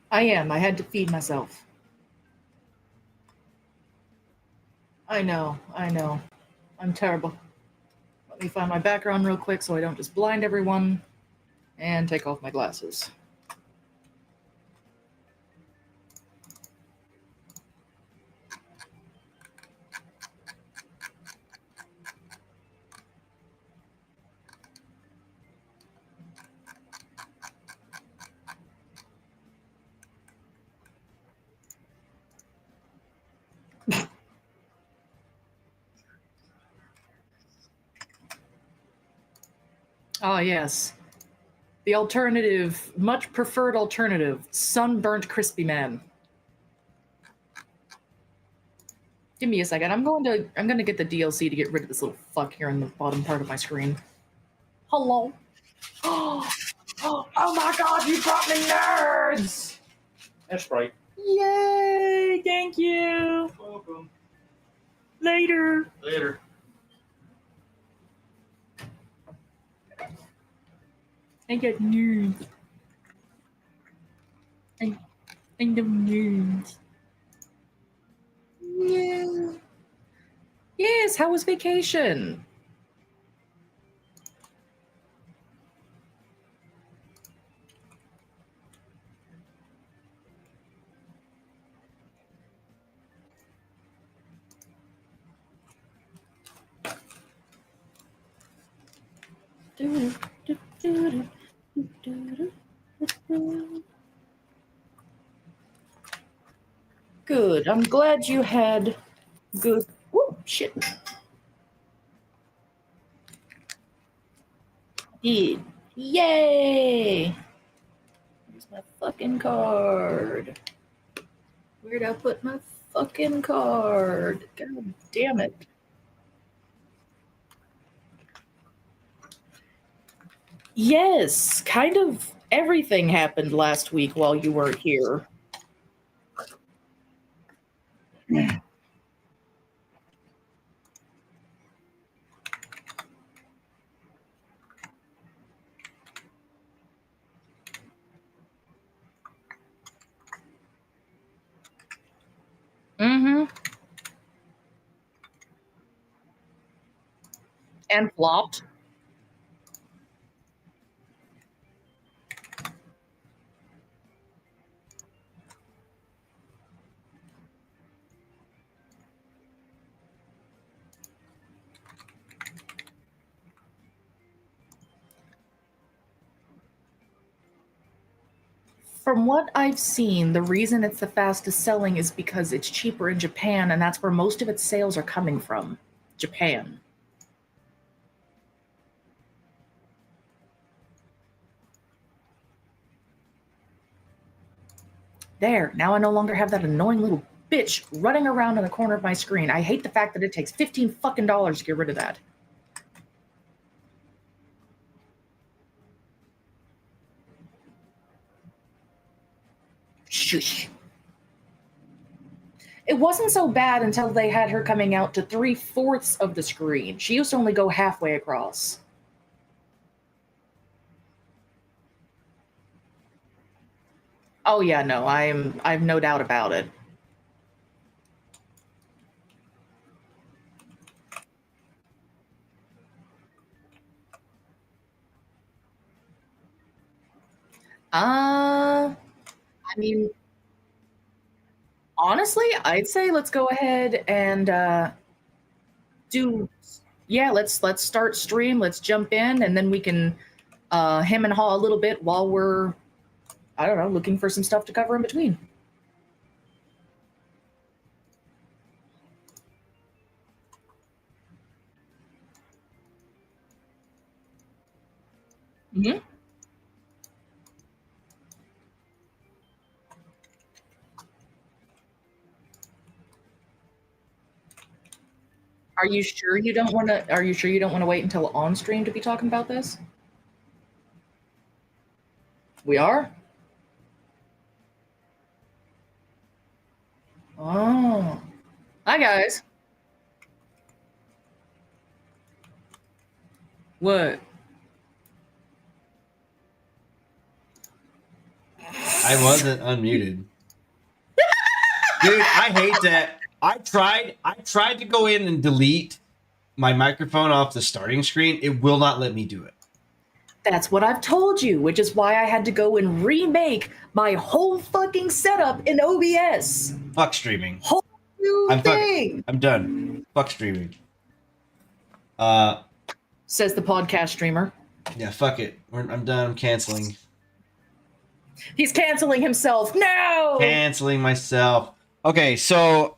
I am. I had to feed myself. I know. I'm terrible. Let me find my background real quick so I don't just blind everyone. And take off my glasses. Ah, yes. The alternative, much preferred alternative, sunburnt crispy man. Give me a second. I'm gonna get the DLC to get rid of this little fuck here in the bottom part of my screen. Hello. Oh my god, you brought me nerds! That's right. Yay! Thank you. Welcome. Later. Later. I got news. I the news. Yeah. Yes, how was vacation? Good. I'm glad you had good. Oh, shit. Did. Yay! Where's my fucking card? Where'd I put my fucking card? God damn it. Yes, kind of everything happened last week while you weren't here. Mm-hmm. And flopped. From what I've seen, the reason it's the fastest selling is because it's cheaper in Japan, and that's where most of its sales are coming from. Japan. There, now I no longer have that annoying little bitch running around in the corner of my screen. I hate the fact that it takes $15 fucking to get rid of that. Shush. It wasn't so bad until they had her coming out to 3/4 of the screen. She used to only go halfway across. Oh yeah, no, I've no doubt about it. I mean, honestly, I'd say let's go ahead and do yeah, let's start stream, let's jump in, and then we can hem and haw a little bit while we're, I don't know, looking for some stuff to cover in between. Mm-hmm. Are you sure you don't want to? Are you sure you don't want to wait until on stream to be talking about this? We are. Oh, hi guys. What? I wasn't unmuted. Dude, I hate that. I tried to go in and delete my microphone off the starting screen. It will not let me do it. That's what I've told you, which is why I had to go and remake my whole fucking setup in OBS. Fuck streaming. Whole new thing. I'm done. Fuck streaming. Says the podcast streamer. Yeah, fuck it. I'm done. I'm canceling. He's canceling himself. No! Canceling myself. Okay, so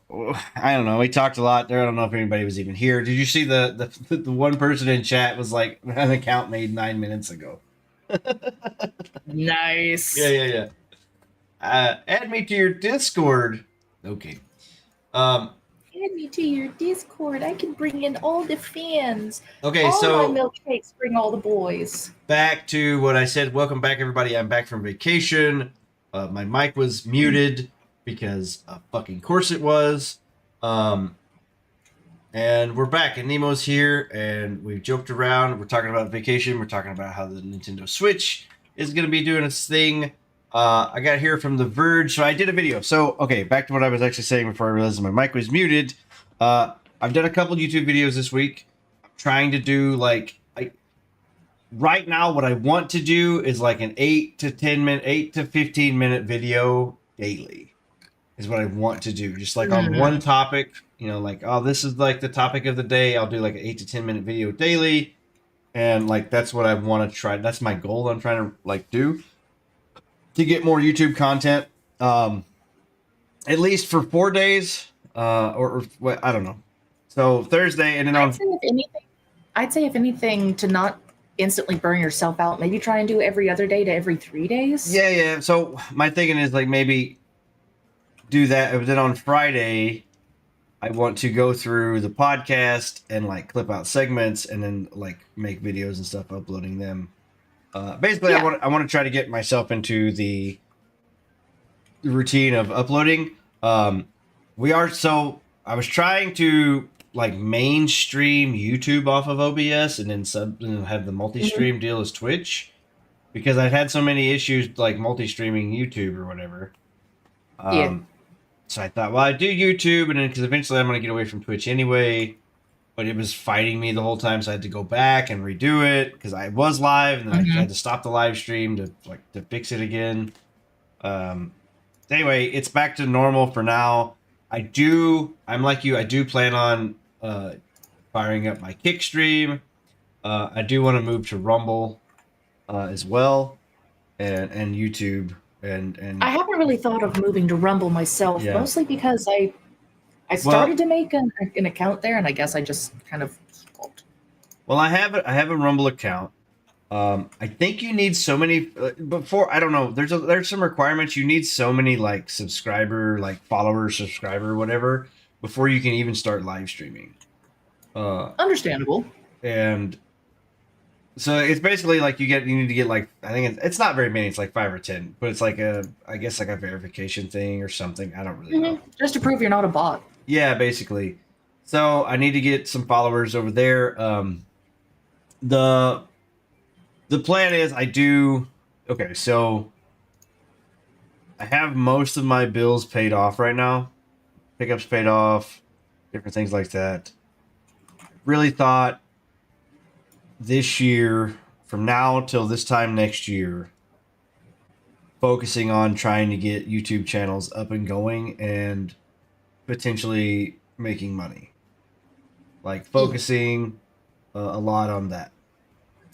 I don't know. We talked a lot there. I don't know if anybody was even here. Did you see the one person in chat was like an account made 9 minutes ago? Nice. Yeah. Add me to your Discord. Okay. Add me to your Discord. I can bring in all the fans. Okay, all so my milkshakes bring all the boys. Back to what I said. Welcome back, everybody. I'm back from vacation. My mic was muted because of fucking course it was. And we're back, and Nemo's here, and we've joked around. We're talking about vacation. We're talking about how the Nintendo Switch is going to be doing its thing. I got here from The Verge, so I did a video. So, okay, back to what I was actually saying before I realized my mic was muted. I've done a couple YouTube videos this week. I'm trying to do, right now, what I want to do is like an 8 to 15 minute video daily is what I want to do. Just like on one topic, this is like the topic of the day. I'll do like an 8 to 10 minute video daily. And that's what I want to try. That's my goal I'm trying to do to get more YouTube content. At least for 4 days, or I don't know. So Thursday, and then I'd say if anything, to not instantly burn yourself out, maybe try and do every other day to every 3 days. Yeah. So my thinking is maybe do that. But then on Friday, I want to go through the podcast and clip out segments and then make videos and stuff, uploading them. Basically, yeah. I want to try to get myself into the routine of uploading. I was trying to mainstream YouTube off of OBS and then have the multi-stream deal as Twitch, because I've had so many issues multi-streaming YouTube or whatever. So I thought, well, I do YouTube, and then because eventually I'm going to get away from Twitch anyway, but it was fighting me the whole time, so I had to go back and redo it because I was live, and then I had to stop the live stream to fix it again. Anyway, it's back to normal for now. I'm like you, I do plan on firing up my Kick stream. I do want to move to Rumble as well, and YouTube. And I haven't really thought of moving to Rumble myself, mostly because I I started to make an account there, and I guess I just kind of stopped. Well, I have a Rumble account. I think you need so many before. I don't know. There's some requirements. You need so many like subscriber, like follower, subscriber, whatever, before you can even start live streaming. Understandable. And so it's basically like you need to get like, I think it's not very many. It's like 5 or 10, but it's like I guess like a verification thing or something. I don't really know. Just to prove you're not a bot. Yeah, basically. So I need to get some followers over there. The plan is okay, so I have most of my bills paid off right now. Pickups paid off, different things like that. Really thought this year, from now till this time next year, focusing on trying to get YouTube channels up and going and potentially making money. Like focusing a lot on that.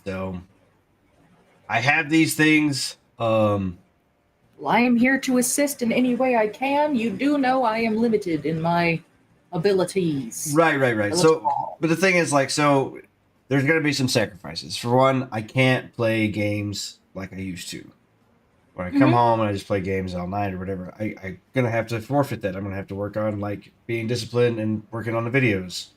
So I have these things. Well, I am here to assist in any way I can. You do know I am limited in my abilities. Right. So, but the thing is, like, so there's going to be some sacrifices. For one, I can't play games like I used to. When I come home and I just play games all night or whatever, I'm going to have to forfeit that. I'm going to have to work on, like, being disciplined and working on the videos.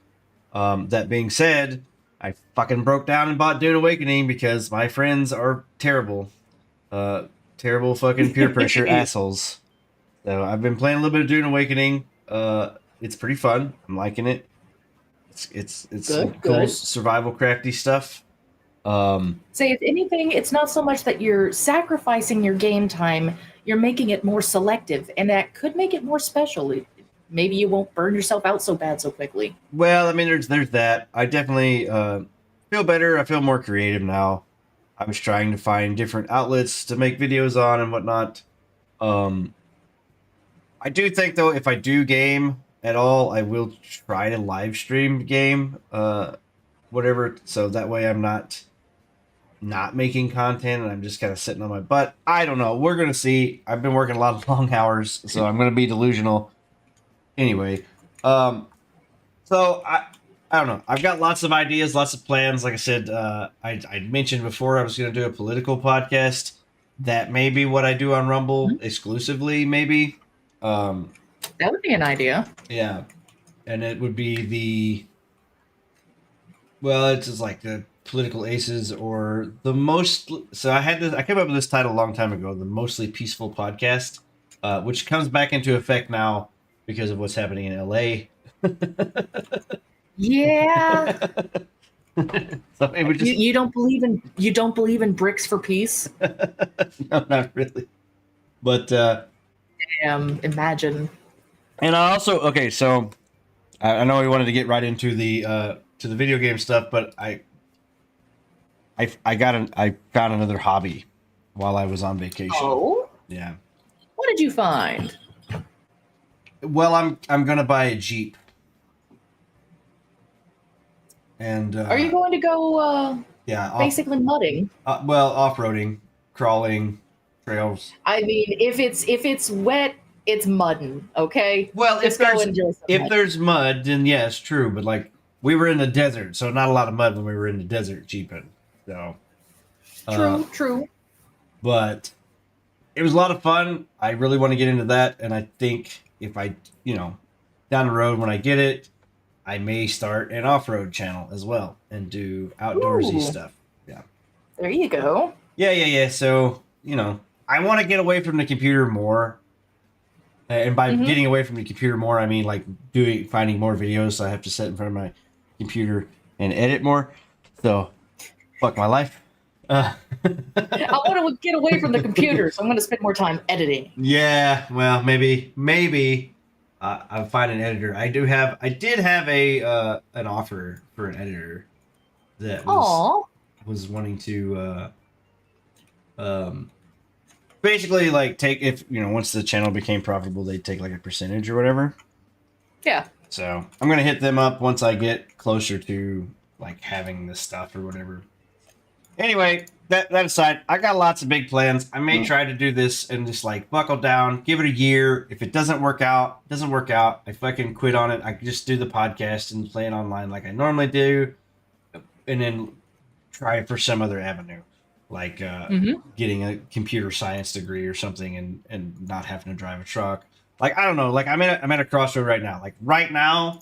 That being said, I fucking broke down and bought Dune Awakening because my friends are terrible. Terrible fucking peer pressure assholes. So I've been playing a little bit of Dune Awakening. It's pretty fun. I'm liking it. It's some cool survival crafty stuff. Say, if anything, it's not so much that you're sacrificing your game time, you're making it more selective, and that could make it more special. Maybe you won't burn yourself out so bad so quickly. Well, I mean, there's that. I definitely feel better. I feel more creative now. I was trying to find different outlets to make videos on and whatnot. I do think, though, if I do game at all, I will try to live stream game, whatever. So that way I'm not making content and I'm just kind of sitting on my butt. I don't know. We're going to see. I've been working a lot of long hours, so I'm going to be delusional. Anyway, so I don't know. I've got lots of ideas, lots of plans. Like I said, I mentioned before I was going to do a political podcast. That may be what I do on Rumble exclusively, maybe. That would be an idea. Yeah. And it would be it's just like the political aces or the most. So I came up with this title a long time ago, the Mostly Peaceful Podcast, which comes back into effect now because of what's happening in LA. Yeah. So it would just... you don't believe in bricks for peace? No, not really. But imagine. And I also so I know we wanted to get right into the video game stuff, but I found another hobby while I was on vacation. Oh? Yeah. What did you find? Well, I'm gonna buy a Jeep. And are you going to go basically mudding? Off-roading, crawling, trails. I mean, if it's wet, it's mudding, okay? Well, if there's mud, then yes, true. But like we were in the desert, so not a lot of mud when we were in the desert jeeping. So true. But it was a lot of fun. I really want to get into that, and I think if I, down the road when I get it, I may start an off-road channel as well and do outdoorsy stuff. Yeah. There you go. Yeah. So, I want to get away from the computer more. And by getting away from the computer more, I mean like finding more videos. So I have to sit in front of my computer and edit more. So, fuck my life. I want to get away from the computer, so I'm going to spend more time editing. Yeah, well, maybe I'll find an editor. I did have an offer for an editor that was wanting to basically like take, if once the channel became profitable, they'd take like a percentage or whatever. Yeah. So I'm gonna hit them up once I get closer to like having this stuff or whatever. Anyway, that aside, I got lots of big plans. I may try to do this and just like buckle down, give it a year. If it doesn't work out, doesn't work out. I fucking quit on it. I can just do the podcast and play it online like I normally do, and then try for some other avenue, like getting a computer science degree or something, and not having to drive a truck. Like I don't know. Like I'm at a crossroad right now. Like right now,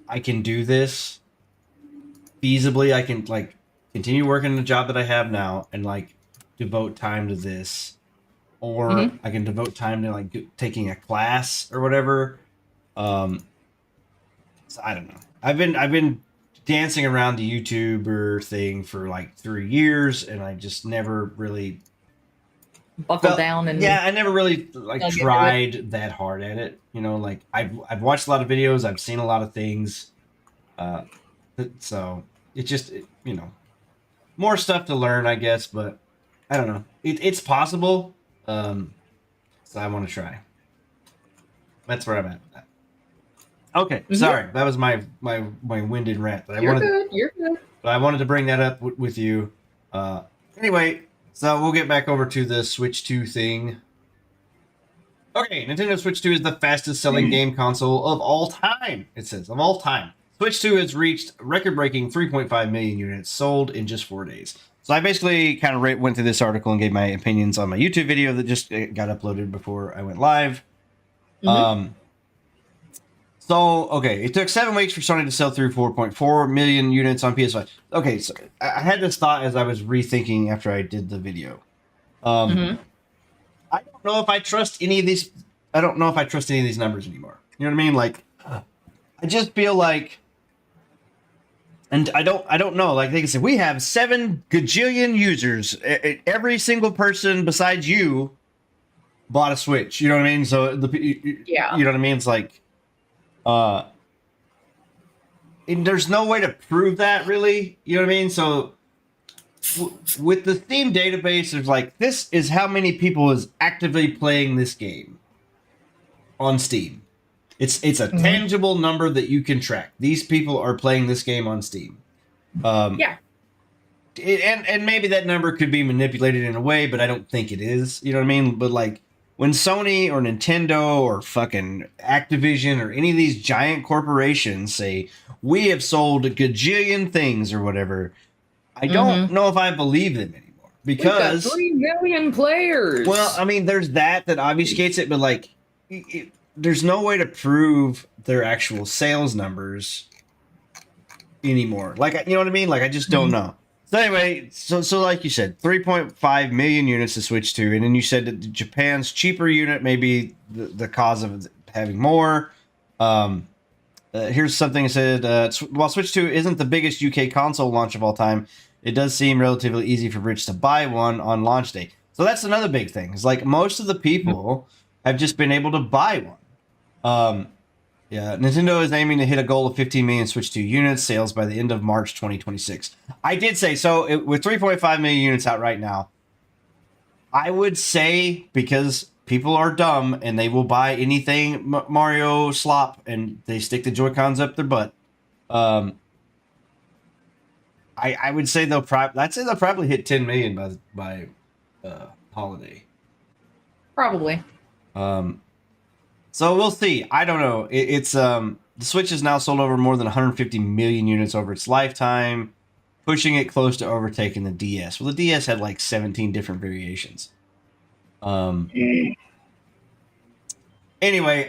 I can do this feasibly. I can like continue working the job that I have now and like devote time to this, or I can devote time to like taking a class or whatever. So I don't know. I've been dancing around the YouTuber thing for like 3 years, and I just never really Buckle down and I never really like tried that hard at it. You know, like I've watched a lot of videos, I've seen a lot of things, so it just you know, more stuff to learn, I guess. But I don't know. It's possible. So I want to try. That's where I'm at. Okay, sorry. That was my winded rant. But You're good. But I wanted to bring that up with you. Anyway, so we'll get back over to the Switch 2 thing. Okay, Nintendo Switch 2 is the fastest selling game console of all time. It says, of all time. Switch 2 has reached record-breaking 3.5 million units sold in just 4 days. So I basically kind of went through this article and gave my opinions on my YouTube video that just got uploaded before I went live. So, okay, it took 7 weeks for Sony to sell through 4.4 million units on PS5. Okay, so I had this thought as I was rethinking after I did the video. I don't know if I trust any of these. I don't know if I trust any of these numbers anymore. You know what I mean? Like, I just feel like, and I don't know. Like they can say we have 7 gajillion users. Every single person besides you bought a Switch. You know what I mean? So you know what I mean? It's like. And there's no way to prove that really, you know what I mean? So with the Steam database, there's like, this is how many people is actively playing this game on Steam. It's a tangible number that you can track. These people are playing this game on Steam. And maybe that number could be manipulated in a way, but I don't think it is, you know what I mean? But like, when Sony or Nintendo or fucking Activision or any of these giant corporations say, we have sold a gajillion things or whatever, I don't know if I believe them anymore. Because... we've got 3 million players! Well, I mean, there's that obfuscates it, but like, there's no way to prove their actual sales numbers anymore. Like, you know what I mean? Like, I just don't know. So anyway, so like you said, 3.5 million units to Switch 2, and then you said that Japan's cheaper unit may be the cause of having more. Here's something that said, while Switch 2 isn't the biggest UK console launch of all time, it does seem relatively easy for Rich to buy one on launch day. So that's another big thing. It's like most of the people have just been able to buy one. Yeah, Nintendo is aiming to hit a goal of 15 million Switch 2 units sales by the end of March 2026. I did say, so with 3.5 million units out right now, I would say, because people are dumb and they will buy anything Mario slop and they stick the Joy-Cons up their butt, I would say they'll probably hit 10 million by holiday. Probably. So we'll see. I don't know. It's the Switch has now sold over more than 150 million units over its lifetime, pushing it close to overtaking the DS. Well, the DS had like 17 different variations. Anyway,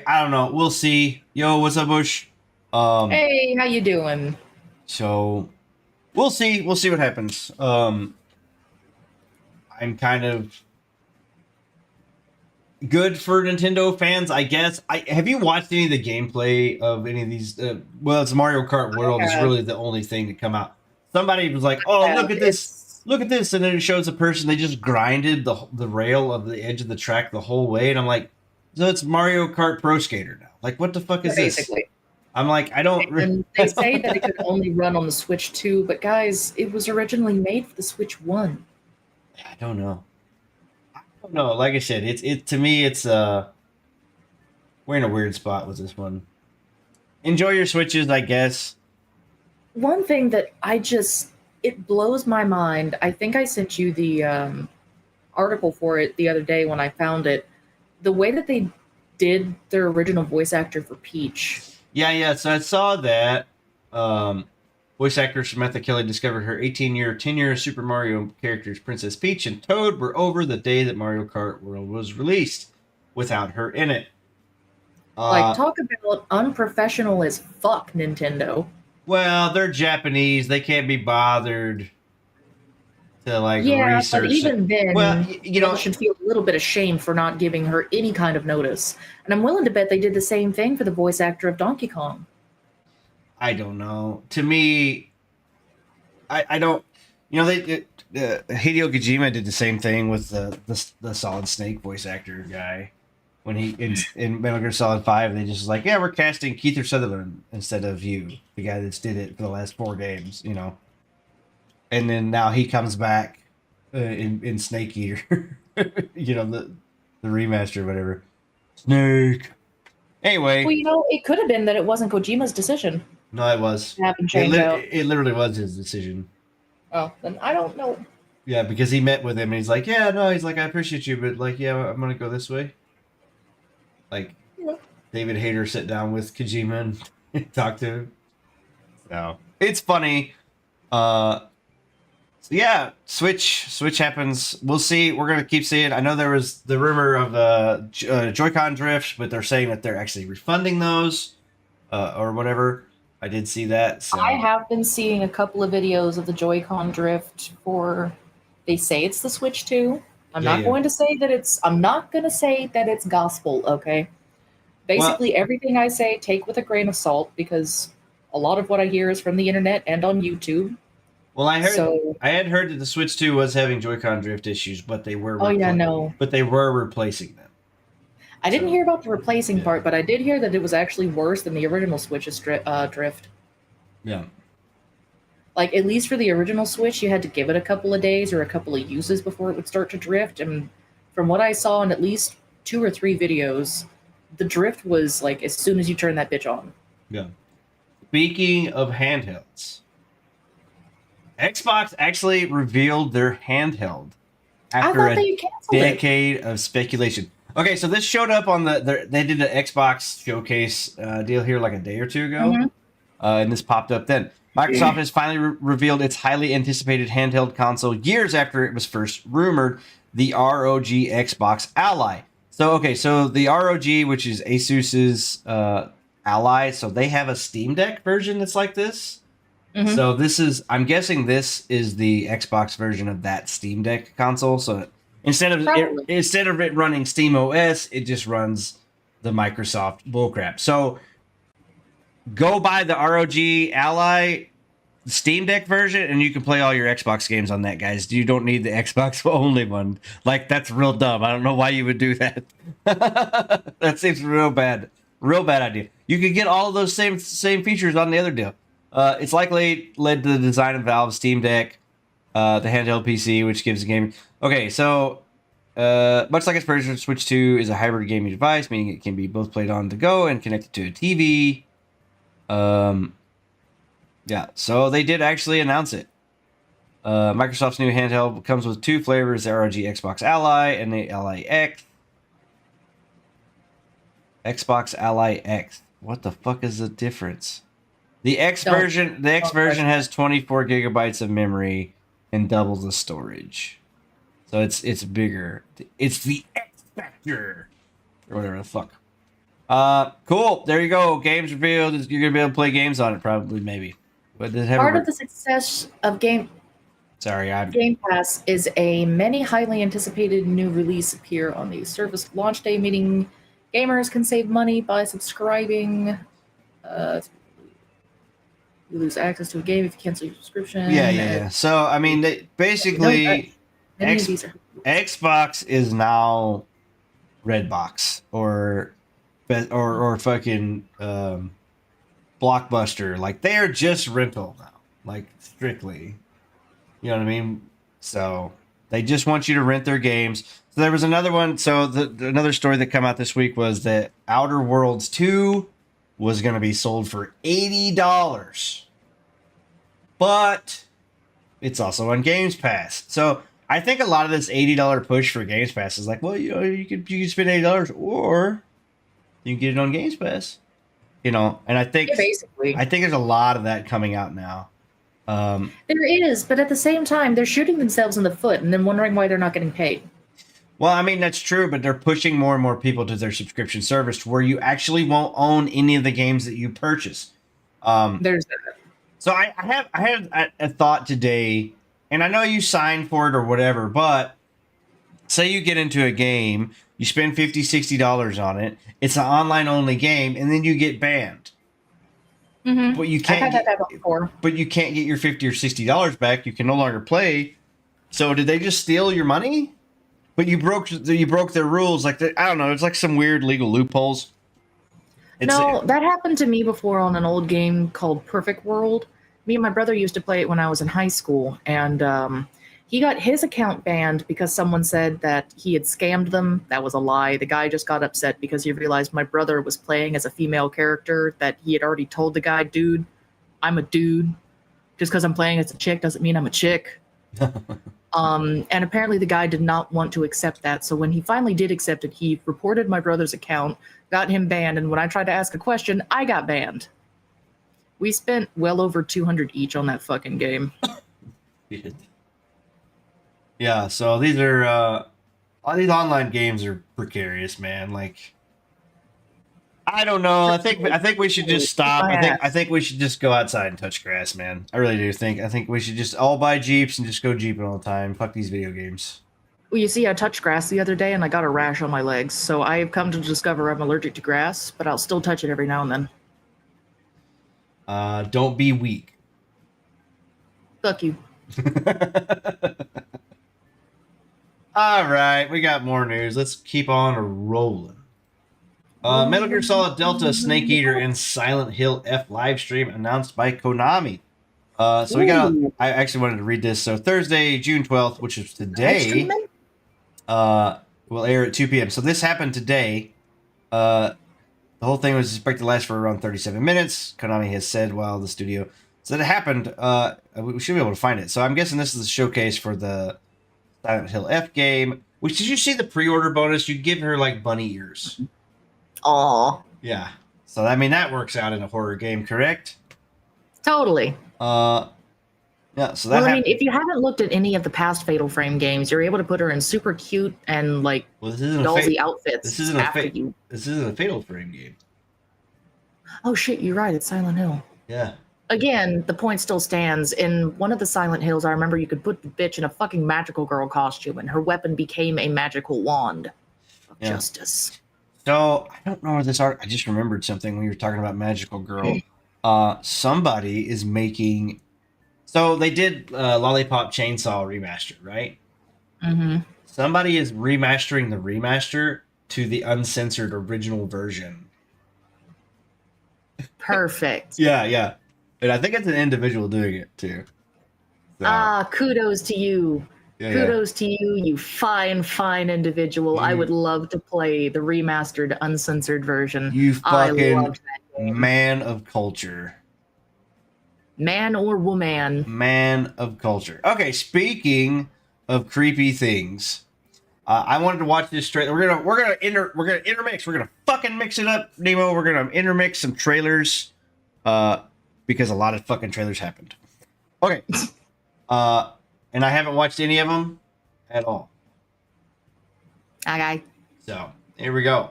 I don't know. We'll see. Yo, what's up, Bush? Hey, how you doing? So we'll see. We'll see what happens. I'm kind of good for Nintendo fans, I guess. Have you watched any of the gameplay of any of these? Well, it's Mario Kart World. It's really the only thing to come out. Somebody was like, "Oh, look at this! Look at this!" And then it shows a person they just grinded the rail of the edge of the track the whole way, and I'm like, "So it's Mario Kart Pro Skater now? Like, what the fuck is this?" I'm like, I don't. And they say that it could only run on the Switch 2, but guys, it was originally made for the Switch 1. I don't know. No, like I said, it to me, it's we're in a weird spot with this one. Enjoy your Switches, I guess. One thing that I just it blows my mind. I think I sent you the article for it the other day when I found it. The way that they did their original voice actor for Peach. Yeah. So I saw that. Voice actress Samantha Kelly discovered her 18-year tenure as Super Mario characters Princess Peach and Toad were over the day that Mario Kart World was released, without her in it. Like, talk about unprofessional as fuck, Nintendo. Well, they're Japanese. They can't be bothered to like Yeah, but research it. even Well, then, people should feel a little bit ashamed for not giving her any kind of notice. And I'm willing to bet they did the same thing for the voice actor of Donkey Kong. I don't know. To me, I don't. Hideo Kojima did the same thing with the Solid Snake voice actor guy when he in Metal Gear Solid 5. They just was like, yeah, we're casting Keith Sutherland instead of you, the guy that's did it for the last 4 games, And then now he comes back in Snake Eater, the remaster or whatever. Snake. Anyway. Well, it could have been that it wasn't Kojima's decision. No, it was. To have him change out. It literally was his decision. Oh, then I don't know. Yeah, because he met with him and he's like, yeah, no, he's like, I appreciate you, but like, yeah, I'm gonna go this way. Like, yeah. David Hayter sit down with Kojima and talk to him. So it's funny. So yeah, Switch happens. We'll see. We're gonna keep seeing. I know there was the rumor of Joy-Con drift, but they're saying that they're actually refunding those or whatever. I did see that. So. I have been seeing a couple of videos of the Joy-Con drift for. They say it's the Switch 2. I'm not going to say that it's. I'm not going to say that it's gospel. Okay. Basically, everything I say, take with a grain of salt because a lot of what I hear is from the internet and on YouTube. Well, I had heard that the Switch 2 was having Joy-Con drift issues, but they were. But they were replacing them. I didn't hear about the replacing part, but I did hear that it was actually worse than the original Switch's drift. Yeah. Like, at least for the original Switch, you had to give it a couple of days or a couple of uses before it would start to drift. And from what I saw in at least 2 or 3 videos, the drift was like as soon as you turn that bitch on. Yeah. Speaking of handhelds, Xbox actually revealed their handheld after a decade of speculation. Okay, so this showed up on they did an Xbox showcase deal here like a day or 2 ago, and this popped up then. Microsoft has finally revealed its highly anticipated handheld console years after it was first rumored, the ROG Xbox Ally. So the ROG, which is Asus's Ally, so they have a Steam Deck version that's like this. Mm-hmm. So I'm guessing this is the Xbox version of that Steam Deck console. So instead of it running Steam OS, it just runs the Microsoft bullcrap. So go buy the ROG Ally Steam Deck version, and you can play all your Xbox games on that, guys. You don't need the Xbox only one. Like, that's real dumb. I don't know why you would do that. That seems real bad. Real bad idea. You could get all of those same features on the other deal. It's likely led to the design of Valve's Steam Deck, the handheld PC, which gives the game. Okay, so much like its version, Switch 2 is a hybrid gaming device, meaning it can be both played on the go and connected to a TV. Yeah, so they did actually announce it. Microsoft's new handheld comes with 2 flavors, the ROG Xbox Ally and the Ally X. Xbox Ally X. What the fuck is the difference? The X version has 24 gigabytes of memory and double the storage. So it's bigger. It's the X Factor. Or whatever the fuck. Cool. There you go. Games revealed. You're going to be able to play games on it, probably, maybe. But part of the success of Game Pass is a many highly anticipated new release appear on the service launch day, meaning gamers can save money by subscribing. You lose access to a game if you cancel your subscription. Yeah. So, I mean, basically, Xbox is now Redbox or fucking Blockbuster. Like, they are just rental now. Like, strictly. You know what I mean? So, they just want you to rent their games. So, there was another one. So, another story that came out this week was that Outer Worlds 2 was going to be sold for $80. But it's also on Games Pass. So I think a lot of this $80 push for Games Pass is like, well, you could spend $80 or you can get it on Games Pass. And I think Yeah, basically. there's a lot of that coming out now. There is, but at the same time, they're shooting themselves in the foot and then wondering why they're not getting paid. Well, I mean that's true, but they're pushing more and more people to their subscription service to where you actually won't own any of the games that you purchase. There's that. So I had a thought today, and I know you signed for it or whatever, but say you get into a game, you spend $50, $60 on it, it's an online only game, and then you get banned. Mm-hmm. But you can't. I've had that before. But you can't get your $50 or $60 back. You can no longer play. So did they just steal your money? But you broke their rules. Like I don't know. It's like some weird legal loopholes. No, that happened to me before on an old game called Perfect World. Me and my brother used to play it when I was in high school, and he got his account banned because someone said that he had scammed them. That was a lie. The guy just got upset because he realized my brother was playing as a female character that he had already told the guy, dude, I'm a dude. Just because I'm playing as a chick doesn't mean I'm a chick. And apparently the guy did not want to accept that. So when he finally did accept it, he reported my brother's account, got him banned, and when I tried to ask a question, I got banned. We spent well over 200 each on that fucking game. Yeah, so these are all these online games are precarious, man. Like I don't know. I think we should just stop. I think we should just go outside and touch grass, man. I really do think. I think we should just all buy Jeeps and just go Jeeping all the time. Fuck these video games. Well, you see, I touched grass the other day and I got a rash on my legs, so I have come to discover I'm allergic to grass, but I'll still touch it every now and then. Don't be weak. Fuck you. All right, we got more news. Let's keep on rolling. Metal Gear Solid Delta, Snake Eater, and Silent Hill F live stream announced by Konami. So we got. I actually wanted to read this. So Thursday, June 12th, which is today, will air at 2 p.m. So this happened today. The whole thing was expected to last for around 37 minutes. Konami has said while the studio said it happened. We should be able to find it. So I'm guessing this is a showcase for the Silent Hill F game. Which, did you see the pre-order bonus? You give her like bunny ears. Aw. Yeah. So I mean that works out in a horror game, correct? Totally. Yeah. So that. Well, I mean, if you haven't looked at any of the past Fatal Frame games, you're able to put her in super cute and like dollsy outfits. This isn't a Fatal Frame game. Oh shit! You're right. It's Silent Hill. Yeah. Again, the point still stands. In one of the Silent Hills, I remember you could put the bitch in a fucking magical girl costume, and her weapon became a magical wand of justice. So I don't know where this art. I just remembered something when you were talking about magical girl. Somebody is making. So they did Lollipop Chainsaw remaster, right? Mm-hmm. Somebody is remastering the remaster to the uncensored original version. Perfect. Yeah. And I think it's an individual doing it too. So. Kudos to you. Kudos to you, you fine individual. I would love to play the remastered, uncensored version. You fucking man of culture. Man or woman. Man of culture. Okay, speaking of creepy things, I wanted to watch this trailer. We're gonna intermix. We're gonna fucking mix it up, Nemo. We're gonna intermix some trailers, because a lot of fucking trailers happened. Okay. And I haven't watched any of them at all. Okay. So, here we go.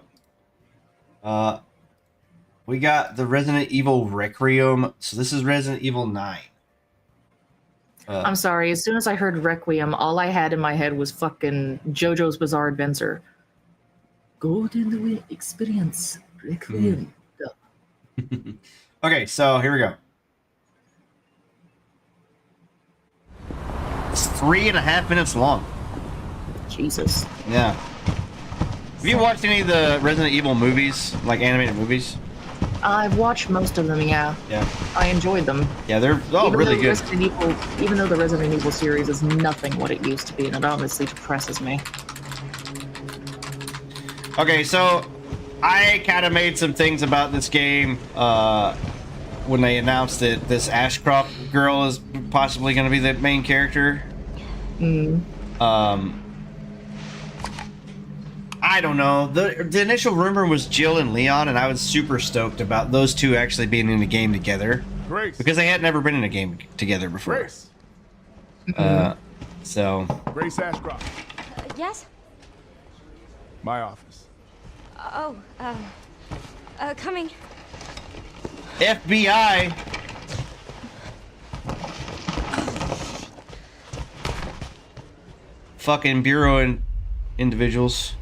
We got the Resident Evil Requiem. So this is Resident Evil 9. I'm sorry. As soon as I heard Requiem, all I had in my head was fucking JoJo's Bizarre Adventure. Golden Experience. Requiem. Okay, so here we go. It's 3.5 minutes long. Jesus. Yeah. Have you watched any of the Resident Evil movies, like animated movies? I've watched most of them, yeah. Yeah. I enjoyed them. Yeah, they're all really good. Even though the Resident Evil series is nothing what it used to be, and it honestly depresses me. Okay, so I kind of made some things about this game when they announced that this Ashcroft girl is possibly going to be the main character. I don't know. The initial rumor was Jill and Leon, and I was super stoked about those two actually being in a game together. Grace. Because they had never been in a game together before. Grace. So. Grace Ashcroft. Yes? My office. Coming. FBI. Fucking bureau and individuals.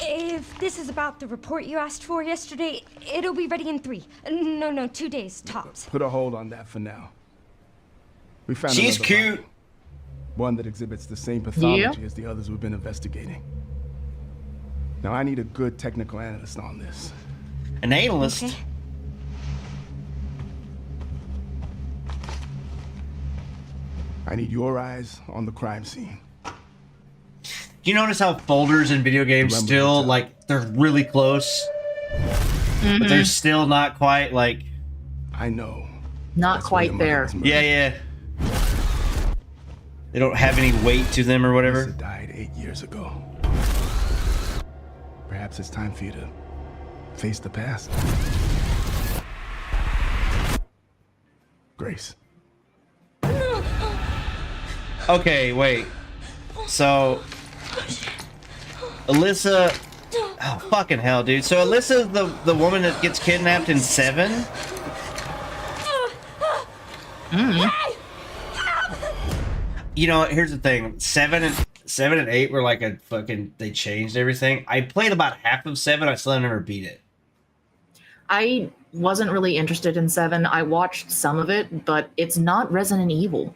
If this is about the report you asked for yesterday, it'll be ready in 3. No, 2 days, tops. Put a hold on that for now. We found She's another cute. body. One that exhibits the same pathology as the others we've been investigating. Now I need a good technical analyst on this. An analyst. Okay. I need your eyes on the crime scene. Do you notice how folders in video games Remember still, the time. like, they're really close? But they're still not quite, like... I know. Not that's where quite your mother there. was murdered. Yeah. They don't have any weight to them or whatever. Lisa died 8 years ago. Perhaps it's time for you to face the past. Grace. Okay, wait. So... Alyssa... Oh, fucking hell, dude. So Alyssa's the woman that gets kidnapped in 7? You know, here's the thing. 7 and 8 were like a fucking... They changed everything. I played about half of 7. I still never beat it. I wasn't really interested in 7. I watched some of it, but it's not Resident Evil.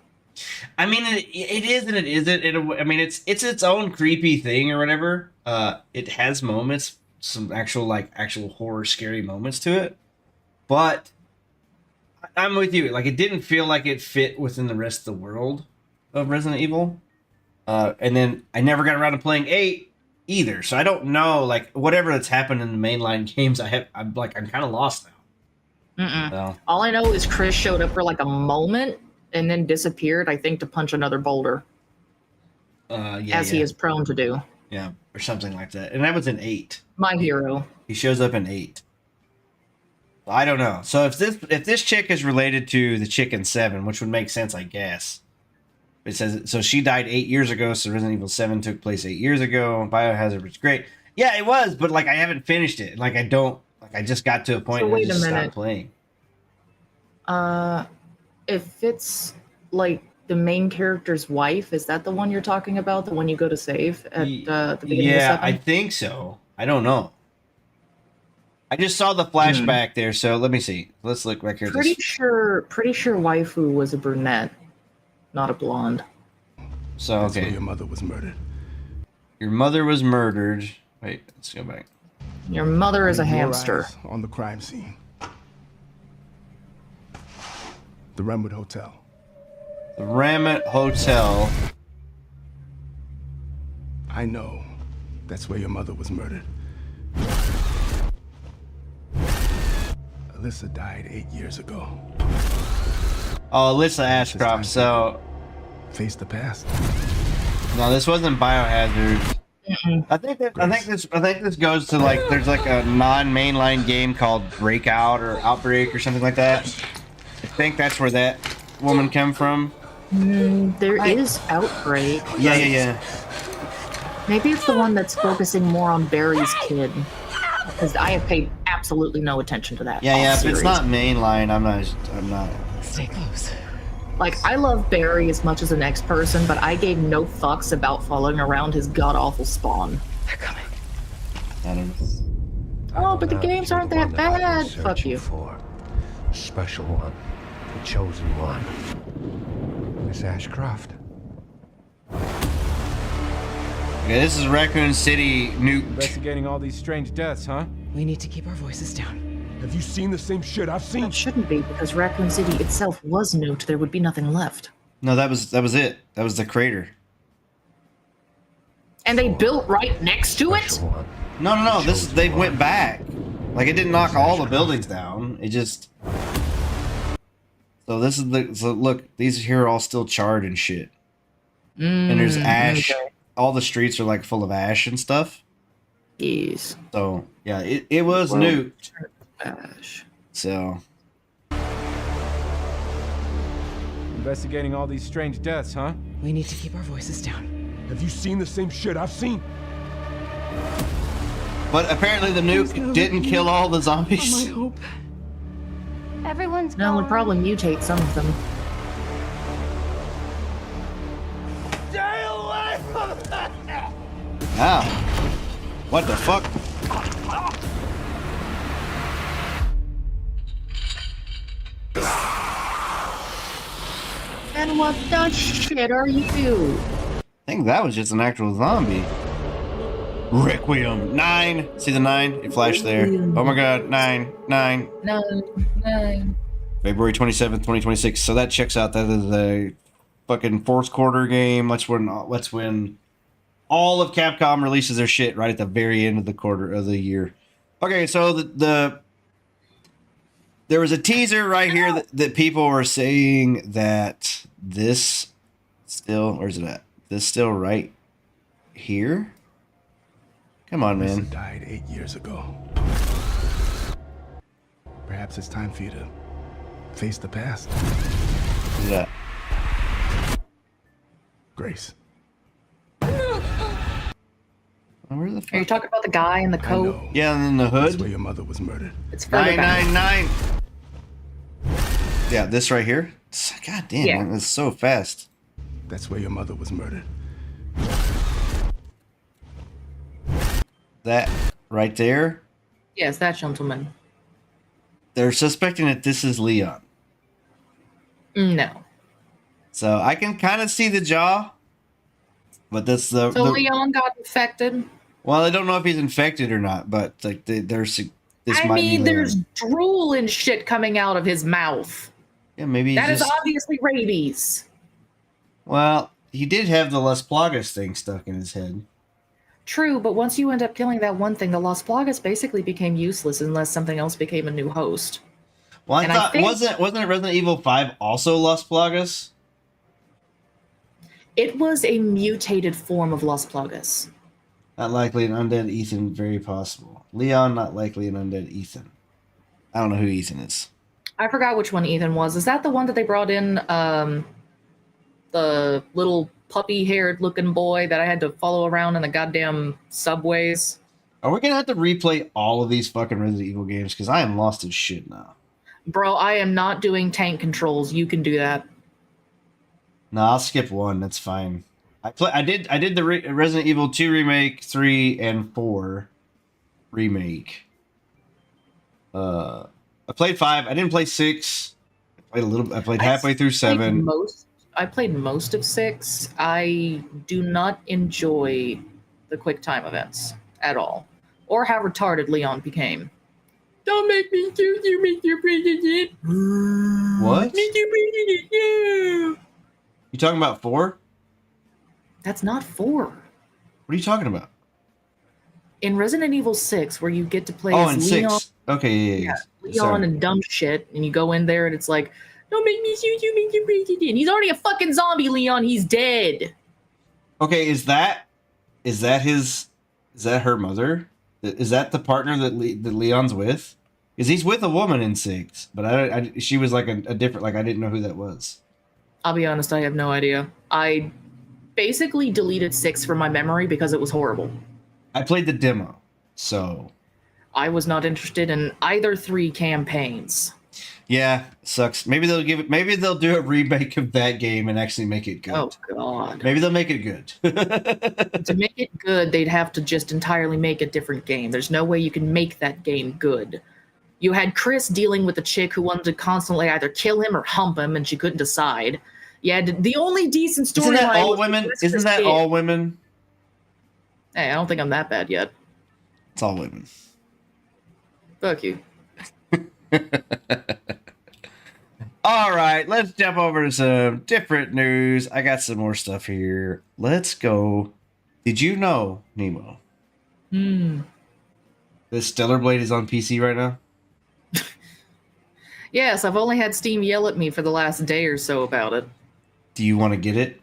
I mean, it is and it isn't. I mean, it's its own creepy thing or whatever. It has moments, some actual horror, scary moments to it. But I'm with you. Like, it didn't feel like it fit within the rest of the world of Resident Evil. And then I never got around to playing 8 either. So I don't know, like, whatever that's happened in the mainline games. I'm kind of lost now. So. All I know is Chris showed up for like a moment and then disappeared, I think, to punch another boulder. As he is prone to do. Yeah, or something like that. And that was in 8. My hero. He shows up in 8. I don't know. So if this chick is related to the chick in 7, which would make sense, I guess. It says so she died 8 years ago. So Resident Evil 7 took place 8 years ago. Biohazard was great. Yeah, it was, but like I haven't finished it. Like I just got to a point where I just stopped playing. If it's like the main character's wife, is that the one you're talking about? The one you go to save at the beginning of 7? I think so. I don't know. I just saw the flashback there, so let me see. Let's look back here. Pretty sure waifu was a brunette, not a blonde. So That's okay. where your mother was murdered. Your mother was murdered. Wait, let's go back. Your mother is a I need your hamster. eyes on the crime scene. The Renwood Hotel. The Ramette Hotel. I know. That's where your mother was murdered. Alyssa died 8 years ago. Oh, Alyssa Ashcroft. So Face the past. no, this wasn't Biohazard. I think this goes to like there's like a non-mainline game called Breakout or Outbreak or something like that. I think that's where that woman came from. There is Outbreak. Yeah. Maybe it's the one that's focusing more on Barry's kid. Because I have paid absolutely no attention to that. Yeah. If series. it's not mainline, I'm not. Stay close. Like, I love Barry as much as the next person, but I gave no fucks about following around his god-awful spawn. They're coming. I don't know. Oh, but the games aren't that bad. Fuck you. For. Special one. The chosen one. Miss Ashcroft. Okay, this is Raccoon City, Newt. Investigating all these strange deaths, huh? We need to keep our voices down. Have you seen the same shit I've seen? It shouldn't be, because Raccoon City itself was nuked. There would be nothing left. No, that was it. That was the crater. And they built right next to it? Special one. No. They went back. Like, it didn't knock all the buildings down. It just. So this is so look, these here are all still charred and shit. And there's ash. Okay. All the streets are like full of ash and stuff. Yes. So yeah, it was nuked. Ash. So Investigating all these strange deaths, huh? We need to keep our voices down. Have you seen the same shit I've seen? but apparently the nuke didn't kill all the zombies. hope. Everyone's No, gone. would probably mutate some of them. Ah. What the fuck? And what the shit are you? I think that was just an actual zombie. Requiem 9. See the 9? It flashed there. Oh my god, 9. No. February 27th, 2026. So that checks out. That is a fucking fourth quarter game. Let's when all of Capcom releases their shit right at the very end of the quarter of the year. Okay, so there was a teaser right here that people were saying that this still, where's it at? This still right here? Come on, Lisa man. died 8 years ago. Perhaps it's time for you to face the past. What's that? Grace. Where the Are you fuck? talking about the guy in the I coat? know. Yeah, and then the That's where hood. your mother was murdered. It's further back. 999. Yeah, this right here. God damn, Yeah. man, it's so fast. That's where your mother was murdered. That right there. Yes, that gentleman. They're suspecting that this is Leon. No. So I can kind of see the jaw. But that's So Leon got infected. well, I don't know if he's infected or not, but like there's this I might mean, be there's Leon. drool and shit coming out of his mouth. Yeah, maybe he's That is just, obviously rabies. well, he did have the Las Plagas thing stuck in his head. True, but once you end up killing that one thing, the Las Plagas basically became useless unless something else became a new host. Well, I And I thought think- wasn't it Resident Evil 5 also Las Plagas? It was a mutated form of Las Plagas. Not likely an undead Ethan, very possible. Leon, not likely an undead Ethan. I don't know who Ethan is. I forgot which one Ethan was. Is that the one that they brought in? The little puppy-haired looking boy that I had to follow around in the goddamn subways. Are we gonna have to replay all of these fucking Resident Evil games? Because I am lost as shit now. Bro, I am not doing tank controls. You can do that. No, I'll skip one. That's fine. I did the Resident Evil 2 remake, 3, and 4 remake. I played 5. I didn't play 6. I played halfway through 7. I played most of 6. I do not enjoy the quick time events at all, or how retarded Leon became. Don't make me shoot you, Mr. President. What? Mr. President, no. You talking about 4? That's not 4. What are you talking about? In Resident Evil 6, where you get to play Oh, as and Leon, 6. Okay, yeah. Leon Sorry. and dumb shit, and you go in there and it's like, don't make me shoot you, Mr. President. He's already a fucking zombie, Leon. He's dead. Okay, is that her mother? Is that the partner that Leon's with? Because he's with a woman in 6, but she was like a different, like I didn't know who that was. I'll be honest, I have no idea. I basically deleted 6 from my memory because it was horrible. I played the demo, so I was not interested in either 3 campaigns. yeah, sucks. Maybe they'll do a remake of that game and actually make it good. Oh, God. Maybe they'll make it good. To make it good, they'd have to just entirely make a different game. There's no way you can make that game good. You had Chris dealing with a chick who wanted to constantly either kill him or hump him, and she couldn't decide. Yeah, the only decent storyline. Isn't that all was women? Chris Isn't that kid. all women? Hey, I don't think I'm that bad yet. It's all women. Fuck you. All right, let's jump over to some different news. I got some more stuff here. Let's go. Did you know, Nemo, that Stellar Blade is on PC right now? Yes, I've only had Steam yell at me for the last day or so about it. Do you want to get it?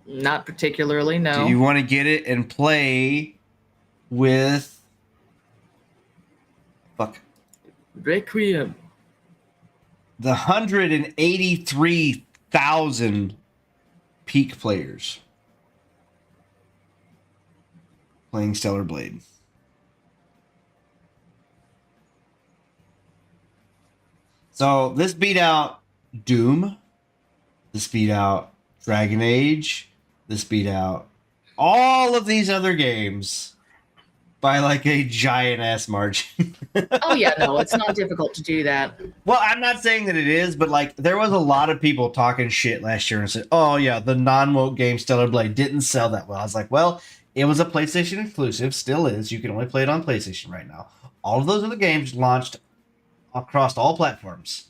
Not particularly, no. Do you want to get it and play with... Fuck. Requiem. The 183,000 peak players playing Stellar Blade. So this beat out Doom. This beat out Dragon Age. This beat out all of these other games by like a giant ass margin. Oh yeah, no, it's not difficult to do that. Well, I'm not saying that it is, but like there was a lot of people talking shit last year and said, "Oh yeah, the non-woke game Stellar Blade didn't sell that well." I was like, "Well, it was a PlayStation exclusive, still is. You can only play it on PlayStation right now. All of those other games launched across all platforms."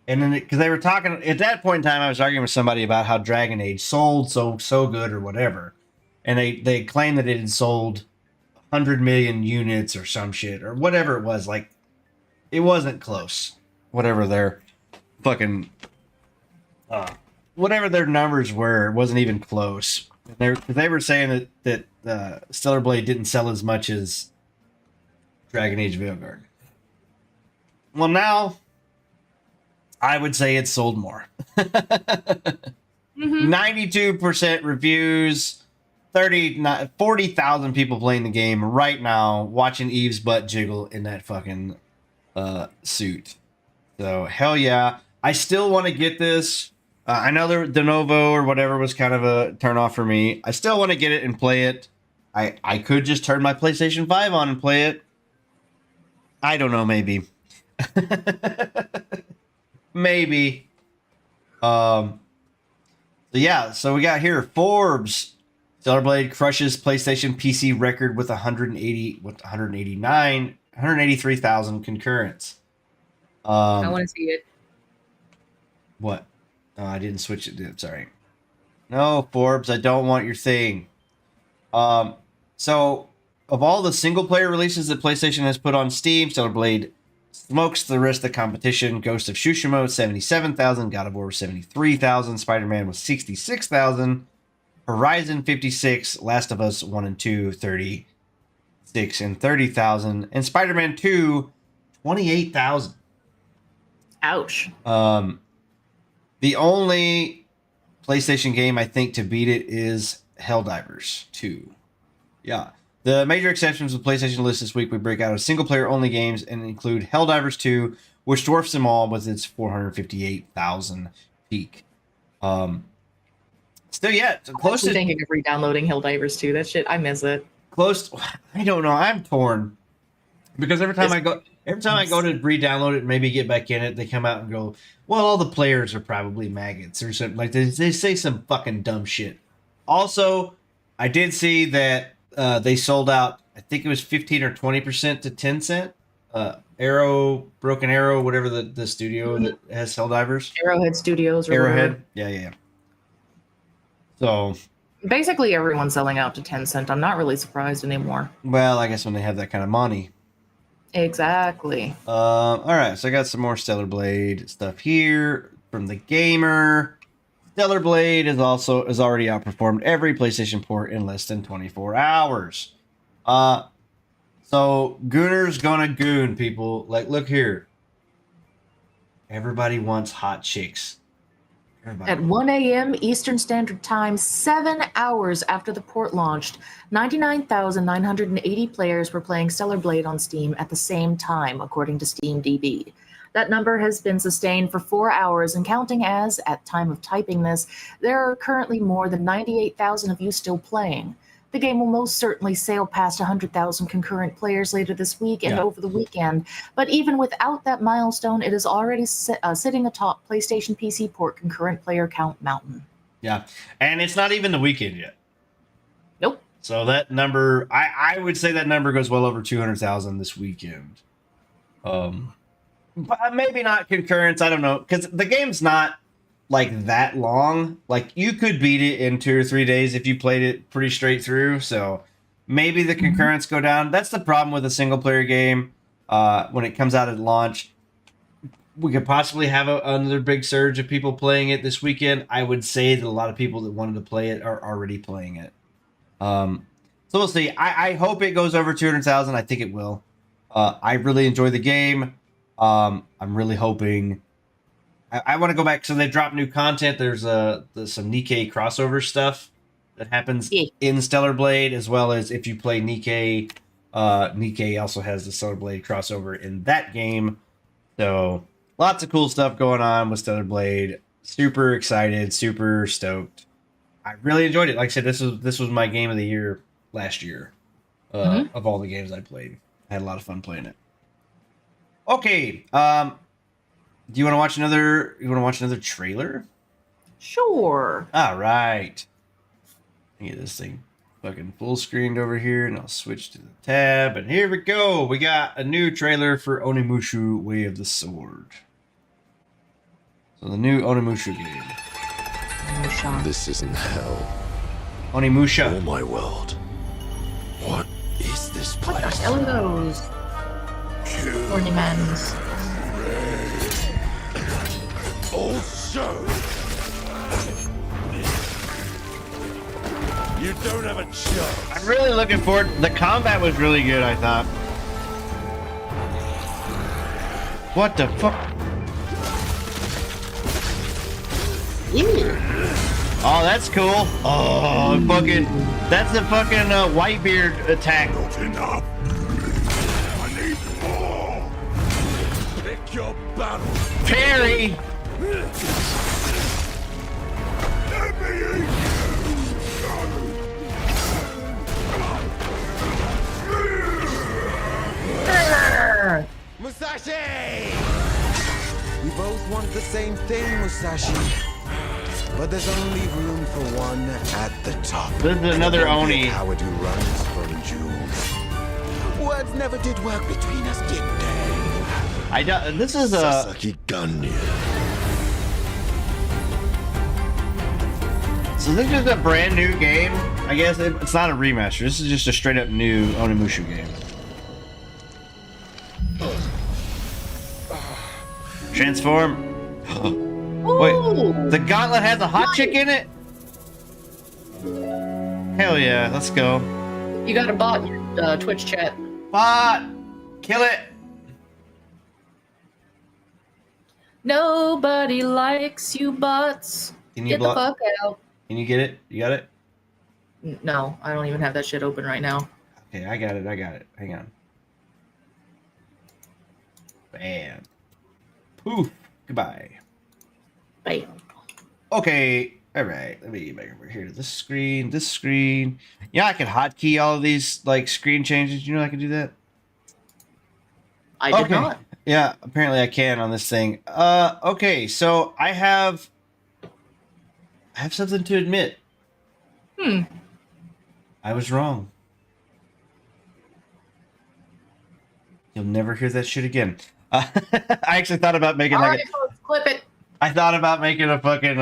And then because they were talking at that point in time, I was arguing with somebody about how Dragon Age sold so good or whatever, and they claimed that it had sold 100 million units or some shit or whatever it was. Like, it wasn't close. Whatever their fucking whatever their numbers were, it wasn't even close. They were saying that Stellar Blade didn't sell as much as Dragon Age Veilguard. Well, now I would say it sold more. 92% reviews, 40,000 people playing the game right now, watching Eve's butt jiggle in that fucking suit. So, hell yeah. I still want to get this. I know the de novo or whatever was kind of a turnoff for me. I still want to get it and play it. I could just turn my PlayStation 5 on and play it. I don't know, maybe. Maybe. So yeah, so we got here Forbes. Stellar Blade crushes PlayStation PC record with 183,000 concurrents. I want to see it. What? Oh, I didn't switch it. Sorry. No, Forbes, I don't want your thing. So of all the single player releases that PlayStation has put on Steam, Stellar Blade smokes the rest of the competition. Ghost of Tsushima 77,000, God of War 73,000, Spider-Man was 66,000, Horizon 56, Last of Us 1 and 2 36 and 30,000, and Spider-Man 2 28,000. Ouch. The only PlayStation game I think to beat it is Helldivers 2. Yeah. The major exceptions of the PlayStation list this week we break out of single-player only games and include Helldivers 2, which dwarfs them all with its 458,000 peak. Still yet close to thinking of re-downloading Helldivers 2. That shit, I miss it. Close. I don't know. I'm torn because every time I go to re-download it and maybe get back in it, they come out and go, "Well, all the players are probably maggots or something." Like they say some fucking dumb shit. Also, I did see that. They sold out, I think it was 15 or 20% to Tencent. Broken Arrow, whatever the studio that has Helldivers. Arrowhead Studios. Or Arrowhead. Whatever. Yeah. So basically everyone's selling out to Tencent. I'm not really surprised anymore. Well, I guess when they have that kind of money. Exactly. All right, so I got some more Stellar Blade stuff here from the Gamer. Stellar Blade has already outperformed every PlayStation port in less than 24 hours. So Gooner's gonna goon, people. Like, look here. Everybody wants hot chicks. Everybody. At 1 a.m. Eastern Standard Time, 7 hours after the port launched, 99,980 players were playing Stellar Blade on Steam at the same time, according to SteamDB. That number has been sustained for 4 hours and counting as, at time of typing this, there are currently more than 98,000 of you still playing. The game will most certainly sail past 100,000 concurrent players later this week and over the weekend, but even without that milestone, it is already sitting atop PlayStation PC port concurrent player count mountain. Yeah, and it's not even the weekend yet. Nope. So that number, I would say that number goes well over 200,000 this weekend. But maybe not concurrence. I don't know, because the game's not like that long. Like you could beat it in 2 or 3 days if you played it pretty straight through. So maybe the concurrence go down. That's the problem with a single player game. When it comes out at launch, we could possibly have another big surge of people playing it this weekend. I would say that a lot of people that wanted to play it are already playing it. So we'll see. I hope it goes over 200,000. I think it will. I really enjoy the game. I'm really hoping. I want to go back. So they dropped new content. There's some Nikkei crossover stuff that happens in Stellar Blade, as well as if you play Nikkei. Nikkei also has the Stellar Blade crossover in that game. So lots of cool stuff going on with Stellar Blade. Super excited, super stoked. I really enjoyed it. Like I said, this was my game of the year last year. Of all the games I played, I had a lot of fun playing it. Okay, do you want to watch another? You want to watch another trailer? Sure. All right. Let me get this thing fucking full screened over here, and I'll switch to the tab. And here we go. We got a new trailer for Onimusha: Way of the Sword. So the new Onimusha game. This isn't hell Onimusha. or my world. What is this place? What the hell are those? Horny mans. Also, you don't have a chance. I'm really looking forward. The combat was really good, I thought. What the fuck? Oh, that's cool. Oh, fucking. That's the fucking Whitebeard attack. Not enough. I need more. Pick your battle. Parry. Let me eat you. Musashi! We both want the same thing, Musashi. But there's only room for one at the top. This is another Oni. Howard who runs from Jews. Words never did work between us, did they? I don't. This is a. Sasaki Gunyu. So this is a brand new game. I guess it's not a remaster. This is just a straight up new Onimusha game. Transform. Wait, the gauntlet has a hot chick in it? Hell yeah, let's go. You got a bot in your Twitch chat. Bot! Kill it! Nobody likes you bots. Can you Get the fuck out. Can you get it? You got it? No, I don't even have that shit open right now. Okay, I got it. Hang on. Bam. Poof. Goodbye. Bam. Okay. All right. Let me get back over here to this screen. Yeah, I can hotkey all of these like screen changes. You know I can do that? I did not. Yeah, apparently I can on this thing. Okay, so I have something to admit. I was wrong. You'll never hear that shit again. I actually thought about making All like right, folks, clip it. I thought about making a fucking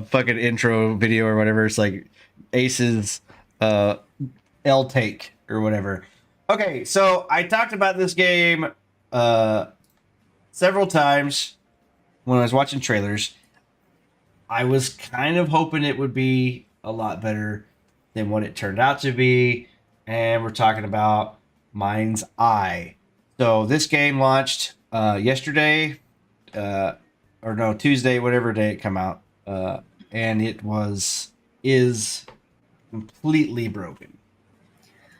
fucking intro video or whatever. It's like Ace's L take or whatever. Okay, so I talked about this game several times when I was watching trailers. I was kind of hoping it would be a lot better than what it turned out to be, and we're talking about Mind's Eye. So this game launched yesterday, or no, Tuesday, whatever day it come out, and it is completely broken.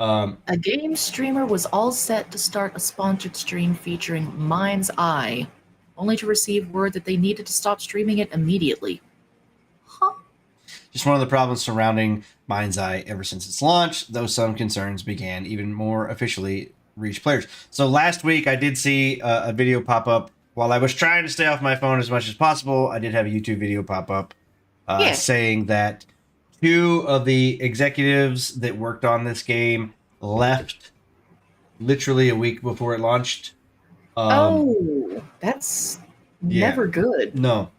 A game streamer was all set to start a sponsored stream featuring Mind's Eye, only to receive word that they needed to stop streaming it immediately. Huh? Just one of the problems surrounding Mind's Eye ever since its launch, though some concerns began even more officially reach players. So last week I did see a video pop up while I was trying to stay off my phone as much as possible. I did have a YouTube video pop up saying that 2 of the executives that worked on this game left literally a week before it launched. That's never good. No.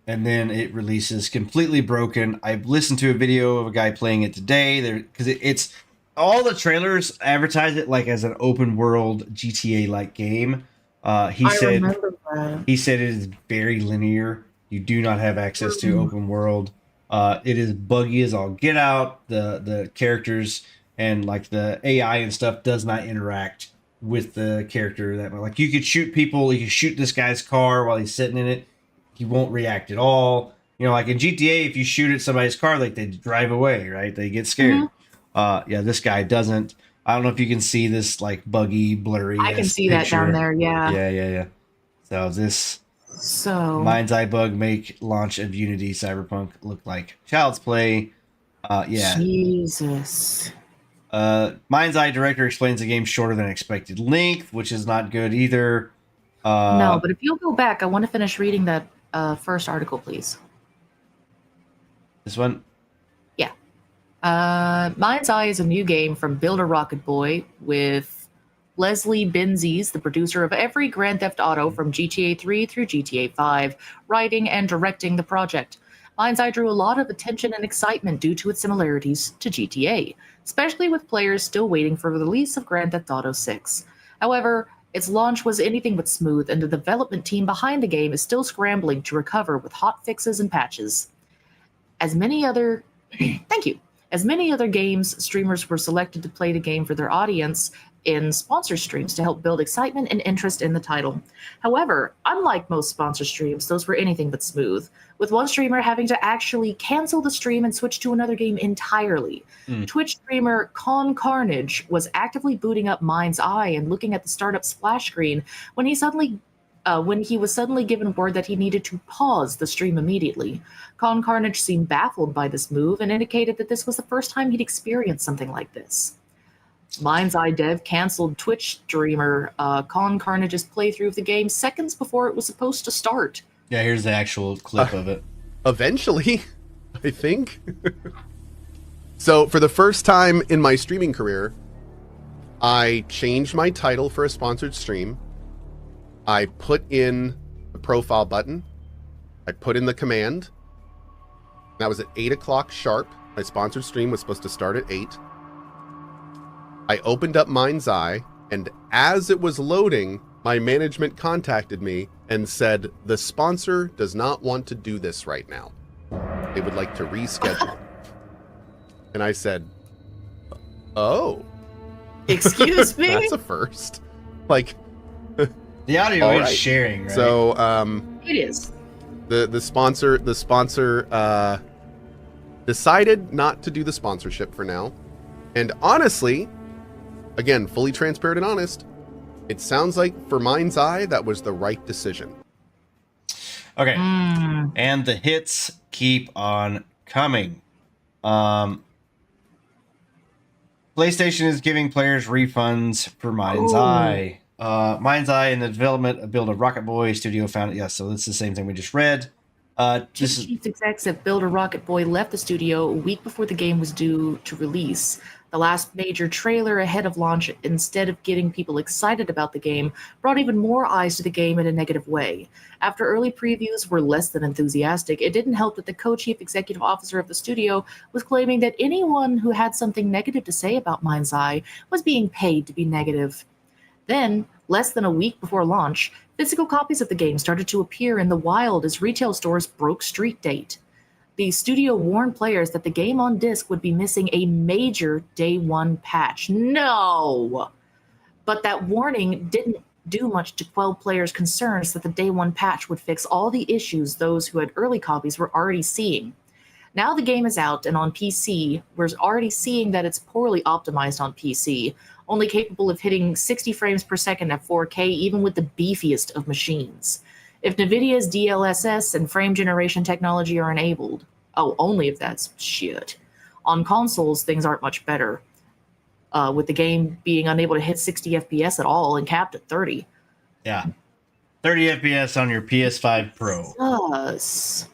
and then it releases completely broken. I've listened to a video of a guy playing it today there because it's all the trailers advertise it like as an open world GTA like game. He said remember that. he said it is very linear. You do not have access to open world. It is buggy as all get out. The characters and like the AI and stuff does not interact with the character that like you could shoot people. You could shoot this guy's car while he's sitting in it. He won't react at all. You know, like in GTA, if you shoot at somebody's car, like they drive away, right? They get scared. Yeah, this guy doesn't. I don't know if you can see this like buggy, blurry. I can see that down there. Yeah. Yeah. So this Mind's Eye bug make launch of Unity Cyberpunk look like child's play. Yeah. Jesus. Mind's Eye director explains the game shorter than expected length, which is not good either. No, but if you'll go back, I want to finish reading that first article, please. This one? Yeah. Mind's Eye is a new game from Builder Rocket Boy with Leslie Benzies, the producer of every Grand Theft Auto from GTA 3 through GTA 5, writing and directing the project. Mind's Eye drew a lot of attention and excitement due to its similarities to GTA, especially with players still waiting for the release of Grand Theft Auto 6. However, its launch was anything but smooth, and the development team behind the game is still scrambling to recover with hot fixes and patches. As many other games, streamers were selected to play the game for their audience in sponsor streams to help build excitement and interest in the title. However, unlike most sponsor streams, those were anything but smooth, with one streamer having to actually cancel the stream and switch to another game entirely. Twitch streamer Con Carnage was actively booting up Mind's Eye and looking at the startup splash screen when he was suddenly given word that he needed to pause the stream immediately. Con Carnage seemed baffled by this move and indicated that this was the first time he'd experienced something like this. Mind's Eye dev canceled Twitch streamer Con Carnage's playthrough of the game seconds before it was supposed to start. Yeah, here's the actual clip of it. Eventually, I think. So, for the first time in my streaming career, I changed my title for a sponsored stream. I put in the profile button. I put in the command. That was at 8 o'clock sharp. My sponsored stream was supposed to start at 8. I opened up Mind's Eye, and as it was loading, my management contacted me and said, the sponsor does not want to do this right now. They would like to reschedule. And I said, oh. Excuse me? That's a first. Like, the audio is sharing, right? So, it is. The sponsor decided not to do the sponsorship for now. And honestly, again, fully transparent and honest, it sounds like for Mind's Eye, that was the right decision. Okay. And the hits keep on coming. PlayStation is giving players refunds for Mind's Eye. Mind's Eye in the development of Builder Rocket Boy studio found it. Yes, so it's the same thing we just read. Chief execs at Builder Rocket Boy left the studio a week before the game was due to release. The last major trailer ahead of launch, instead of getting people excited about the game, brought even more eyes to the game in a negative way. After early previews were less than enthusiastic, it didn't help that the co-chief executive officer of the studio was claiming that anyone who had something negative to say about Mind's Eye was being paid to be negative. Then, less than a week before launch, physical copies of the game started to appear in the wild as retail stores broke street date. The studio warned players that the game on disc would be missing a major day one patch. No! But that warning didn't do much to quell players' concerns that the day one patch would fix all the issues those who had early copies were already seeing. Now the game is out and on PC, we're already seeing that it's poorly optimized on PC, only capable of hitting 60 frames per second at 4K even with the beefiest of machines. If NVIDIA's DLSS and frame generation technology are enabled, only if that's shit. On consoles, things aren't much better, with the game being unable to hit 60 FPS at all and capped at 30. Yeah. 30 FPS on your PS5 Pro. Sus.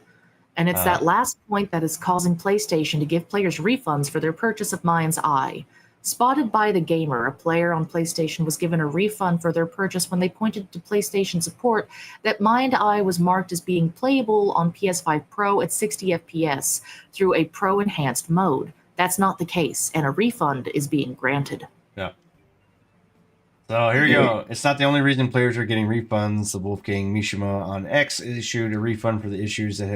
And it's that last point that is causing PlayStation to give players refunds for their purchase of Mind's Eye. Spotted by the Gamer, a player on PlayStation was given a refund for their purchase when they pointed to PlayStation support that MindEye was marked as being playable on PS5 Pro at 60 FPS through a Pro Enhanced mode. That's not the case, and a refund is being granted. Yeah. So here you go. It's not the only reason players are getting refunds. The Wolfgang Mishima on X issued a refund for the issues they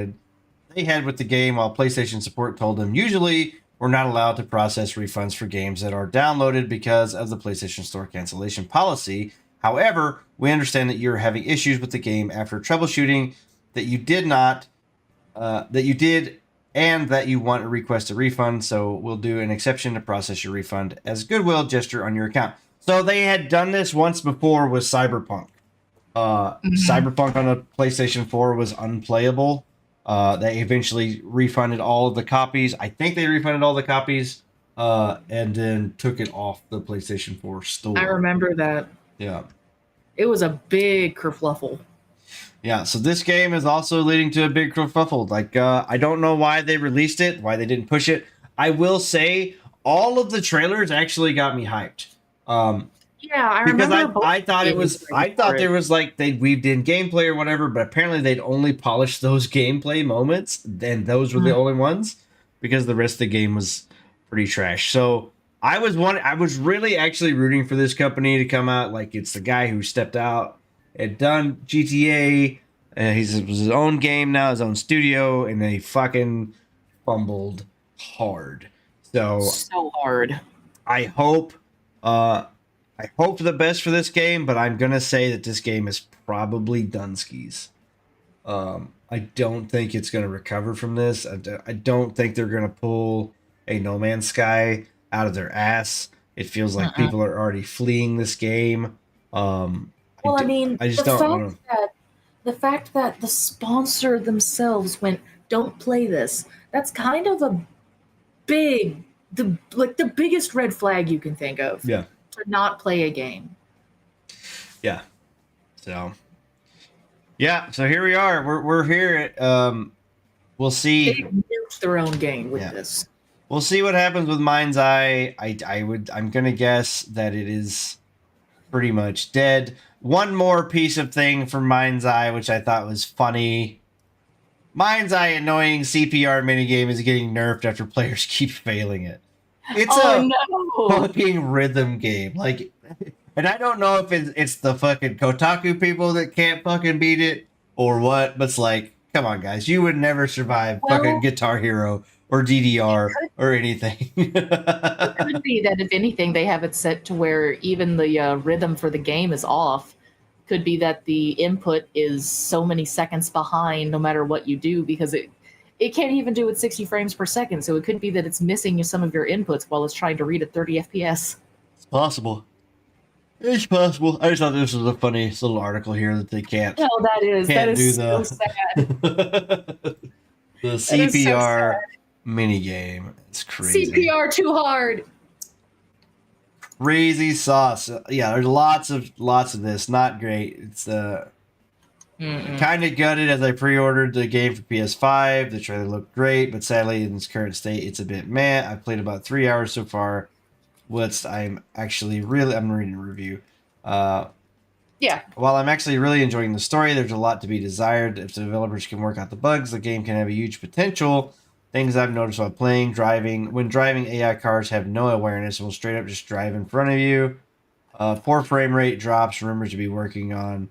had with the game, while PlayStation support told them usually we're not allowed to process refunds for games that are downloaded because of the PlayStation Store cancellation policy. However, we understand that you're having issues with the game after troubleshooting that you did, and that you want to request a refund. So we'll do an exception to process your refund as a goodwill gesture on your account. So they had done this once before with Cyberpunk. Cyberpunk on the PlayStation 4 was unplayable. They eventually refunded all of the copies. I think they refunded all the copies and then took it off the PlayStation 4 store. I remember that. Yeah. It was a big kerfluffle. Yeah, so this game is also leading to a big kerfuffle. Like, I don't know why they released it, why they didn't push it. I will say all of the trailers actually got me hyped. Yeah, I because remember. I thought it was. I thought there was like they weaved in gameplay or whatever, but apparently they'd only polished those gameplay moments, and those were the only ones because the rest of the game was pretty trash. So I was really actually rooting for this company to come out. Like it's the guy who stepped out and done GTA. It was his own game now, his own studio, and they fucking fumbled hard. So hard. I hope for the best for this game, but I'm gonna say that this game is probably Dunskies. I don't think it's gonna recover from this. I don't think they're gonna pull a No Man's Sky out of their ass. It feels like people are already fleeing this game. The fact that the sponsor themselves went, "Don't play this." That's kind of a the biggest red flag you can think of. Yeah. To not play a game. Yeah. So here we are. We're here. We'll see. They nuked their own game with this. We'll see what happens with Mind's Eye. I'm gonna guess that it is pretty much dead. One more piece of thing from Mind's Eye, which I thought was funny. Mind's Eye annoying CPR minigame is getting nerfed after players keep failing it. It's fucking rhythm game. Like, and I don't know if it's the fucking Kotaku people that can't fucking beat it or what, but it's like, come on, guys. You would never survive fucking Guitar Hero or DDR or anything. It could be that, if anything, they have it set to where even the rhythm for the game is off. Could be that the input is so many seconds behind no matter what you do, because it can't even do it 60 frames per second. So it could be that it's missing some of your inputs while it's trying to read at 30 FPS. It's possible. It's possible. I just thought this was a funny little article here that they can't. No, that is so sad. The CPR minigame. It's crazy. CPR too hard. Crazy sauce. Yeah, there's lots of this. Not great. It's kind of gutted as I pre-ordered the game for PS5. The trailer looked great, but sadly in its current state, it's a bit meh. I've played about 3 hours so far. I'm reading a review. While I'm actually really enjoying the story, there's a lot to be desired. If the developers can work out the bugs, the game can have a huge potential. Things I've noticed while playing, when driving, AI cars have no awareness and will straight up just drive in front of you. Poor frame rate drops. Rumored to be working on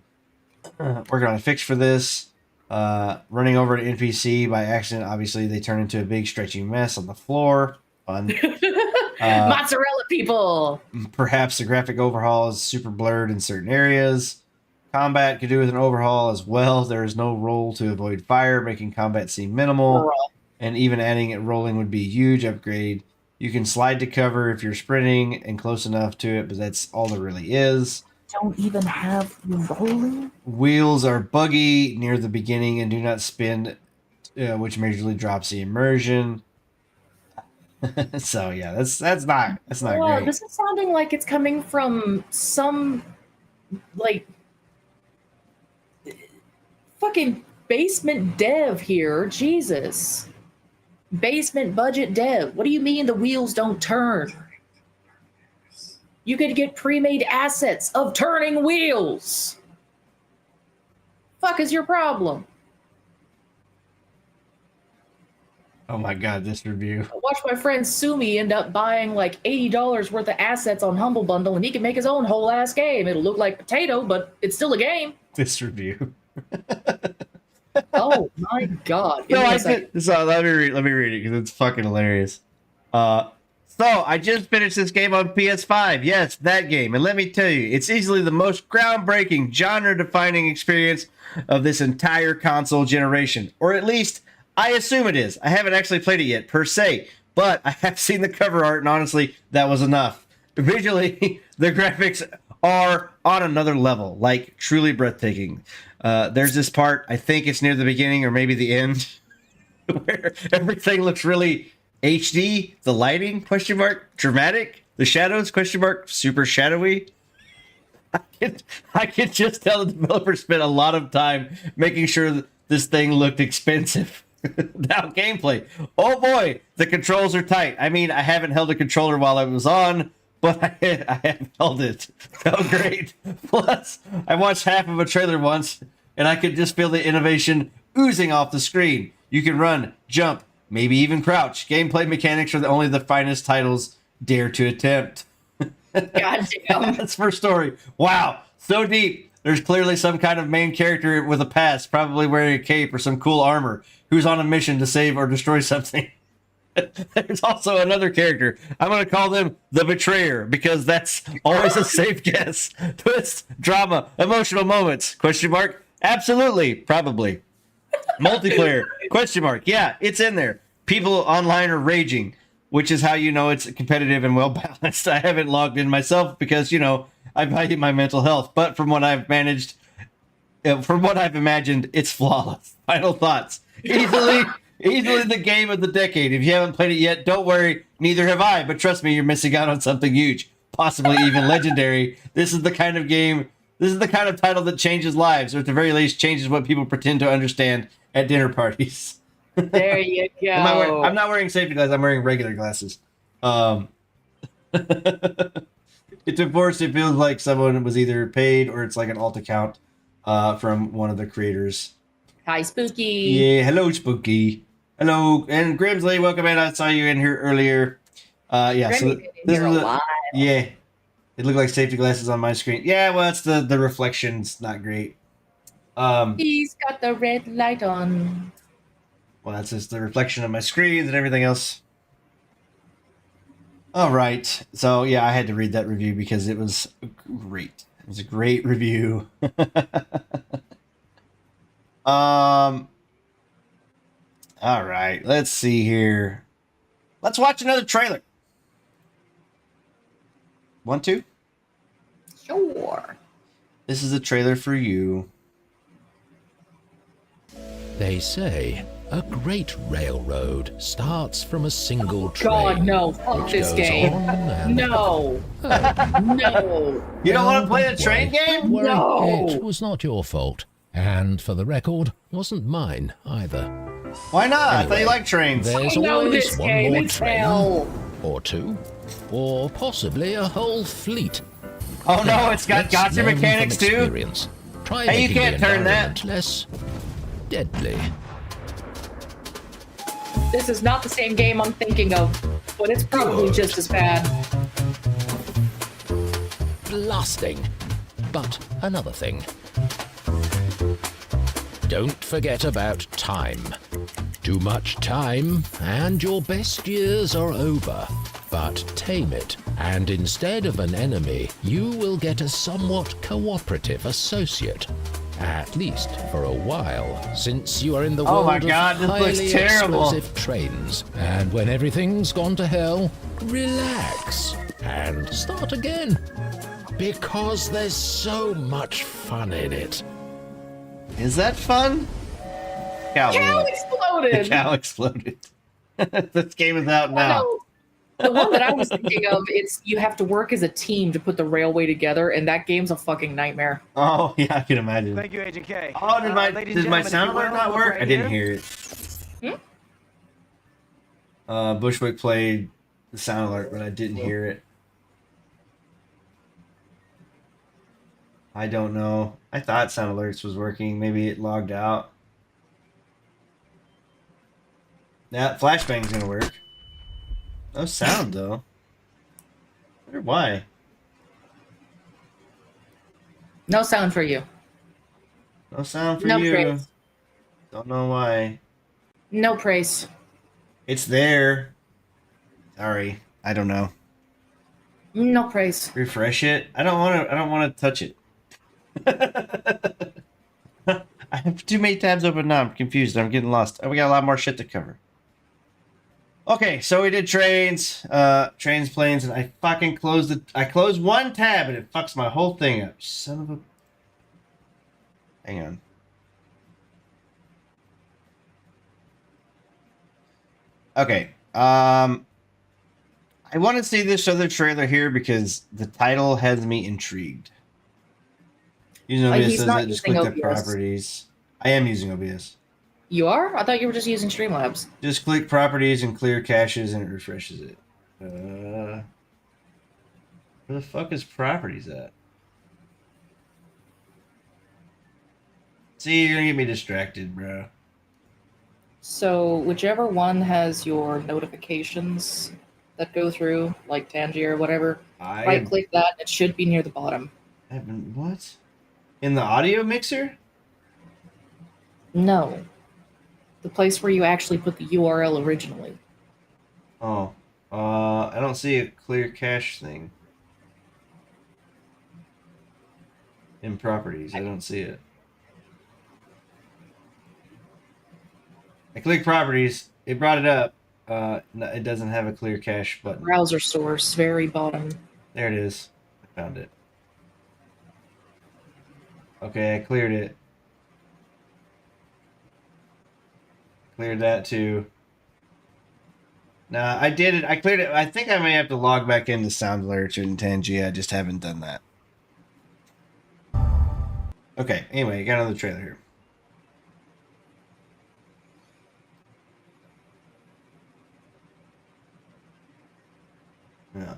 a fix for this. Running over an NPC by accident, obviously they turn into a big stretchy mess on the floor. Fun. Mozzarella people. Perhaps the graphic overhaul is super blurred in certain areas. Combat could do with an overhaul as well. There is no roll to avoid fire, making combat seem minimal. And even adding it rolling would be a huge upgrade. You can slide to cover if you're sprinting and close enough to it, but that's all there really is. Don't even have rolling. Wheels are buggy near the beginning and do not spin, which majorly drops the immersion. So yeah, that's not great. This is sounding like it's coming from some like fucking basement dev here. Jesus. Basement budget dev. What do you mean the wheels don't turn? You could get pre-made assets of turning wheels. Fuck is your problem? Oh my god, this review. Watch my friend Sumi end up buying like $80 worth of assets on Humble Bundle, and he can make his own whole ass game. It'll look like potato, but it's still a game. This review. Oh my god! So let me read it because it's fucking hilarious. So I just finished this game on PS5. Yes, that game, and let me tell you, it's easily the most groundbreaking, genre-defining experience of this entire console generation, or at least I assume it is. I haven't actually played it yet, per se, but I have seen the cover art, and honestly, that was enough. Visually, the graphics are on another level, like truly breathtaking. There's this part, I think it's near the beginning or maybe the end, where everything looks really HD, the lighting, question mark, dramatic, the shadows, question mark, super shadowy. I can just tell the developer spent a lot of time making sure that this thing looked expensive. Now gameplay. Oh boy, the controls are tight. I mean, I haven't held a controller while I was on, but I have held it. So great. Plus, I watched half of a trailer once, and I could just feel the innovation oozing off the screen. You can run, jump, maybe even crouch. Gameplay mechanics are only the finest titles dare to attempt. God damn. That's first story. Wow, so deep. There's clearly some kind of main character with a past, probably wearing a cape or some cool armor, who's on a mission to save or destroy something. There's also another character. I'm going to call them the Betrayer, because that's always a safe guess. Twist, drama, emotional moments, question mark. Absolutely, probably. Multiplayer, question mark. Yeah, it's in there. People online are raging, which is how you know it's competitive and well balanced. I haven't logged in myself because, you know, I value my mental health. But from what I've imagined, it's flawless. Final thoughts. Easily the game of the decade. If you haven't played it yet, don't worry. Neither have I. But trust me, you're missing out on something huge, possibly even legendary. This is the kind of game. This is the kind of title that changes lives, or at the very least, changes what people pretend to understand at dinner parties. There you go. I'm not wearing safety glasses. I'm wearing regular glasses. It's enforced. It feels like someone was either paid or it's like an alt account from one of the creators. Hi, Spooky. Yeah, hello, Spooky. Hello, and Grimsley, welcome in. I saw you in here earlier. Yeah, Grimmy so been in here a while. yeah, it looked like safety glasses on my screen. Yeah, well, it's the reflection's not great. He's got the red light on. Well, that's just the reflection of my screen and everything else. All right. So, yeah, I had to read that review because it was great. It was a great review. All right. Let's see here. Let's watch another trailer. 1, 2? Sure. This is a trailer for you. They say a great railroad starts from a single train. God, no. Fuck which this goes game. on and No. No. You don't want to play a train game? Don't worry, No. it was not your fault. And for the record, wasn't mine either. Why not? I thought Anyway, you liked trains. There's I know always this one game. more It's train, hell. or two, or possibly a whole fleet. Oh, no, it's got Let's gotcha learn mechanics, from too? experience. Try Hey, you making can't the turn that. environment less deadly. This is not the same game I'm thinking of, but it's probably just as bad. Blasting. But another thing. Don't forget about time. Too much time, and your best years are over. But tame it, and instead of an enemy, you will get a somewhat cooperative associate. At least for a while, since you are in the Oh world my God, of this looks highly terrible. explosive trains. And when everything's gone to hell, relax and start again. Because there's so much fun in it. Is that fun? Cow exploded. The cow exploded. This game is out now. No. The one that I was thinking of, it's you have to work as a team to put the railway together, and that game's a fucking nightmare. Oh, yeah, I can imagine. Thank you, Agent K. Oh, did my ladies and sound gentlemen, alert if you not will, work? right I didn't here. hear it. Bushwick played the sound alert, but I didn't hear it. I don't know. I thought sound alerts was working. Maybe it logged out. Yeah, flashbang's gonna work. No sound though. I wonder why. No sound for you. No sound for No you. praise. Don't know why. No praise. It's there. Sorry. I don't know. No praise. Refresh it. I don't want to touch it. I have too many tabs open now. I'm confused. I'm getting lost. We got a lot more shit to cover. Okay, so we did trains, planes, and I fucking I closed one tab and it fucks my whole thing up. Son of a... Hang on. Okay. I want to see this other trailer here because the title has me intrigued. Using OBS He's says not that just using click the OBS. properties. I am using OBS. You are? I thought you were just using Streamlabs. Just click properties and clear caches and it refreshes it. Where the fuck is properties at? See, you're gonna get me distracted, bro. So whichever one has your notifications that go through, like Tangier or whatever, right click that. It should be near the bottom. What? In the audio mixer? No. The place where you actually put the URL originally. Oh. I don't see a clear cache thing. In properties, I don't see it. I click properties, it brought it up. No, it doesn't have a clear cache button. Browser source, very bottom. There it is. I found it. Okay, I cleared it. Cleared that too. Nah, I did it. I cleared it. I think I may have to log back into Sound Alert and Tangia. I just haven't done that. Okay, anyway, got another trailer here. Yeah.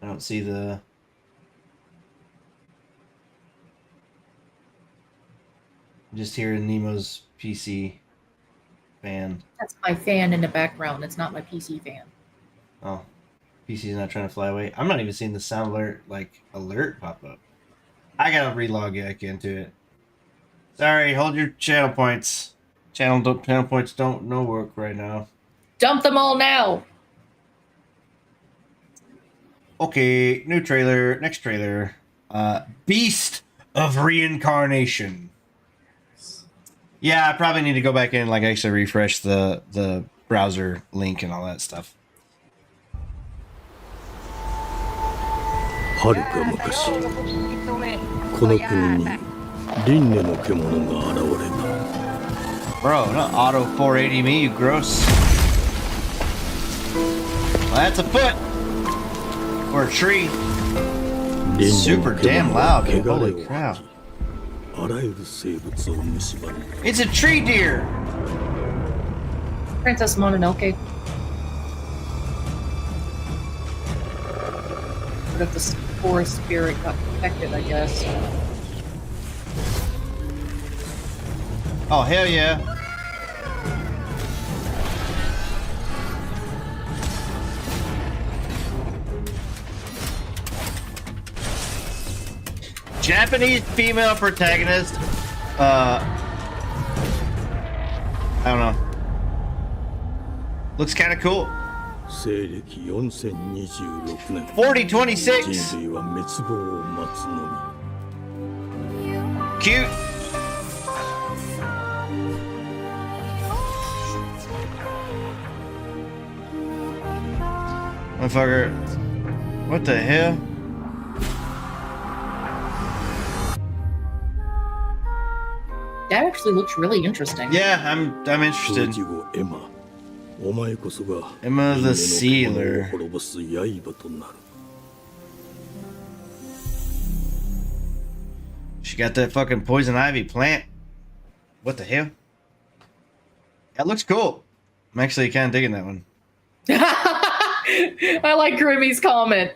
I don't see the... I'm just hearing Nemo's PC fan. That's my fan in the background. It's not my PC fan. Oh. PC's not trying to fly away. I'm not even seeing the sound alert, alert pop up. I gotta relog back into it. Sorry, hold your channel points. Channel points don't work right now. Dump them all now! Okay, new trailer. Next trailer. Beast of Reincarnation. Yeah, I probably need to go back in and actually refresh the browser link and all that stuff. はるか昔この国に輪廻の獣が現れた Bro, not auto 480 me, you gross. Well, that's a foot. Or a tree. Super damn loud, dude. Holy crap. あらゆる生物を蝕み It's a tree deer! Princess Mononoke. What if the forest spirit got infected, I guess. Oh, hell yeah. Japanese female protagonist. I don't know. Looks kind of cool. 西暦4026年 4026. 人類は滅亡を待つのみ Cute. Motherfucker. What the hell? That actually looks really interesting. Yeah, I'm interested. 当時後エマお前こそが Emma the 人間の Sealer. 獣を滅ぼす刃となる She got that fucking poison ivy plant. What the hell? That looks cool. I'm actually kind of digging that one. I like Grimmy's comment.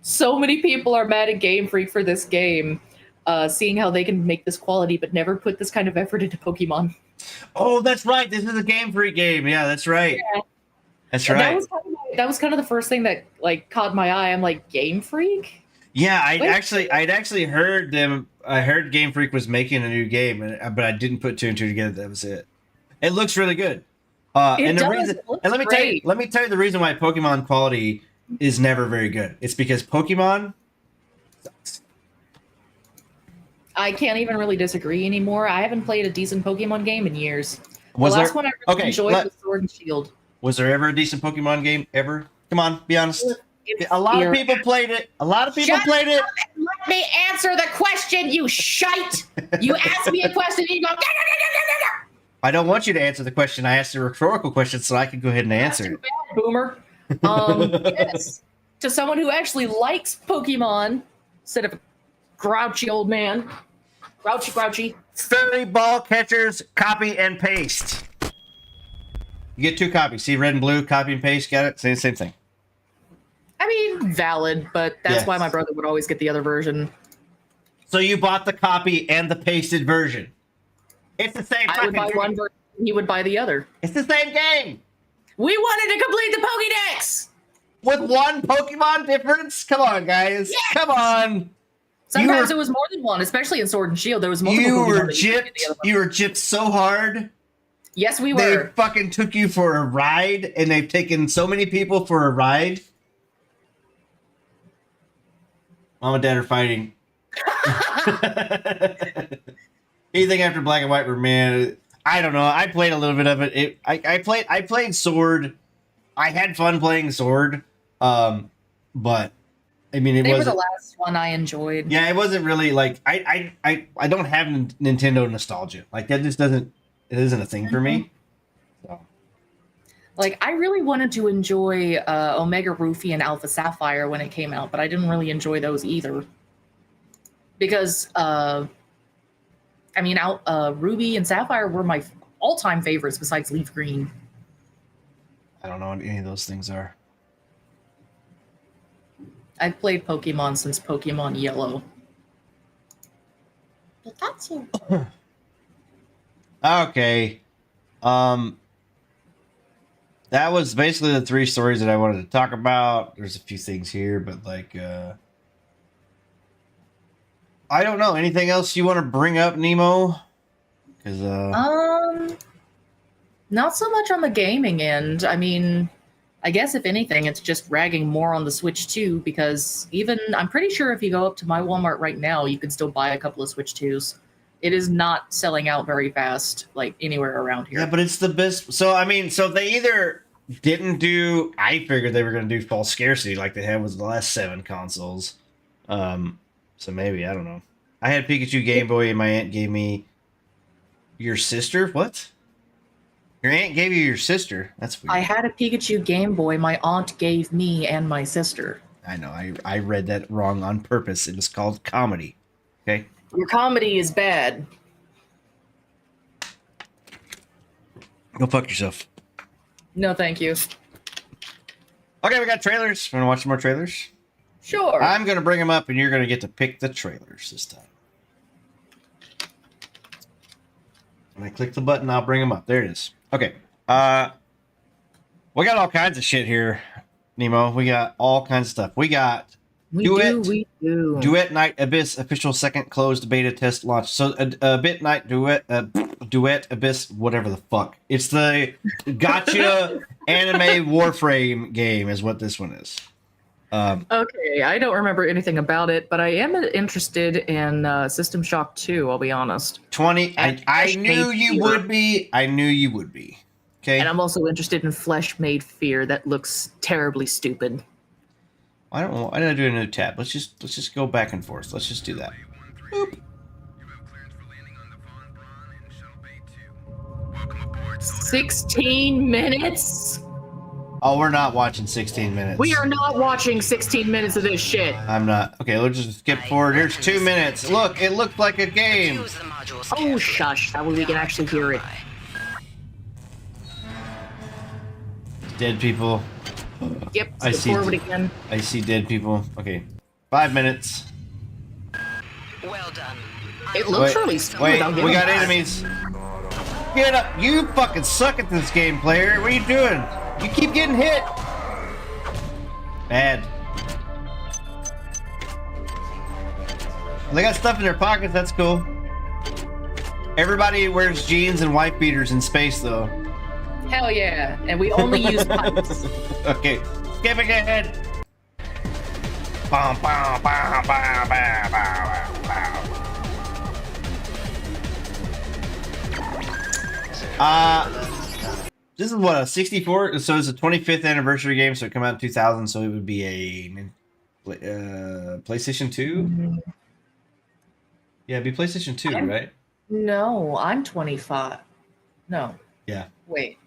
So many people are mad at Game Freak for this game, seeing how they can make this quality but never put this kind of effort into Pokemon. Oh, that's right. This is a Game Freak game. Yeah, that's right. Yeah. That's And right. that was kind of the first thing that like caught my eye. I'm like, Game Freak? Yeah, I'd actually heard them. I heard Game Freak was making a new game, but I didn't put 2 and 2 together. That was it. It looks really good. And the reason, and let me tell you the reason why Pokemon quality is never very good. It's because Pokemon sucks. I can't even really disagree anymore. I haven't played a decent Pokemon game in years. Was the last there- one I really okay, enjoyed was Sword and Shield. Was there ever a decent Pokemon game ever? Come on, be honest. A lot of people played it. Shut up and let me answer the question, you shite! You ask me a question and you go. I don't want you to answer the question. I asked a rhetorical question so I can go ahead and answer it. Bad, boomer. Yes. To someone who actually likes Pokemon instead of a grouchy old man. Grouchy. Fairy ball catchers, copy and paste. You get 2 copies. See red and blue, copy and paste. Got it? Same thing. I mean, valid, but that's why my brother would always get the other version. So you bought the copy and the pasted version. It's the same. I would buy one version, he would buy the other. It's the same game. We wanted to complete the Pokédex with 1 Pokemon difference. Come on, guys. Yes! Come on. Sometimes it was more than 1, especially in Sword and Shield. There was multiple. You were gypped so hard. Yes, we were. They fucking took you for a ride, and they've taken so many people for a ride. Mom and Dad are fighting. Anything after Black and White were, man, I don't know. I played a little bit of it. I played Sword. I had fun playing Sword. But I mean, they were the last one I enjoyed. Yeah, it wasn't really like I don't have Nintendo nostalgia. Like that just doesn't. It isn't a thing for me. So. Like I really wanted to enjoy Omega Ruby and Alpha Sapphire when it came out, but I didn't really enjoy those either. Because I mean, Ruby and Sapphire were my all-time favorites besides Leaf Green. I don't know what any of those things are. I've played Pokemon since Pokemon Yellow. But that's it. Okay. That was basically the 3 stories that I wanted to talk about. There's a few things here, but like I don't know. Anything else you want to bring up, Nemo? Because not so much on the gaming end. I mean, I guess if anything, it's just ragging more on the Switch 2 because even I'm pretty sure if you go up to my Walmart right now, you can still buy a couple of Switch 2s. It is not selling out very fast, like anywhere around here. Yeah, but it's the best. So I mean, so they either didn't do. I figured they were going to do false scarcity like they had with the last 7 consoles. So maybe I don't know. I had Pikachu Game Boy, and my aunt gave me your sister. What? Your aunt gave you your sister? That's weird. I had a Pikachu Game Boy. My aunt gave me and my sister. I know. I read that wrong on purpose. It was called comedy. Okay. Your comedy is bad. Go fuck yourself. No, thank you. Okay, we got trailers. Want to watch some more trailers? Sure. I'm going to bring them up, and you're going to get to pick the trailers this time. When I click the button, I'll bring them up. There it is. Okay. We got all kinds of shit here, Nemo. We got all kinds of stuff. We got We do. Duet Night Abyss official second closed beta test launch. So Bit Night Duet Abyss, whatever the fuck. It's the gotcha anime Warframe game is what this one is. Okay, I don't remember anything about it, but I am interested in System Shock 2, I'll be honest. 20. I knew you would be. I knew you would be. Okay. And I'm also interested in Flesh Made Fear. That looks terribly stupid. I don't know. Why did I do a new tab? Let's just go back and forth. Let's just do that. Boop. 16 minutes? Oh, we're not watching 16 minutes. We are not watching 16 minutes of this shit. I'm not. Okay, let's just skip forward. Here's 2 minutes. Look, it looked like a game. Oh, shush. That way we can actually hear it. Dead people. Yep. I Skip see. forward again. I see dead people. Okay. 5 minutes. Well done. It looks really smooth. Wait, I'll give we him got that. enemies. Get up! You fucking suck at this game, player. What are you doing? You keep getting hit. Bad. They got stuff in their pockets. That's cool. Everybody wears jeans and wife beaters in space, though. Hell yeah! And we only use pipes. Okay, skipping ahead. Bum, bum, bum, bum, bum, bum, bum. This is what, a 64? So it's a 25th anniversary game, so it came out in 2000, so it would be a PlayStation 2? Yeah, it'd be PlayStation 2, right? No, I'm 25. No. Yeah. Wait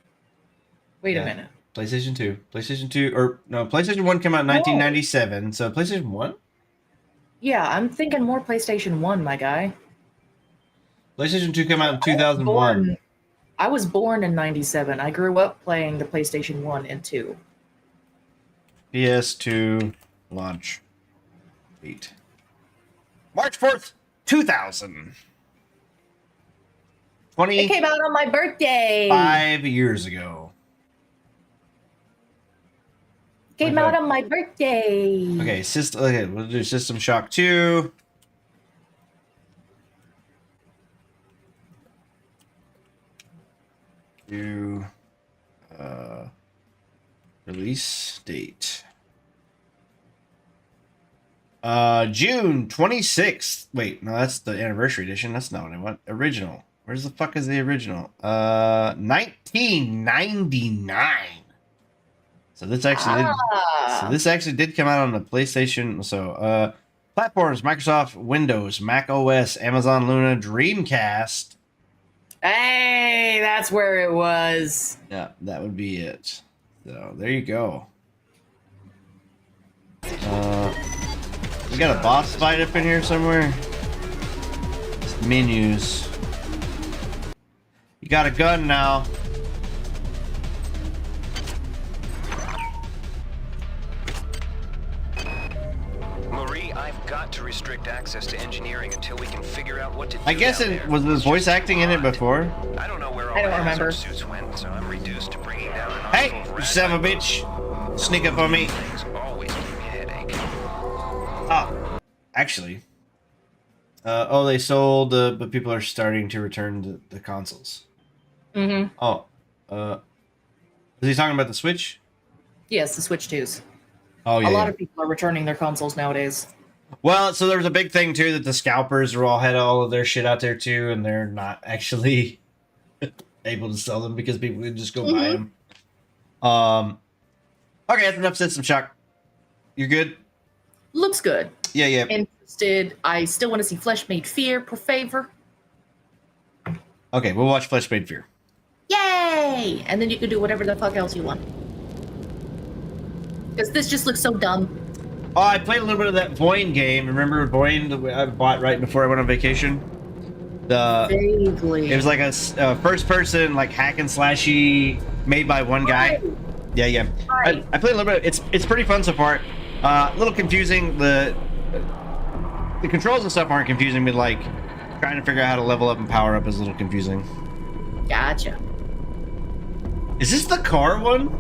a minute. PlayStation 2. PlayStation 2, or no, PlayStation 1 came out in 1997, so PlayStation 1? Yeah, I'm thinking more PlayStation 1, my guy. PlayStation 2 came out in 2001. I was born in 97. I grew up playing the PlayStation 1 and 2. PS2 launch date. March 4th, 2000. It came out on my birthday. 5 years ago. Came out on my birthday. Okay, okay, we'll do System Shock 2. Do release date. June 26th. Wait, no, that's the anniversary edition. That's not what I want. Original. Where's the fuck is the original? 1999. So this actually did come out on the PlayStation. So platforms: Microsoft Windows, Mac OS, Amazon Luna, Dreamcast. Hey, that's where it was. Yeah, that would be it. So there you go. We got a boss fight up in here somewhere. Just menus. You got a gun now. Marie, I've got to restrict access to engineering until we can figure out what to do. I guess it was the voice acting in it before. I don't know where all I don't the remember. hazard suits went, so I'm reduced to bringing down an Hey, arsenal of you son of a bitch! Sneak up on me. Things always give me a headache. Oh, actually. They sold, but people are starting to return the consoles. Mm-hmm. Oh, is he talking about the Switch? Yes, the Switch 2s. Oh, yeah. A lot of people are returning their consoles nowadays. Well, so there was a big thing too that the scalpers had all of their shit out there too, and they're not actually able to sell them because people can just go buy them. Okay, that's enough System Shock. You're good? Looks good. Yeah. Interested. I still want to see Flesh Made Fear, per favor. Okay, we'll watch Flesh Made Fear. Yay! And then you can do whatever the fuck else you want. Because this just looks so dumb. Oh, I played a little bit of that Void game. Remember Void that I bought right before I went on vacation? Vaguely. It was like a first-person, like hack and slashy, made by one guy. Right. Yeah. Right. I played a little bit. It's pretty fun so far. A little confusing. The controls and stuff aren't confusing, but like trying to figure out how to level up and power up is a little confusing. Gotcha. Is this the car one?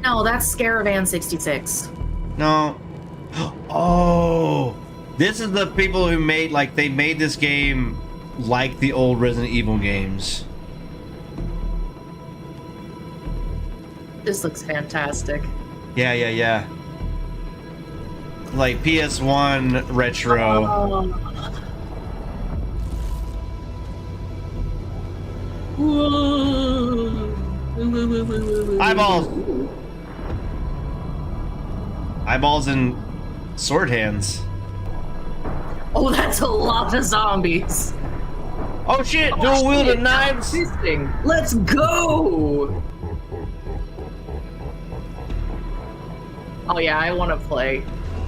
No, that's Scaravan 66. No. Oh, this is the people who made they made this game like the old Resident Evil games. This looks fantastic. Yeah. Like PS1 retro. Eyeballs. Eyeballs and sword hands. Oh, that's a lot of zombies. Oh shit! Dual wielded knives. Let's go. Oh yeah, I want to play.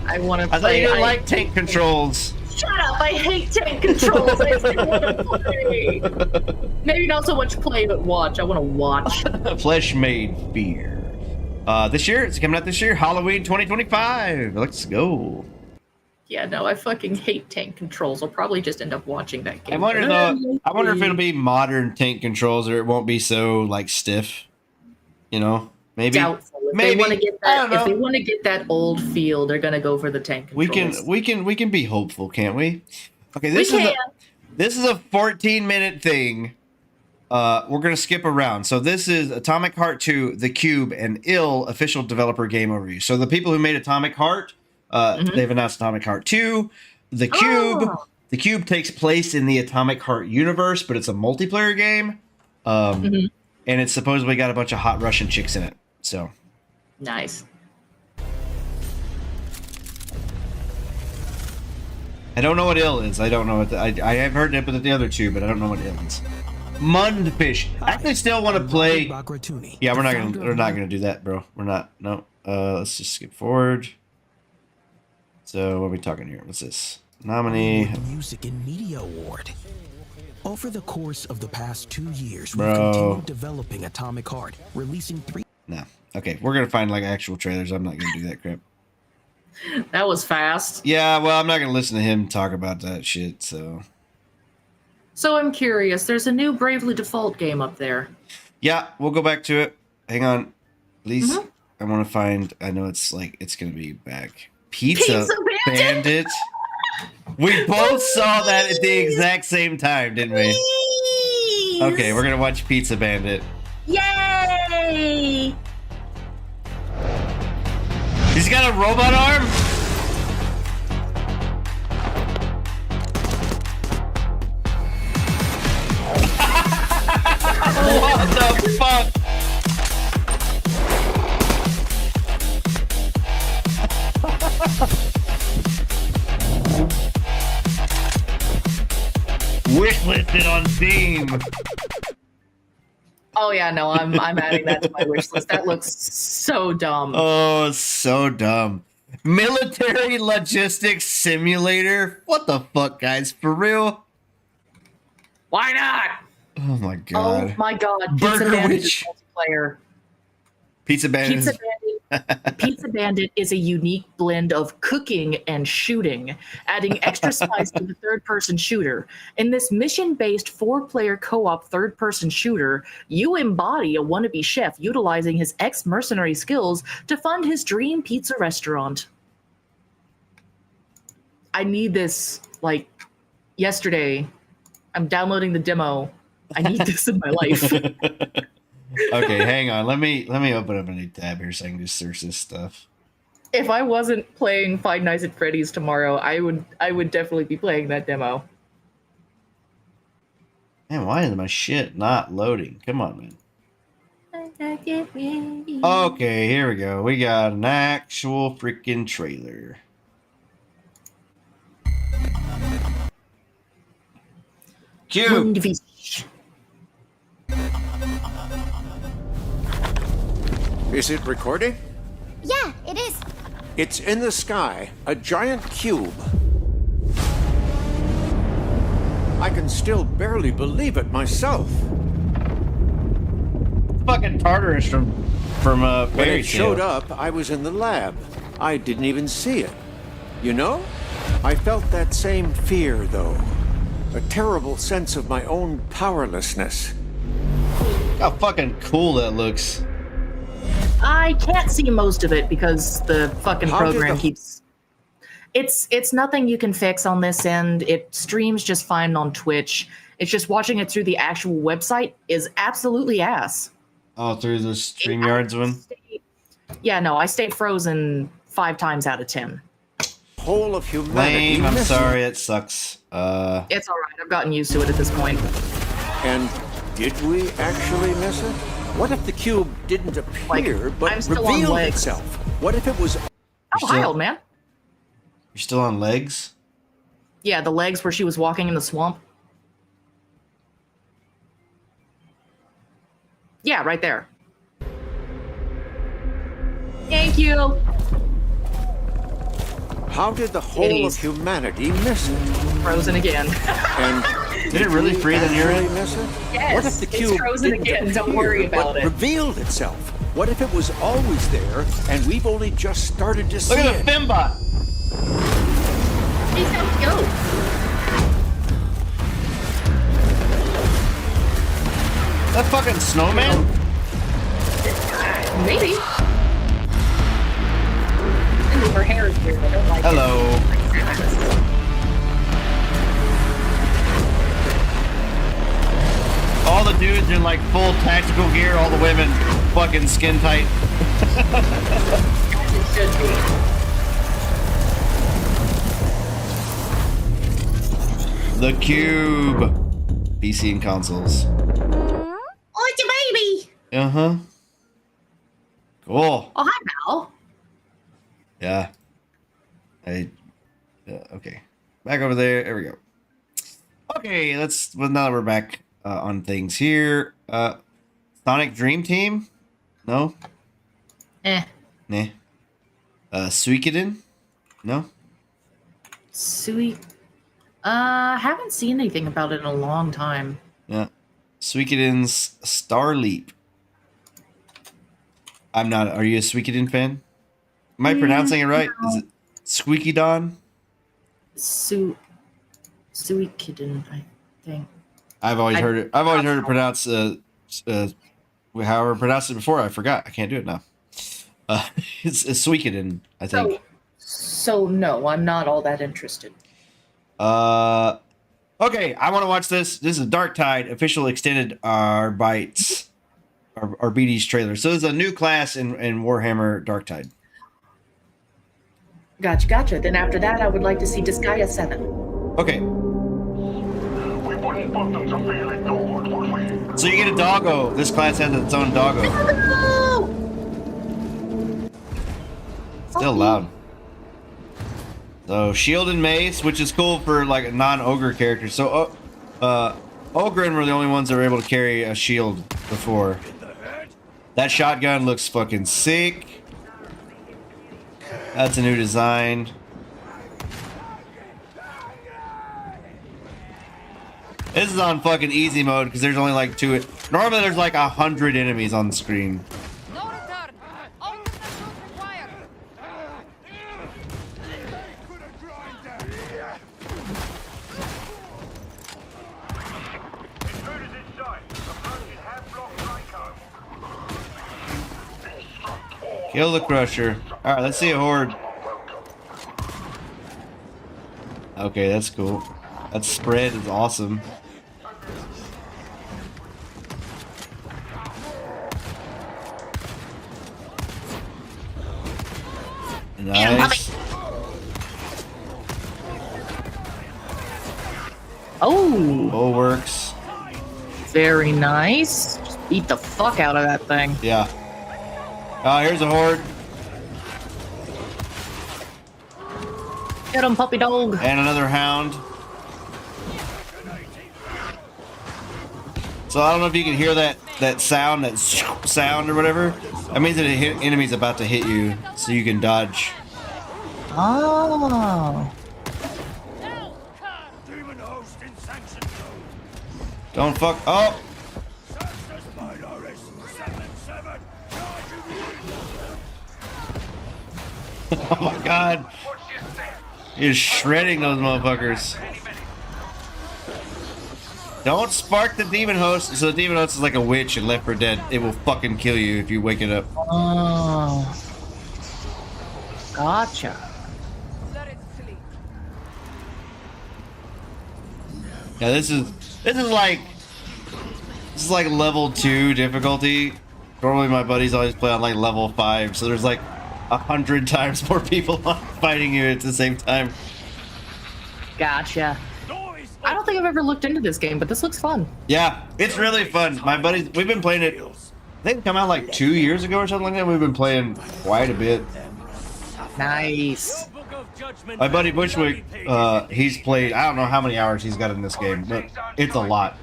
I thought you didn't like tank controls. Shut up! I hate tank controls. I still want to play. Maybe not so much play, but watch. I want to watch. Flesh Made Fear. This year, it's coming out this year, Halloween 2025. Let's go. Yeah, no, I fucking hate tank controls. I'll probably just end up watching that game. I wonder if it'll be modern tank controls or it won't be so like stiff. You know, maybe. Doubtful. If maybe they want to get that, if they want to get that old feel, they're gonna go for the tank controls. We can be hopeful, can't we? Okay, this is a 14-minute thing. We're gonna skip around. So this is Atomic Heart 2, The Cube, and Ill official developer game overview. So the people who made Atomic Heart, they've announced Atomic Heart 2. The Cube takes place in the Atomic Heart universe, but it's a multiplayer game. And it's supposedly got a bunch of hot Russian chicks in it. So nice. I don't know what Ill is. I don't know what I have heard it with the other two, but I don't know what Ill is. Mundfish. I actually still want to play. Yeah, we're not gonna do that, bro. We're not. No. Let's just skip forward. So what are we talking here? What's this? Nominee. Music and Media Award. Over the course of the past 2 years, Bro. we've continued developing Atomic Heart, releasing 3. No. Okay, we're gonna find like actual trailers. I'm not gonna do that crap. That was fast. Yeah, well, I'm not gonna listen to him talk about that shit. So I'm curious. There's a new Bravely Default game up there. yeah, we'll go back to it. Hang on, please. I want to find. I know it's gonna be back. Pizza Bandit. We both saw that at the exact same time, didn't we? Okay, we're gonna watch Pizza Bandit. Yay! He's got a robot arm? What the fuck? Wishlisted on Steam. Oh yeah, no, I'm adding that to my wish list. That looks so dumb. Oh, so dumb. Military Logistics Simulator? What the fuck, guys? For real? Why not? Oh my god. Oh my god. Burger Pizza Bandit Witch. is multiplayer. Pizza Bandit. Pizza Bandit is a unique blend of cooking and shooting, adding extra spice to the third-person shooter. In this mission-based 4-player co-op third-person shooter, you embody a wannabe chef utilizing his ex-mercenary skills to fund his dream pizza restaurant. I need this, like, yesterday. I'm downloading the demo. I need this in my life. Okay, hang on. Let me open up a new tab here so I can just search this stuff. If I wasn't playing Five Nights at Freddy's tomorrow, I would definitely be playing that demo. Man, why is my shit not loading? Come on, man. Okay, here we go. We got an actual freaking trailer. Cue. Is it recording? Yeah, it is. It's in the sky, a giant cube. I can still barely believe it myself. Fucking Tartarus from When Fairy it showed Tale. up, I was in the lab. I didn't even see it. You know, I felt that same fear, though. A terrible sense of my own powerlessness. How fucking cool that looks. I can't see most of it because the fucking How did program the- keeps. It's nothing you can fix on this end. It streams just fine on Twitch. It's just watching it through the actual website is absolutely ass. Oh, through the StreamYards one? Yeah, no, I stay frozen 5 times out of 10. Whole of humanity. Lame, I'm missing. sorry, it sucks. It's all right. I've gotten used to it at this point. And did we actually miss it? What if the cube didn't appear, I'm but still on revealed legs. itself? What if it was... Oh, hi, old man. You're still on legs? Yeah, the legs where she was walking in the swamp. Yeah, right there. Thank you. How did the whole of humanity miss it? Frozen again. And Did it really freeze on your end? Miss it? Yes, What if the it's cube frozen didn't again. Don't appear, worry about but it. revealed itself? What if it was always there and we've only just started to see Look at it? the Fimbot. He's got to go. That fucking snowman? Maybe. Ooh, her hair is weird. I don't like Hello. it. All the dudes in like full tactical gear, all the women fucking skin tight. As it should be. The Cube. PC and consoles. Oh, it's a baby. Uh-huh. Cool. Oh, hi, Val. Yeah. Okay. Back over there. There we go. Okay, well, now that we're back on things here. Sonic Dream Team? No? Eh. Nah. Suikoden? No? Haven't seen anything about it in a long time. Yeah. Suikoden's Star Leap. I'm not. Are you a Suikoden fan? Am I pronouncing it right? No. Is it Squeaky Don? Suikoden, I think. I've always heard it. I've always heard it pronounced however I pronounced it before. I forgot. I can't do it now. It's Suikoden, I think. So no, I'm not all that interested. Okay, I want to watch this. This is Dark Tide official extended Arbites, Arbites trailer. So there's a new class in Warhammer Dark Tide. Gotcha. Then after that, I would like to see Disgaea 7. Okay. So you get a doggo. This class has its own doggo. Still loud. So shield and mace, which is cool for like a non-ogre character. So Ogren were the only ones that were able to carry a shield before. That shotgun looks fucking sick. That's a new design. This is on fucking easy mode because there's only like 2. Normally there's like 100 enemies on the screen. Kill the Crusher. Alright, let's see a horde. Okay, that's cool. That spread is awesome. Nice. Oh, works. Very nice. Just beat the fuck out of that thing. Yeah. Here's a horde. Get him, puppy dog. And another hound. So I don't know if you can hear that sound, that sound or whatever. That means that an enemy's about to hit you, so you can dodge. Oh. Don't fuck. Oh. Oh my god. He's shredding those motherfuckers. Don't spark the demon host. So the demon host is like a witch in Left 4 Dead. It will fucking kill you if you wake it up. Oh. Gotcha. Yeah, this is like level 2 difficulty. Normally my buddies always play on like level 5, so there's like 100 times more people fighting you at the same time. Gotcha. I don't think I've ever looked into this game, but this looks fun. Yeah, it's really fun. My buddies, we've been playing it. I think it came out like 2 years ago or something like that. We've been playing quite a bit. Nice. My buddy Bushwick, he's played, I don't know how many hours he's got in this game, but it's a lot.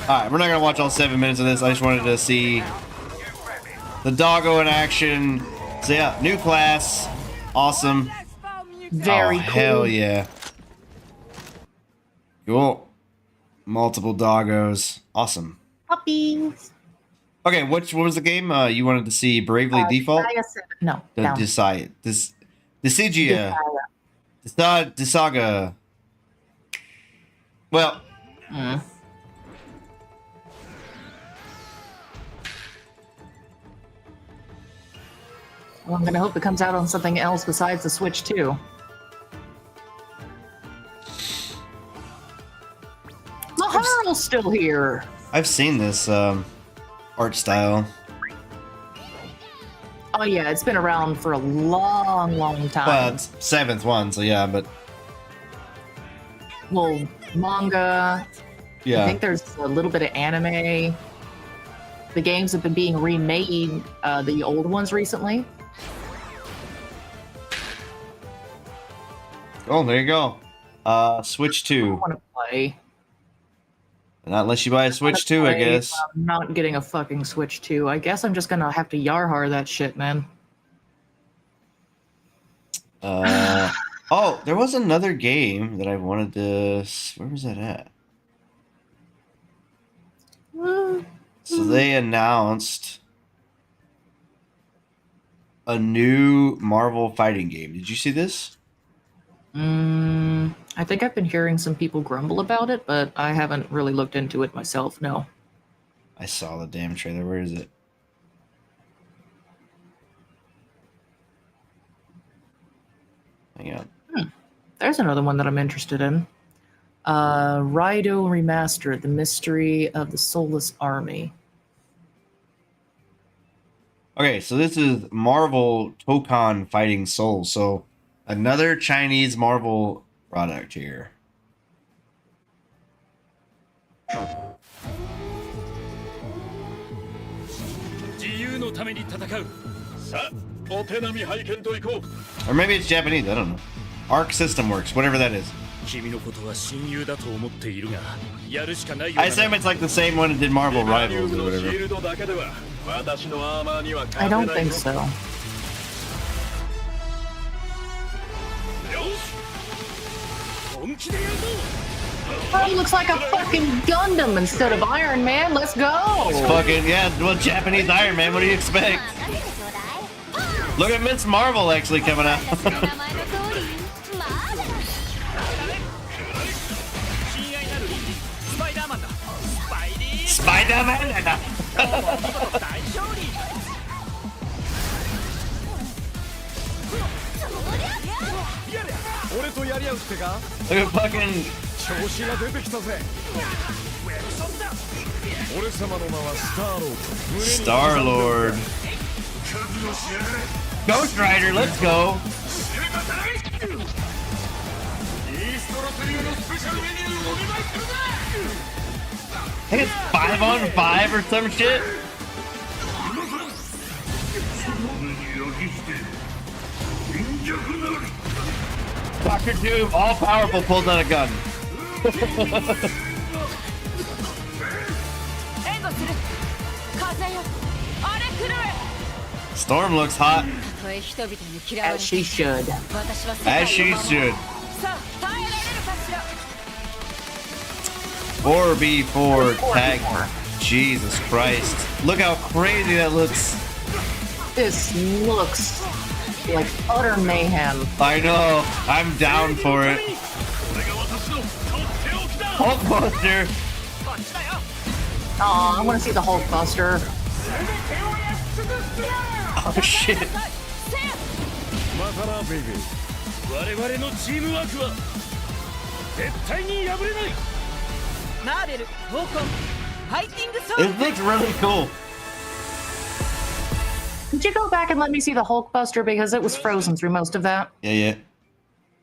Alright, we're not going to watch all 7 minutes of this. I just wanted to see the doggo in action. So yeah, new class. Awesome. Very cool. Hell yeah. Cool. Multiple doggos. Awesome. Puppies. Okay, what was the game you wanted to see? Bravely Default? No. Decidia. Disaga. Well. Well, I'm gonna hope it comes out on something else besides the Switch too. Maharo's still here. I've seen this art style. Oh yeah, it's been around for a long, long time. Well, it's 7th one, so yeah, but well, manga. yeah. I think there's a little bit of anime. The games have been being remade, the old ones recently. Oh, there you go. Switch 2. I want to play. Not unless you buy a Switch 2, I guess. I'm not getting a fucking Switch 2. I guess I'm just gonna have to Yarhar that shit, man. Oh, there was another game that I wanted to... Where was that at? So they announced a new Marvel fighting game. Did you see this? I think I've been hearing some people grumble about it, but I haven't really looked into it myself, no. I saw the damn trailer. Where is it? Hang on. There's another one that I'm interested in. Raido Remastered, The Mystery of the Soulless Army. Okay, so this is Marvel Tokon Fighting Souls. So another Chinese Marvel product here. Or maybe it's Japanese, I don't know. Arc System Works, whatever that is. I assume it's like the same one that did Marvel Rivals or whatever. I don't think so. Oh, looks like a fucking Gundam instead of Iron Man. Let's go. It's fucking, yeah, well, Japanese Iron Man, what do you expect? Look at Miss Marvel actually coming out. Spider-Man! Look at fucking Star-Lord. Ghost Rider, let's go. I think it's 5-on-5 or some shit. Dr. Doom, all powerful, pulls out a gun. Storm looks hot. As she should. As she should. 4v4 tag. Jesus Christ. Look how crazy that looks. This looks like utter mayhem. I know. I'm down for it. Hulkbuster. Aw, I want to see the Hulkbuster. Oh shit. It looks really cool. Could you go back and let me see the Hulkbuster because it was frozen through most of that? Yeah.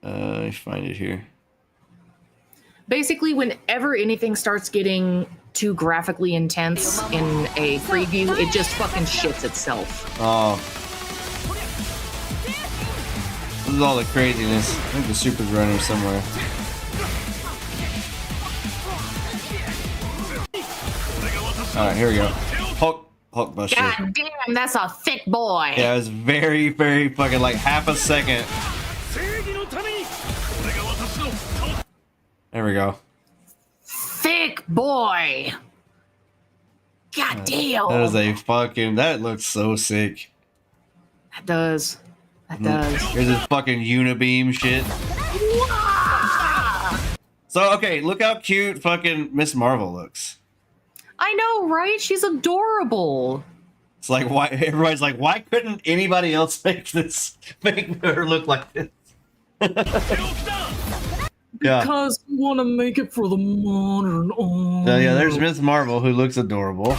I find it here. Basically, whenever anything starts getting too graphically intense in a preview, it just fucking shits itself. Oh. This is all the craziness. I think the Super's running somewhere. Alright, here we go. Hulkbuster. God damn, that's a thick boy. Yeah, it was very, very fucking like half a second. There we go. Thick. sick boy. God damn. That is a fucking. That looks so sick. That does. That does. Here's this fucking unibeam shit. So okay, look how cute fucking Miss Marvel looks. I know, right? She's adorable. It's like why everybody's like, why couldn't anybody else make her look like this? Yeah. Because we want to make it for the modern age. So yeah, there's Miss Marvel who looks adorable.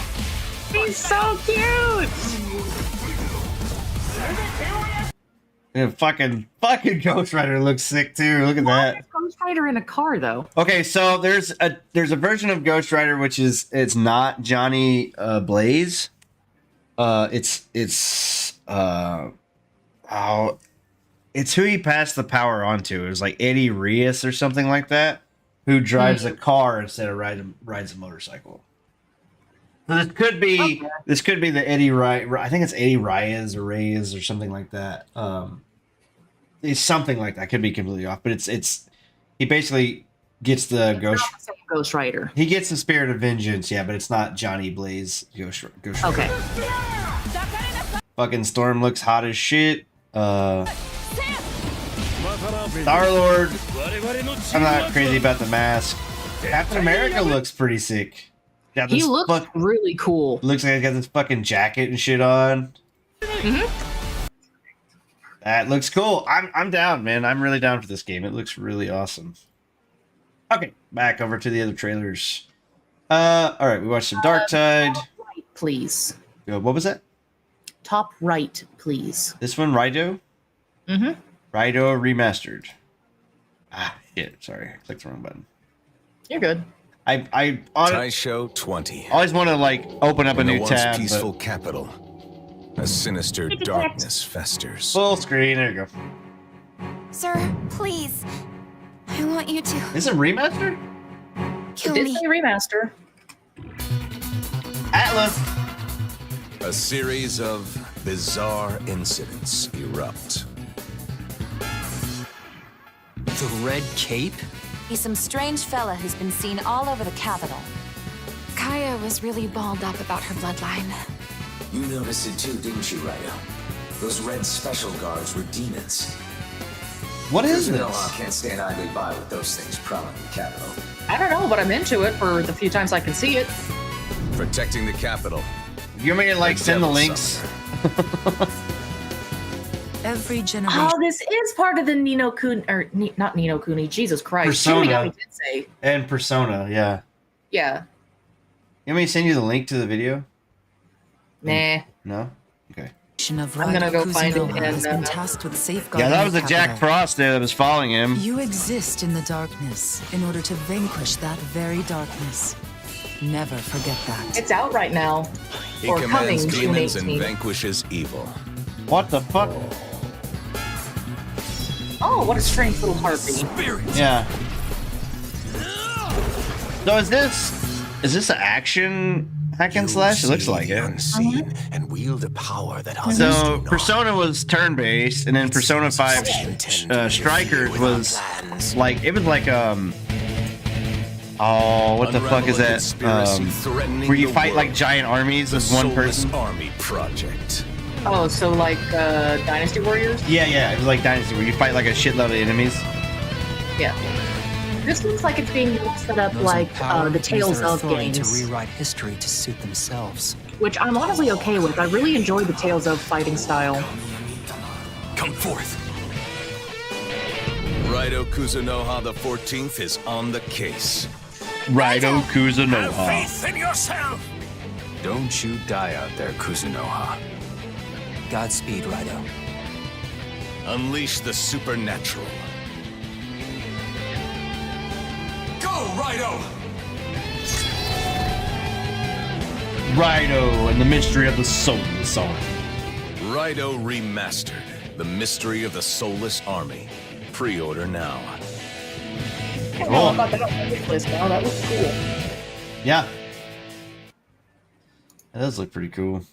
She's so cute. And fucking Ghost Rider looks sick too. Look at that. Ghost Rider in a car though. Okay, so there's a version of Ghost Rider which is it's not Johnny Blaze. It's who he passed the power on to. It was like Eddie Reyes or something like that, who drives a car instead of rides a motorcycle. So this could be the Eddie I think it's Eddie Reyes or something like that. It's something like that. Could be completely off, but it's he basically gets the Ghost Rider. He gets the spirit of vengeance, yeah, but it's not Johnny Blaze Ghost Rider. Okay. Fucking Storm looks hot as shit. Star-Lord, I'm not crazy about the mask. Captain America looks pretty sick. He looks really cool. Looks like he's got this fucking jacket and shit on. That looks cool. I'm down, man. I'm really down for this game. It looks really awesome. Okay, back over to the other trailers. All right, we watched some Dark Tide. Right, please. What was that? Top right, please. This one, Rido? Mm-hmm. Rido Remastered. Ah, shit. Sorry, I clicked the wrong button. You're good. Taisho 20. Always want to like open up a new tab. Peaceful capital. A sinister darkness festers. Full screen. There you go. Sir, please. I want you to. Is it remastered? Kill me. Remaster. Atlas. A series of bizarre incidents erupt. The Red Cape? He's some strange fella who's been seen all over the capital. Kaya was really balled up about her bloodline. You noticed it too, didn't you, Ryder? Those red special guards were demons. What is this? Noah can't stand idly by with those things prowling the capital. I don't know, but I'm into it for the few times I can see it. Protecting the capital. You want me to like send the links? Every generation. Oh, this is part of the Nino Kuni, or not Nino Kuni. Jesus Christ! Persona. I did say. And Persona, yeah. Yeah. You want me to send you the link to the video? Nah. No. Okay. I'm gonna go find it and has been tasked with safeguarding yeah, that was the a Jack capital. Frost there that was following him. You exist in the darkness in order to vanquish that very darkness. Never forget that. It's out right now. He or commands coming demons June and 18th. vanquishes evil. What the fuck? Oh, what a strange little heartbeat. Yeah. So is this an action hack and slash? It looks like it. Unseen and wield a power that So Persona was turn-based, and then Persona 5 Strikers was like oh, what the fuck is that? Where you fight like giant armies with one person. Army project. Oh, so like Dynasty Warriors? Yeah, it was like Dynasty, where you fight like a shitload of enemies. Yeah. This looks like it's being set up like the Tales of games. To rewrite history to suit themselves. Which I'm honestly okay with. I really enjoy the Tales of fighting style. Come forth. Raido Kuzunoha the 14th is on the case. Raido Kuzunoha. Have faith in yourself. Don't you die out there, Kuzunoha. Godspeed, Raido. Unleash the supernatural. Go, Raido! Raido and the mystery of the soulless army. Raido Remastered. The mystery of the soulless army. Pre-order now. Oh, I thought that on this list now. That looks cool. Yeah. That does look pretty cool.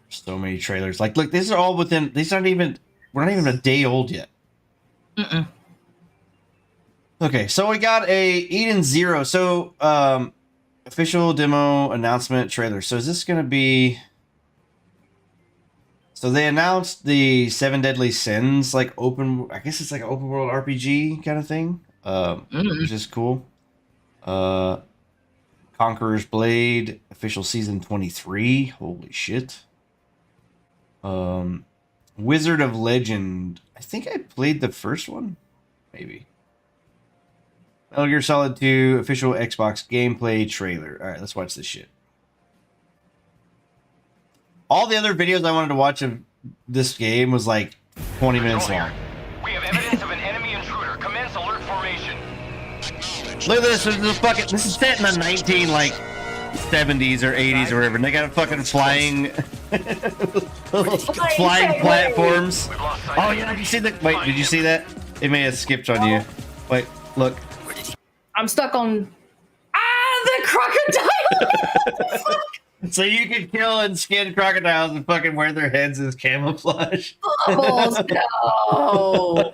So many trailers. Like, look, these are all within. These aren't even. We're not even a day old yet. Mm-mm. Okay, so we got a Eden Zero. So, official demo announcement trailer. So is this going to be... So they announced the 7 Deadly Sins, like I guess it's like an open world RPG kind of thing, which is cool. Conqueror's Blade, official season 23. Holy shit. Wizard of Legend. I think I played the first one. Maybe. Metal Gear Solid 2, official Xbox gameplay trailer. All right, let's watch this shit. All the other videos I wanted to watch of this game was like 20 minutes long. We have evidence of an enemy intruder. Commence alert formation. Look at this. This is set in the 70s or 80s or whatever. And they got a fucking flying platforms. Oh yeah, did you see that? Wait, did you see that? It may have skipped on you. Wait, look. I'm stuck on the crocodile. So you can kill and skin crocodiles and fucking wear their heads as camouflage. Bubbles, no.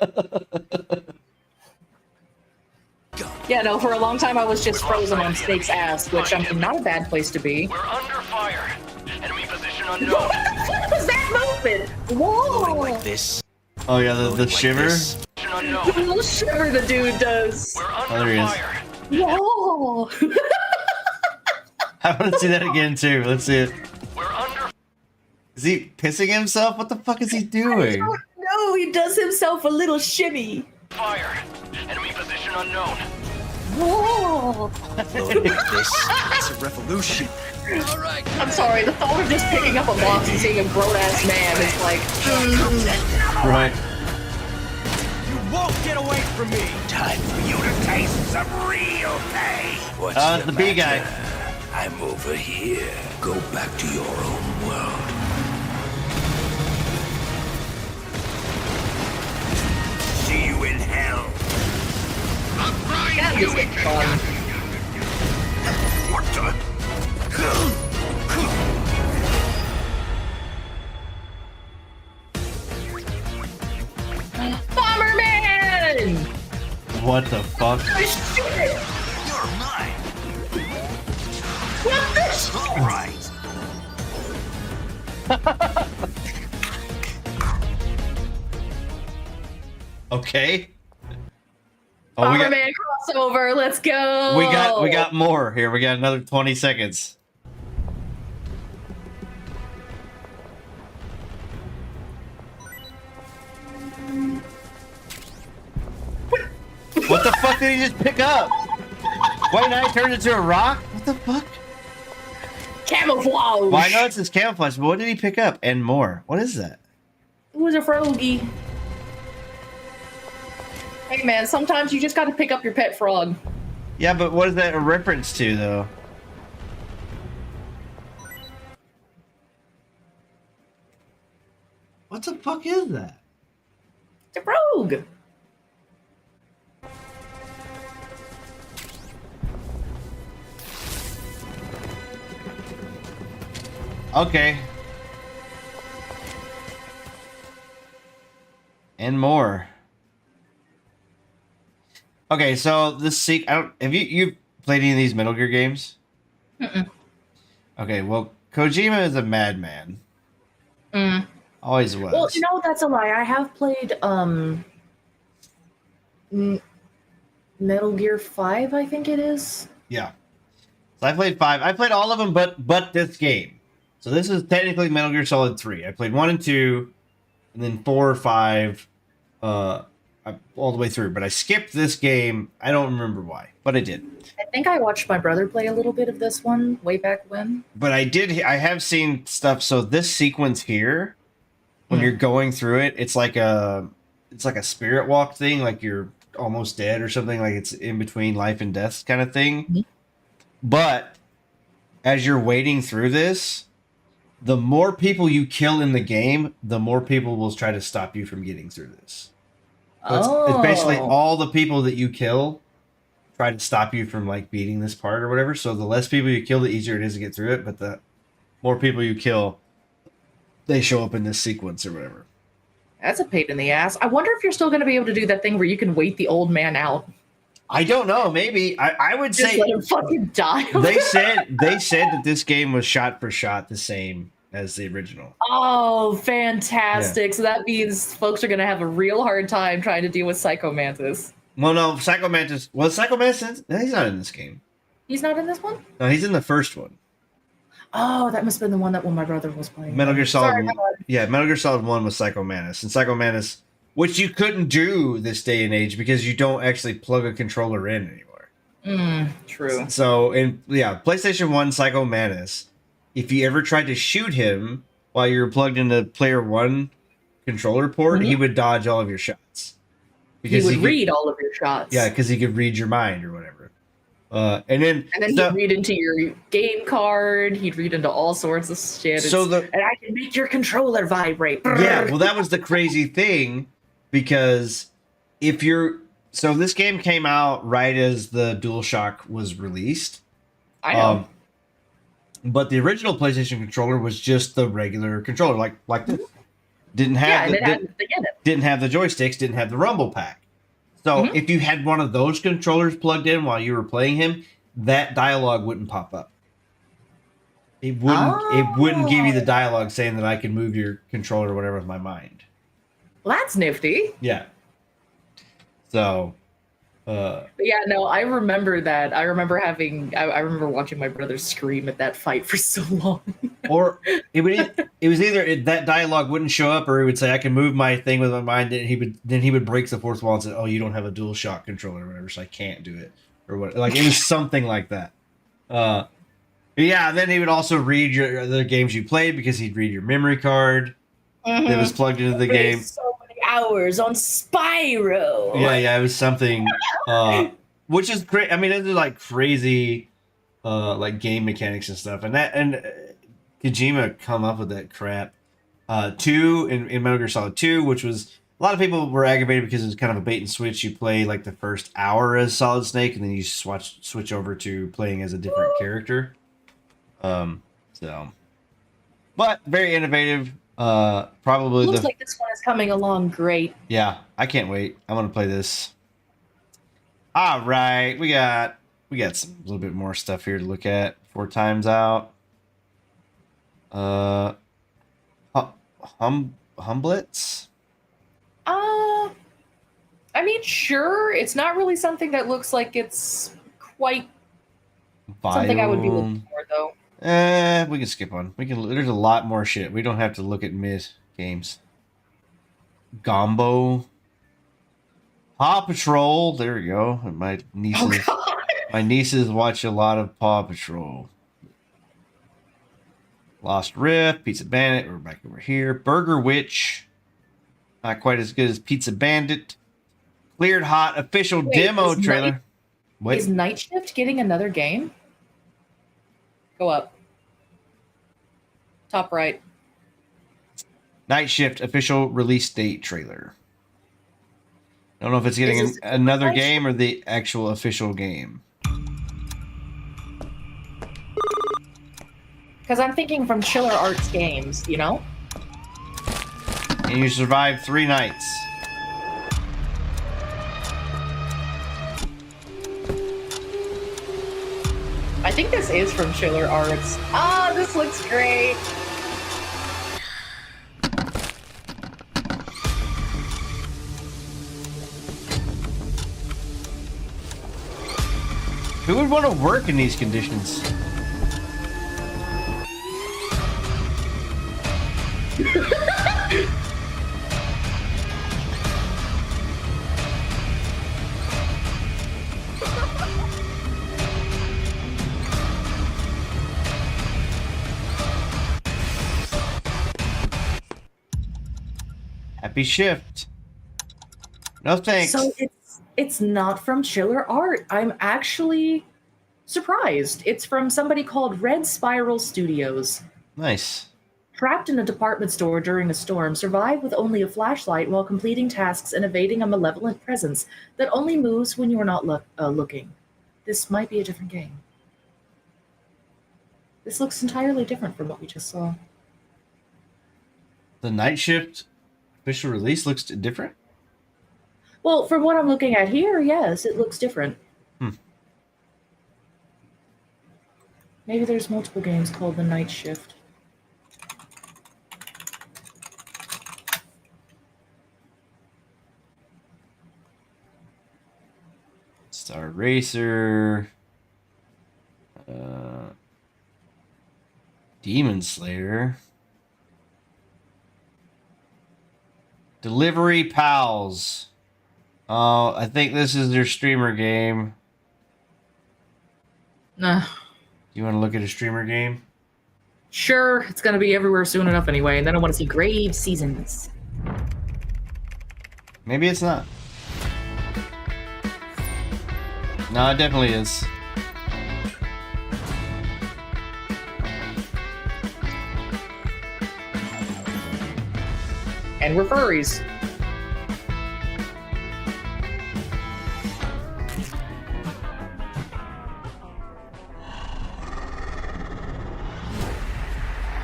Yeah, no, for a long time I was just frozen on Snake's ass, which not a bad place to be. We're under fire. Enemy position unknown. What the fuck was that movement? Whoa! Like this. Oh yeah, the shiver. The little shiver the dude does. Oh, there he is. Whoa! I want to see that again too. Let's see it. Is he pissing himself? What the fuck is he doing? No, he does himself a little shimmy. Fire. Enemy position unknown. Whoa! It's a revolution. I'm sorry, the thought of just picking up a box and seeing a grown-ass man is like... Right. You won't get away from me. Time for you to taste some real pain. It's the B guy. I'm over here. Go back to your own world. See you in hell. I'm right you get fun. What the? Bomberman! What the fuck? Oh, shit! You're mine. What the shit? All right. Okay. Oh, Bomberman crossover. Let's go. We got more here. We got another 20 seconds. What the fuck did he just pick up? White Knight turned into a rock? What the fuck? Camouflage. Well, I know it's his camouflage, but what did he pick up? And more. What is that? It was a froggy. Hey man, sometimes you just gotta pick up your pet frog. Yeah, but what is that a reference to, though? What the fuck is that? It's a frog. Okay. And more. Okay, so this have you played any of these Metal Gear games? Mm-mm. Okay, well, Kojima is a madman. Always was. Well, no, that's a lie. I have played Metal Gear 5, I think it is. Yeah. So I played 5. I played all of them but this game. So this is technically Metal Gear Solid 3. I played 1 and 2, and then 4 or 5 all the way through. But I skipped this game. I don't remember why, but I did. I think I watched my brother play a little bit of this one way back when. But I have seen stuff. So this sequence here, when you're going through it, it's like a spirit walk thing, like you're almost dead or something, like it's in between life and death kind of thing. Mm-hmm. But as you're wading through this, the more people you kill in the game, the more people will try to stop you from getting through this. So it's basically all the people that you kill try to stop you from like beating this part or whatever. So the less people you kill, the easier it is to get through it. But the more people you kill, they show up in this sequence or whatever. That's a pain in the ass. I wonder if you're still going to be able to do that thing where you can wait the old man out. I don't know. Maybe I would Just say let him fucking die. they said that this game was shot for shot the same as the original. Oh, fantastic! So that means folks are gonna have a real hard time trying to deal with Psycho Mantis. Well, no, Psycho Mantis. Well, Psycho Mantis. He's not in this game. He's not in this one. No, he's in the first one. Oh, that must have been the one that my brother was playing. Metal Gear Solid. Sorry, Yeah, Metal Gear Solid 1 was Psycho Mantis, and Psycho Mantis, which you couldn't do this day and age because you don't actually plug a controller in anymore. True. So PlayStation 1 Psycho Mantis, if you ever tried to shoot him while you were plugged into player 1 controller port, he would dodge all of your shots. Because he would read all of your shots. Yeah, because he could read your mind or whatever. And then he'd read into your game card. He'd read into all sorts of shit. And I can make your controller vibrate. Yeah, well, that was the crazy thing, because this game came out right as the DualShock was released. I know. But the original PlayStation controller was just the regular controller, like this. Didn't have didn't have the joysticks, didn't have the rumble pack. So if you had one of those controllers plugged in while you were playing him, that dialogue wouldn't pop up. It wouldn't give you the dialogue saying that I can move your controller or whatever with my mind. Well, that's nifty. Yeah. So But yeah, no, I remember that. I remember watching my brother scream at that fight for so long. Or it was either that dialogue wouldn't show up, or he would say, "I can move my thing with my mind," and he would break the fourth wall and say, "Oh, you don't have a DualShock controller or whatever, so I can't do it," or what. Like it was something like that. Yeah. Then he would also read the games you played, because he'd read your memory card that was plugged into the game. So many hours on Spyro. Yeah, it was something, which is great. I mean, it's like crazy, like game mechanics and stuff, and Kojima come up with that crap. 2 in Metal Gear Solid 2, which was, a lot of people were aggravated because it was kind of a bait and switch. You play like the first hour as Solid Snake, and then you switch over to playing as a different character. But very innovative. Probably looks like this one is coming along great. Yeah, I can't wait. I want to play this. All right, we got some a little bit more stuff here to look at before time's out. Humblets? I mean, sure. It's not really something that looks like it's quite something I would be looking for, though. We can skip on. There's a lot more shit. We don't have to look at mid games. Gombo. Paw Patrol. There we go. My nieces watch a lot of Paw Patrol. Lost Rift, Pizza Bandit. We're back over here. Burger Witch. Not quite as good as Pizza Bandit. Cleared Hot official demo trailer. Is Night Shift getting another game? Go up. Top right. Night Shift official release date trailer. I don't know if it's getting another game or the actual official game. Because I'm thinking from Chiller Arts Games, you know? And you survived 3 nights. I think this is from Chiller Arts. Ah, this looks great. Who would want to work in these conditions? Happy shift. No thanks. So it's not from Chiller Art. I'm actually surprised. It's from somebody called Red Spiral Studios. Nice. Trapped in a department store during a storm, survive with only a flashlight while completing tasks and evading a malevolent presence that only moves when you're not looking. This might be a different game. This looks entirely different from what we just saw. The Night Shift official release looks different? Well, from what I'm looking at here, yes, it looks different. Maybe there's multiple games called The Night Shift. Star Racer. Demon Slayer. Delivery Pals. Oh, I think this is their streamer game. Nah. You want to look at a streamer game? Sure, it's gonna be everywhere soon enough anyway, and then I want to see Grave Seasons. Maybe it's not. No, it definitely is. And we're furries.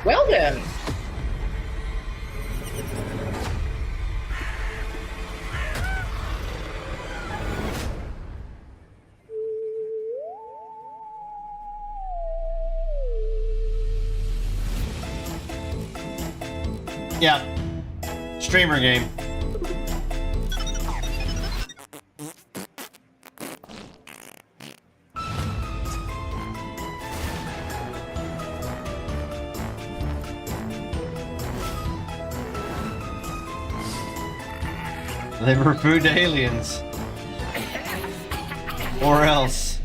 Well then. Yeah. Streamer game. They were food to aliens. Or else.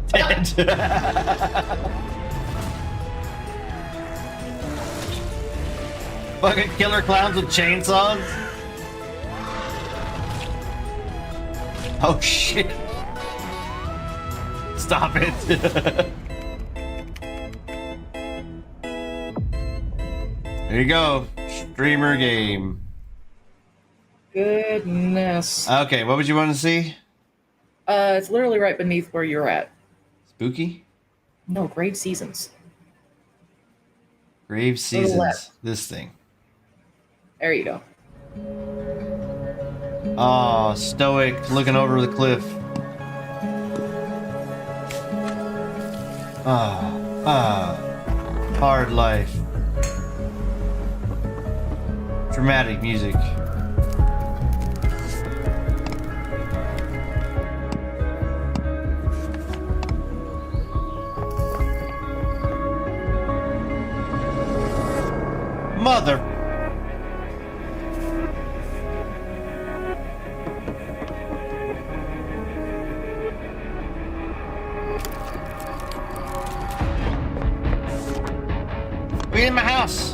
Dead. Fucking killer clowns with chainsaws? Oh shit. Stop it. There you go. Streamer game. Goodness. Okay, what would you want to see? It's literally right beneath where you're at. Spooky? No, Grave Seasons. Grave Seasons. This thing. There you go. Oh, stoic, looking over the cliff. Hard life. Dramatic music. Mother. Be in my house.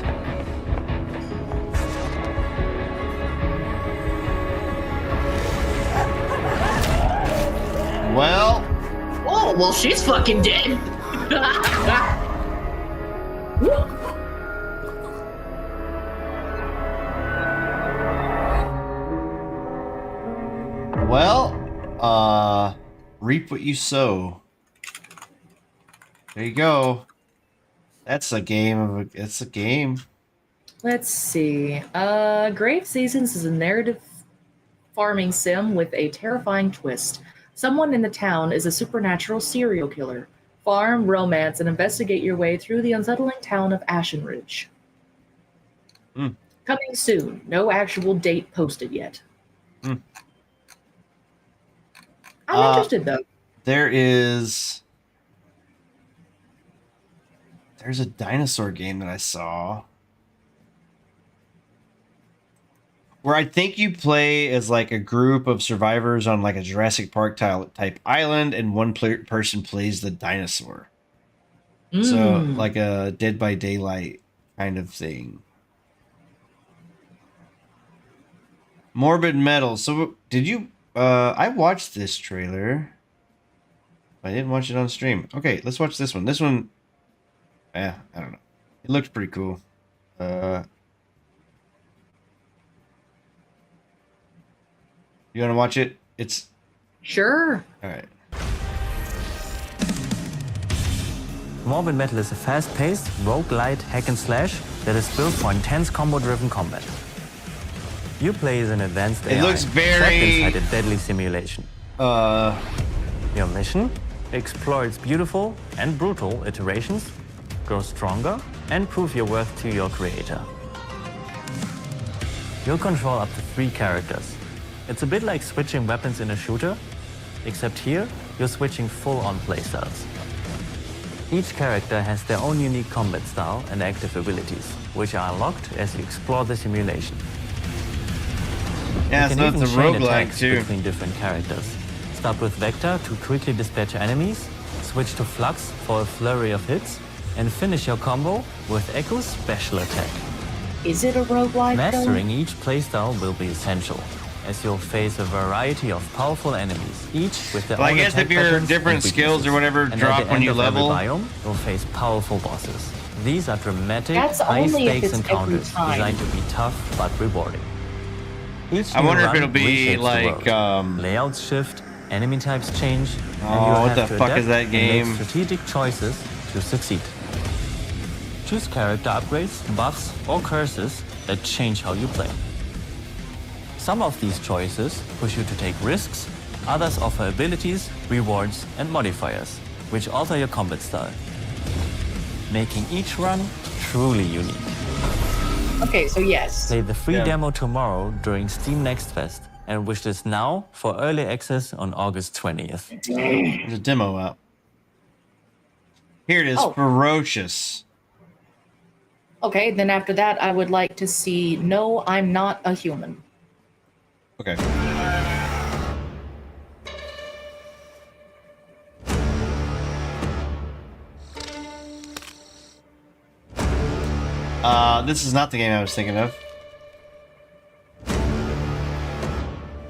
Well. Oh, well, she's fucking dead. Well, reap what you sow. There you go. That's a game of a, it's a game. Let's see. Grave Seasons is a narrative farming sim with a terrifying twist. Someone in the town is a supernatural serial killer. Farm, romance, and investigate your way through the unsettling town of Ashen Ridge. Coming soon. No actual date posted yet. I'm interested though. There's a dinosaur game that I saw where I think you play as like a group of survivors on like a Jurassic Park type island, and one person plays the dinosaur. So like a Dead by Daylight kind of thing. Morbid Metal. So did you? I watched this trailer. I didn't watch it on stream. Okay, let's watch this one. This one, I don't know. It looks pretty cool. You want to watch it? It's sure. All right. Morbid Metal is a fast-paced, roguelite hack and slash that is built for intense combo-driven combat. You play as an advanced It AI looks very trapped inside a deadly simulation. Your mission? Explore its beautiful and brutal iterations, grow stronger, and prove your worth to your creator. You'll control up to 3 characters. It's a bit like switching weapons in a shooter, except here, you're switching full-on playstyles. Each character has their own unique combat style and active abilities, which are unlocked as you explore the simulation. Yeah, you so can it's even a chain roguelike attacks too. between different characters. Start with Vector to quickly dispatch enemies, switch to Flux for a flurry of hits, and finish your combo with Echo's special attack. Is it a roguelike? Mastering each playstyle will be essential, as you'll face a variety of powerful enemies, each with their Well, I own guess attack if your patterns different and skills or weaknesses. whatever And at drop the when end you of every level. biome, you'll face powerful bosses. These are dramatic, That's only if high-stakes it's every encounters time. designed to be tough but rewarding. Each I new wonder if run it'll be reshapes the like, world. Layouts shift, enemy types change, and Oh, you'll what have the to fuck adapt is that and game? make strategic choices to succeed. Choose character upgrades, buffs, or curses that change how you play. Some of these choices push you to take risks, others offer abilities, rewards, and modifiers, which alter your combat style, making each run truly unique. Okay, so yes. Play the free demo tomorrow during Steam Next Fest and wish this now for early access on August 20th. There's a demo out. Here it is, Oh. Ferocious. Okay, then after that, I would like to see No, I'm Not a Human. Okay. This is not the game I was thinking of.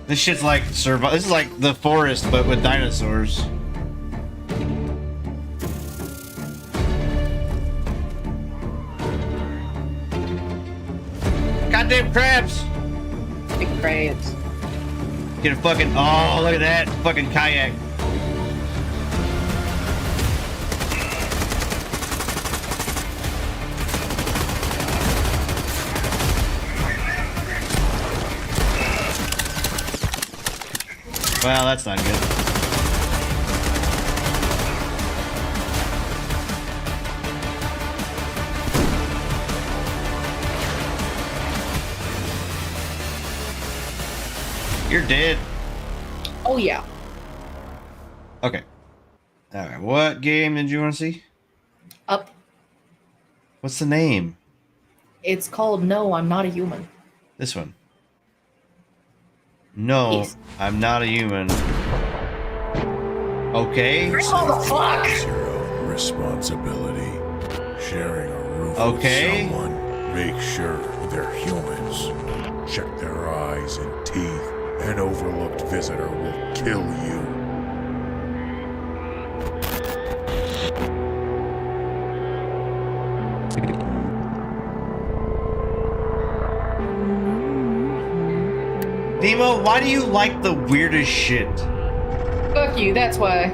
This shit's like This is like The Forest, but with dinosaurs. Goddamn crabs! Big crabs. Get a fucking. Oh, look at that fucking kayak. Well, that's not good. You're dead. Oh, yeah. Okay. Alright, what game did you want to see? Up. What's the name? It's called No, I'm Not a Human. This one. No, Yes. I'm not a human. Okay. Oh, the fuck! Zero responsibility. Sharing a roof Okay. with someone. Make sure they're humans. Check their eyes and teeth. An overlooked visitor will kill you. Nemo, why do you like the weirdest shit? Fuck you, that's why.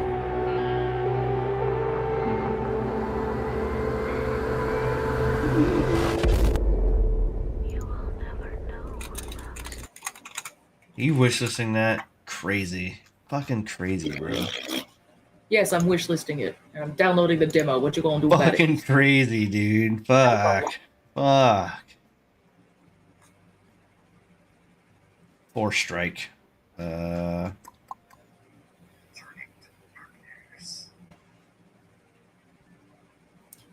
You wish listing that? Crazy. Fucking crazy, bro. Yes, I'm wishlisting it. And I'm downloading the demo. What you gonna do about it? Fucking crazy, dude. Fuck. Fuck. Force strike.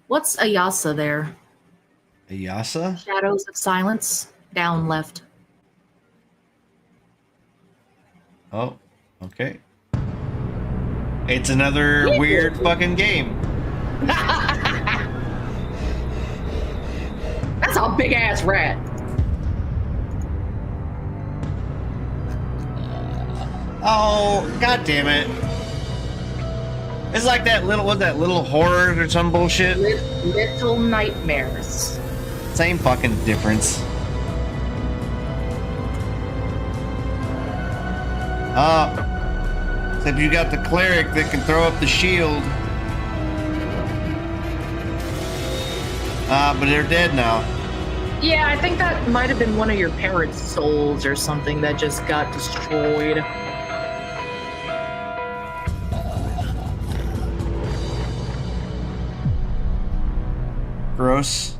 What's Ayasa there? Ayasa? Shadows of Silence. Down left. Oh, okay. It's another weird fucking game. That's a big ass rat. Oh, god damn it. It's like that little, what's that, Little Horrors or some bullshit? Little Nightmares. Same fucking difference. Except you got the cleric that can throw up the shield. But they're dead now. Yeah, I think that might have been one of your parents' souls or something that just got destroyed. Gross.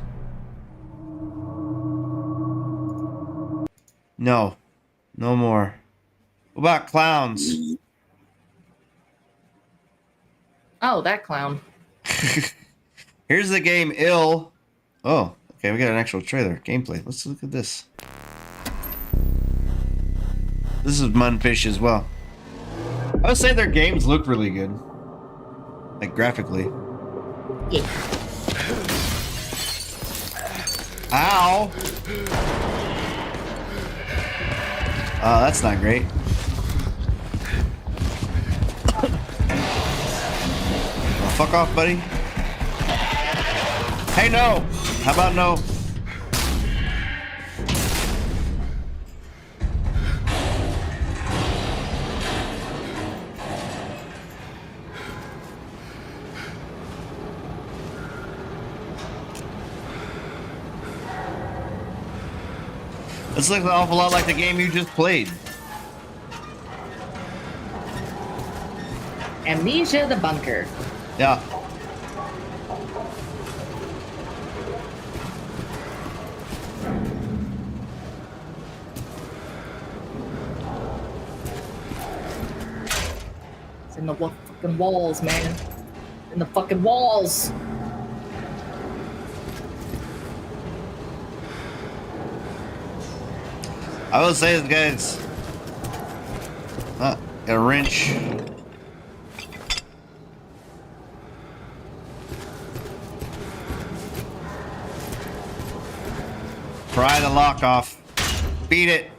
No. No more. What about clowns? Oh, that clown. Here's the game Ill. Oh, okay, we got an actual trailer. Gameplay. Let's look at this. This is Munfish as well. I would say their games look really good. Like graphically. Yeah. Ow! Oh, that's not great. Well, fuck off, buddy. Hey, no! How about no? This looks an awful lot like the game you just played. Amnesia the Bunker. Yeah. It's in the fucking walls, man. In the fucking walls. I will say this guy's got a wrench. Pry the lock off. Beat it.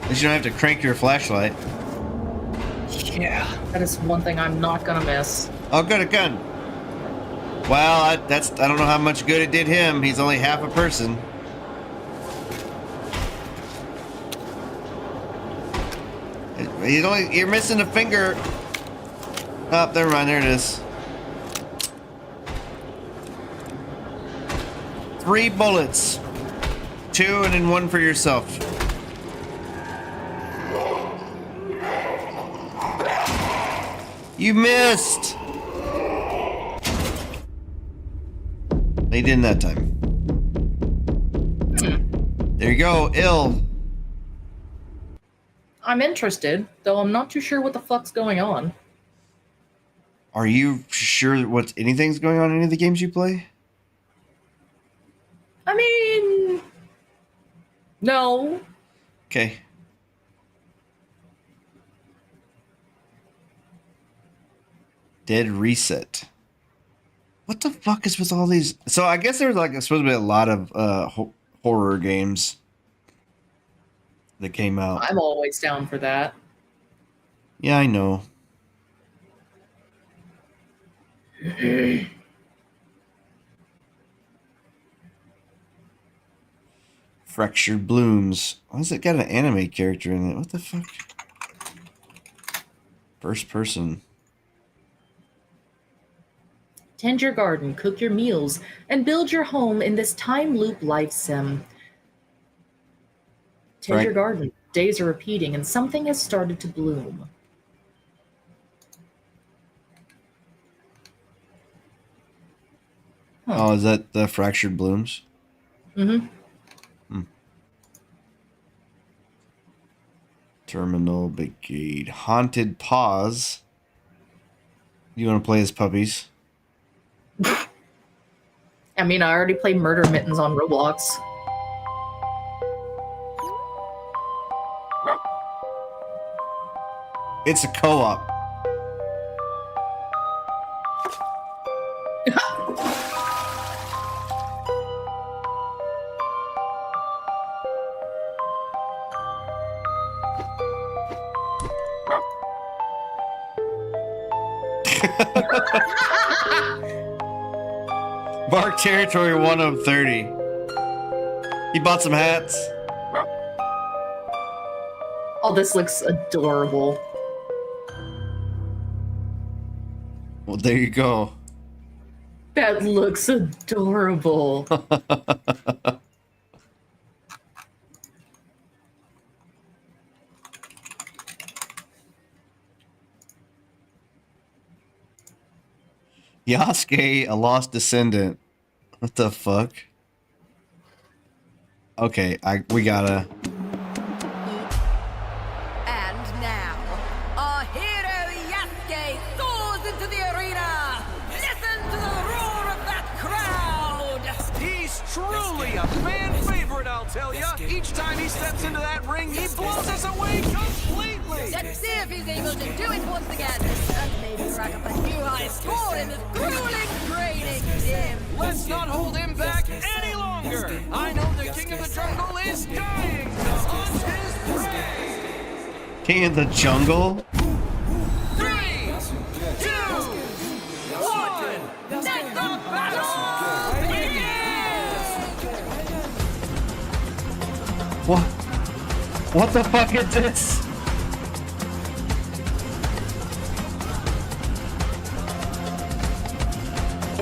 At least you don't have to crank your flashlight. Yeah, that is one thing I'm not gonna miss. Oh, good, a gun. Well, I don't know how much good it did him. He's only half a person. You're missing a finger. Oh, never mind. There it is. 3 bullets. 2 and then 1 for yourself. You missed. They didn't that time. There you go. Ill. I'm interested, though I'm not too sure what the fuck's going on. Are you sure what anything's going on in any of the games you play? I mean, no. Okay. Dead Reset. What the fuck is with all these? So I guess there's like supposed to be a lot of horror games that came out. I'm always down for that. Yeah, I know. Fractured Blooms. Why has it got an anime character in it? What the fuck? First person. Tend your garden, cook your meals, and build your home in this time loop life sim. Tend your garden. Days are repeating, and something has started to bloom. Oh, is that the Fractured Blooms? Mm-hmm. Terminal Brigade. Haunted Paws. You want to play as puppies? I mean, I already played Murder Mittens on Roblox. It's a co-op. Bark Territory 1 of 30. He bought some hats. Oh, this looks adorable. Well, there you go. That looks adorable. Yasuke, a lost descendant. What the fuck? Okay, we gotta. And now, our hero Yasuke soars into the arena. Listen to the roar of that crowd. He's truly a fan favorite, I'll tell ya. Each time he steps into that ring, he blows us away completely. Let's see if he's able to do it once again. And maybe rack up a new high score in this grueling training gym. Let's not hold him back any longer. I know the king of the jungle is dying to hunt his prey. King of the jungle? 3, 2, 1, let the battle begin! What the fuck is this?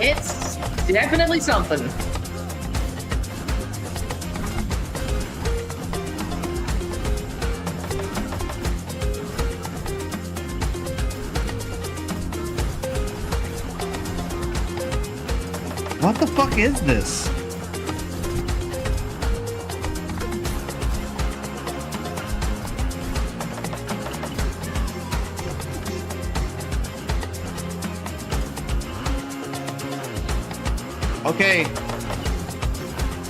It's definitely something. What the fuck is this? Okay.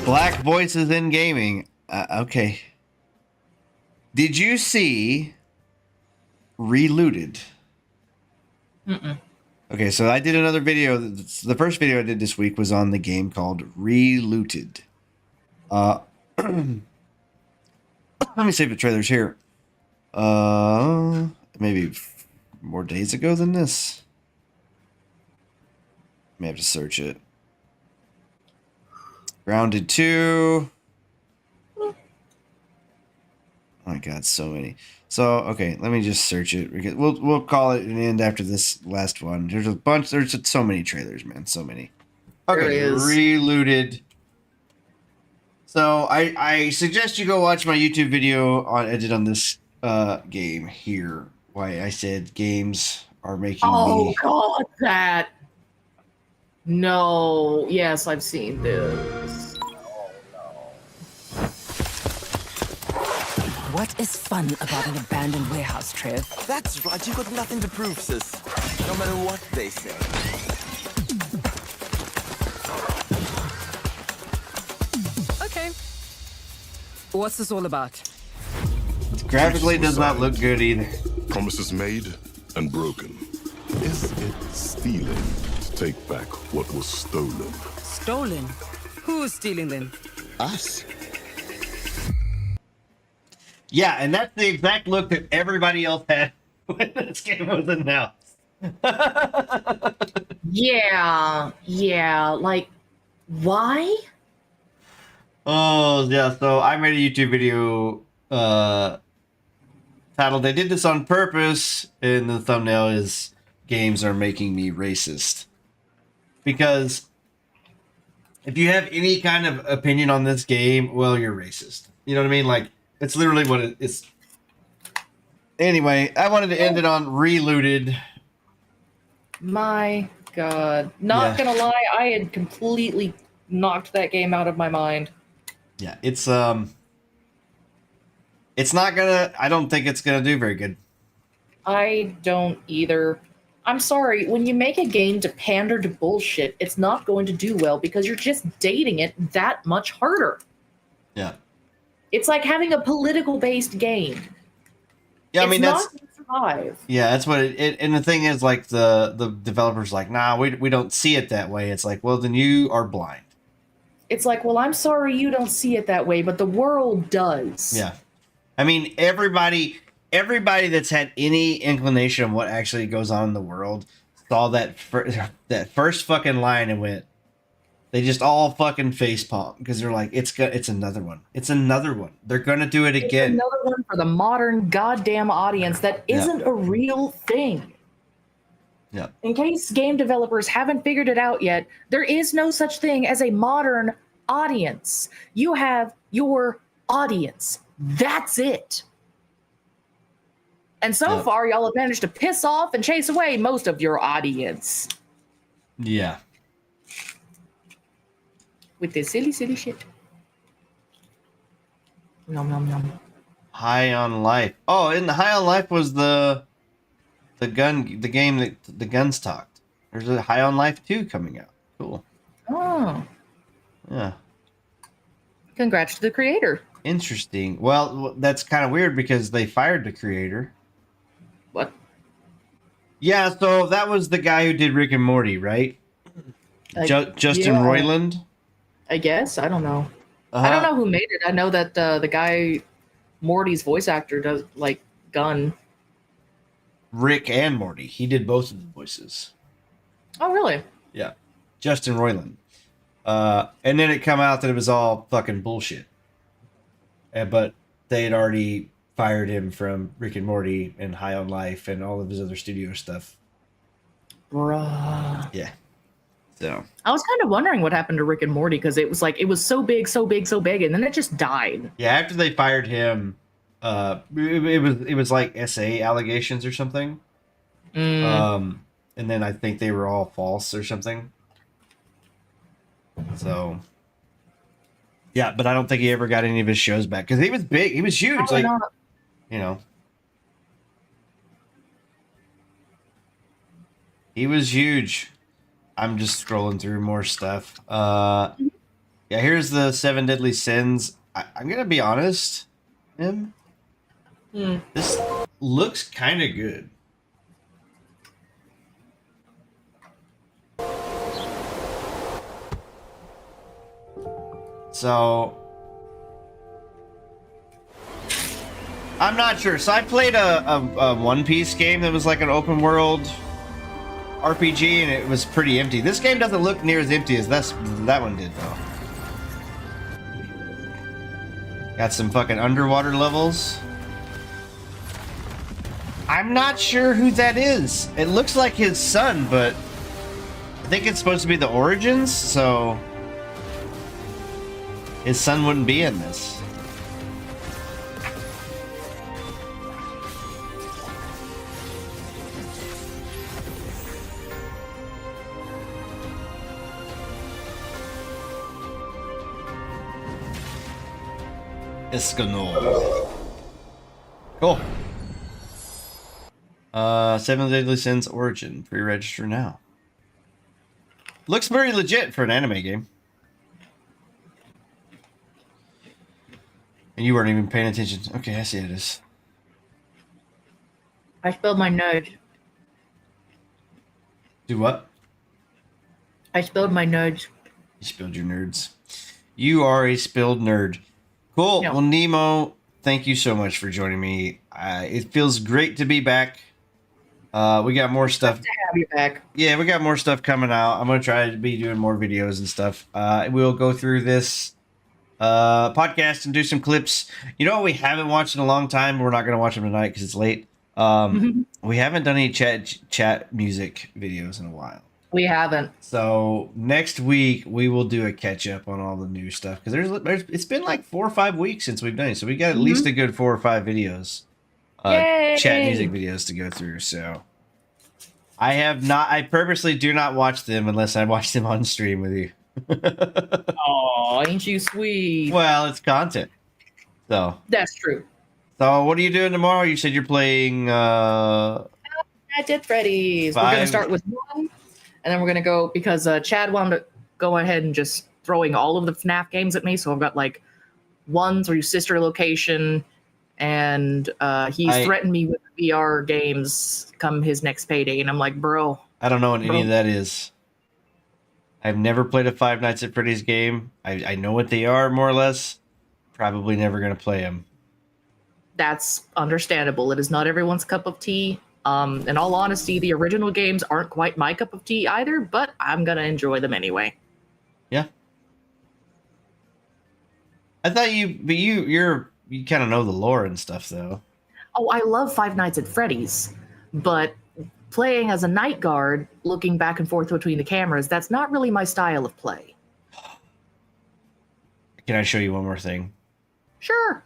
Black voices in gaming. Okay. Did you see Relooted? Mm-mm. Okay, so I did another video. The first video I did this week was on the game called Relooted. Let me see if the trailer's here. Maybe more days ago than this. May have to search it. Grounded 2. Oh my god, so many. So, okay, let me just search it. We'll call it an end after this last one. There's a bunch. There's so many trailers, man. So many. Okay, Relooted. So I suggest you go watch my YouTube video on edit on this game here. Why I said games are making me. Oh god, that. No. Yes, I've seen this. What is fun about an abandoned warehouse, Trev? That's right, you got nothing to prove, sis. No matter what they say. Okay. What's this all about? Graphically does not look good either. Promises made and broken. Is it stealing to take back what was stolen? Stolen? Who's stealing them? Us. Yeah, and that's the exact look that everybody else had when this game was announced. Yeah, like, why? Oh, yeah, so I made a YouTube video titled, "They did this on purpose," and the thumbnail is, "Games are making me racist." Because if you have any kind of opinion on this game, well, you're racist. You know what I mean? Like, it's literally what it is. Anyway, I wanted to end it on Relooted. My god. Not gonna lie, I had completely knocked that game out of my mind. Yeah, it's not gonna, I don't think it's gonna do very good. I don't either. I'm sorry, when you make a game to pander to bullshit, it's not going to do well because you're just dating it that much harder. Yeah. It's like having a political-based game. Yeah, I mean, that's that's not gonna survive. Yeah, that's what it and the thing is, like, the developers like, nah, we don't see it that way. It's like, well, then you are blind. It's like, well, I'm sorry you don't see it that way, but the world does. Yeah. I mean, everybody that's had any inclination of what actually goes on in the world saw that first fucking line and went, they just all fucking facepalm because they're like, it's another one. It's another one. They're gonna do it again. It's another one for the modern goddamn audience that isn't a real thing. Yeah. In case game developers haven't figured it out yet, there is no such thing as a modern audience. You have your audience. That's it. And so far, y'all have managed to piss off and chase away most of your audience. Yeah. With this silly shit. Nom nom nom. High on Life. Oh, and High on Life was the game that the guns talked. There's a High on Life 2 coming out. Cool. Oh. Yeah. Congrats to the creator. Interesting. Well, that's kind of weird because they fired the creator. What? Yeah, so that was the guy who did Rick and Morty, right? Justin Roiland? I guess. I don't know. I don't know who made it. I know that the guy, Morty's voice actor, does like Gunn. Rick and Morty. He did both of the voices. Oh, really? Yeah. Justin Roiland. And then it come out that it was all fucking bullshit. But they had already fired him from Rick and Morty and High on Life and all of his other studio stuff. Bruh. Yeah. So I was kind of wondering what happened to Rick and Morty because it was like it was so big, and then it just died. yeah, after they fired him, it was like SA allegations or something. And then I think they were all false or something. So yeah, but I don't think he ever got any of his shows back because he was big. He was huge. Probably like not. you know, he was huge. I'm just scrolling through more stuff. Yeah, here's the 7 Deadly Sins. I'm gonna be honest, Em. This looks kind of good. So I'm not sure. So I played a One Piece game that was like an open world RPG, and it was pretty empty. This game doesn't look near as empty as that one did, though. Got some fucking underwater levels. I'm not sure who that is. It looks like his son, but I think it's supposed to be the Origins, so his son wouldn't be in this. Escanol. Cool. 7 Deadly Sins Origin. Pre-register now. Looks very legit for an anime game. And you weren't even paying attention. Okay, I see it is. I spilled my nerd. Do what? I spilled my nerds. You spilled your nerds. You are a spilled nerd. Cool. No. Well, Nemo, thank you so much for joining me. It feels great to be back. We got more stuff. Nice to have you back. Yeah, we got more stuff coming out. I'm going to try to be doing more videos and stuff. We'll go through this podcast and do some clips. You know what we haven't watched in a long time? We're not going to watch them tonight because it's late. We haven't done any chat music videos in a while. We haven't. So next week we will do a catch up on all the new stuff because there's it's been like 4 or 5 weeks since we've done it, so we got at least a good 4 or 5 videos, chat music videos to go through. So I purposely do not watch them unless I watch them on stream with you. Oh, ain't you sweet? Well, it's content. So That's true. So what are you doing tomorrow? You said you're playing. I did Freddy's. We're 5. gonna start with 1. And then we're going to go, because Chad wanted to go ahead and just throwing all of the FNAF games at me. So I've got like 1 through Sister Location. And he's threatened me with VR games come his next payday. And I'm like, bro. I don't know what any of that is. I've never played a Five Nights at Freddy's game. I know what they are, more or less. Probably never going to play them. That's understandable. It is not everyone's cup of tea. In all honesty, the original games aren't quite my cup of tea either, but I'm gonna enjoy them anyway. Yeah. I thought you kind of know the lore and stuff, though. Oh, I love Five Nights at Freddy's, but playing as a night guard, looking back and forth between the cameras, that's not really my style of play. Can I show you one more thing? Sure.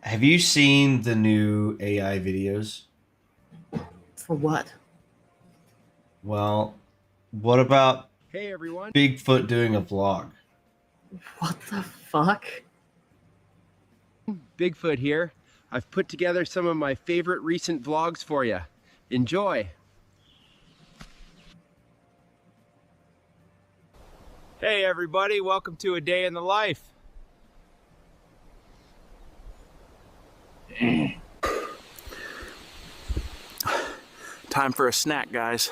Have you seen the new AI videos? For what? Well, what about Hey everyone. Bigfoot doing a vlog? What the fuck? Bigfoot here. I've put together some of my favorite recent vlogs for you. Enjoy. Hey everybody, welcome to A Day in the Life. Time for a snack, guys.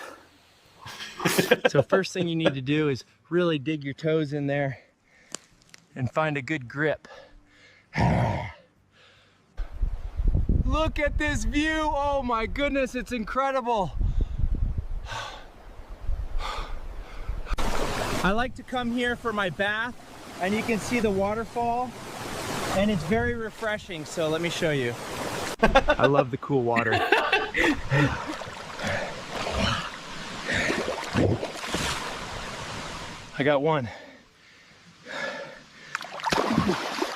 So first thing you need to do is really dig your toes in there and find a good grip. Look at this view. Oh my goodness, it's incredible. I like to come here for my bath, and you can see the waterfall, and it's very refreshing, so let me show you. I love the cool water. I got one.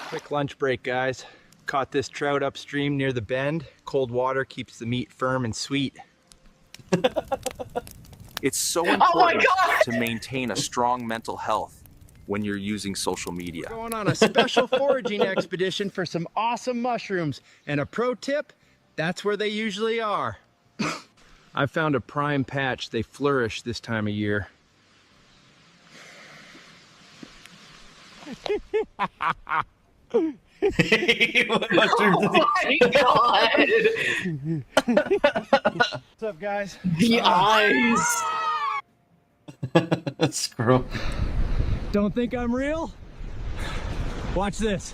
Quick lunch break, guys. Caught this trout upstream near the bend. Cold water keeps the meat firm and sweet. It's so important to maintain a strong mental health when you're using social media. We're going on a special foraging expedition for some awesome mushrooms. And a pro tip, that's where they usually are. I found a prime patch. They flourish this time of year. What mushrooms Oh my god! What's up, guys? The eyes! Scroll. Don't think I'm real? Watch this.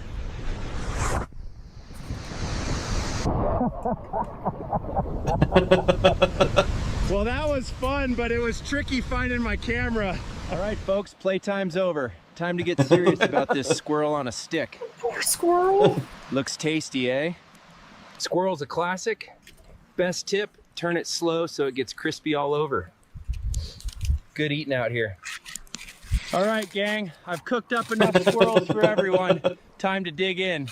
Well, that was fun, but it was tricky finding my camera. All right, folks, playtime's over. Time to get serious about this squirrel on a stick. Poor squirrel. Looks tasty, eh? Squirrel's a classic. Best tip, turn it slow so it gets crispy all over. Good eating out here. All right, gang, I've cooked up enough squirrels for everyone. Time to dig in.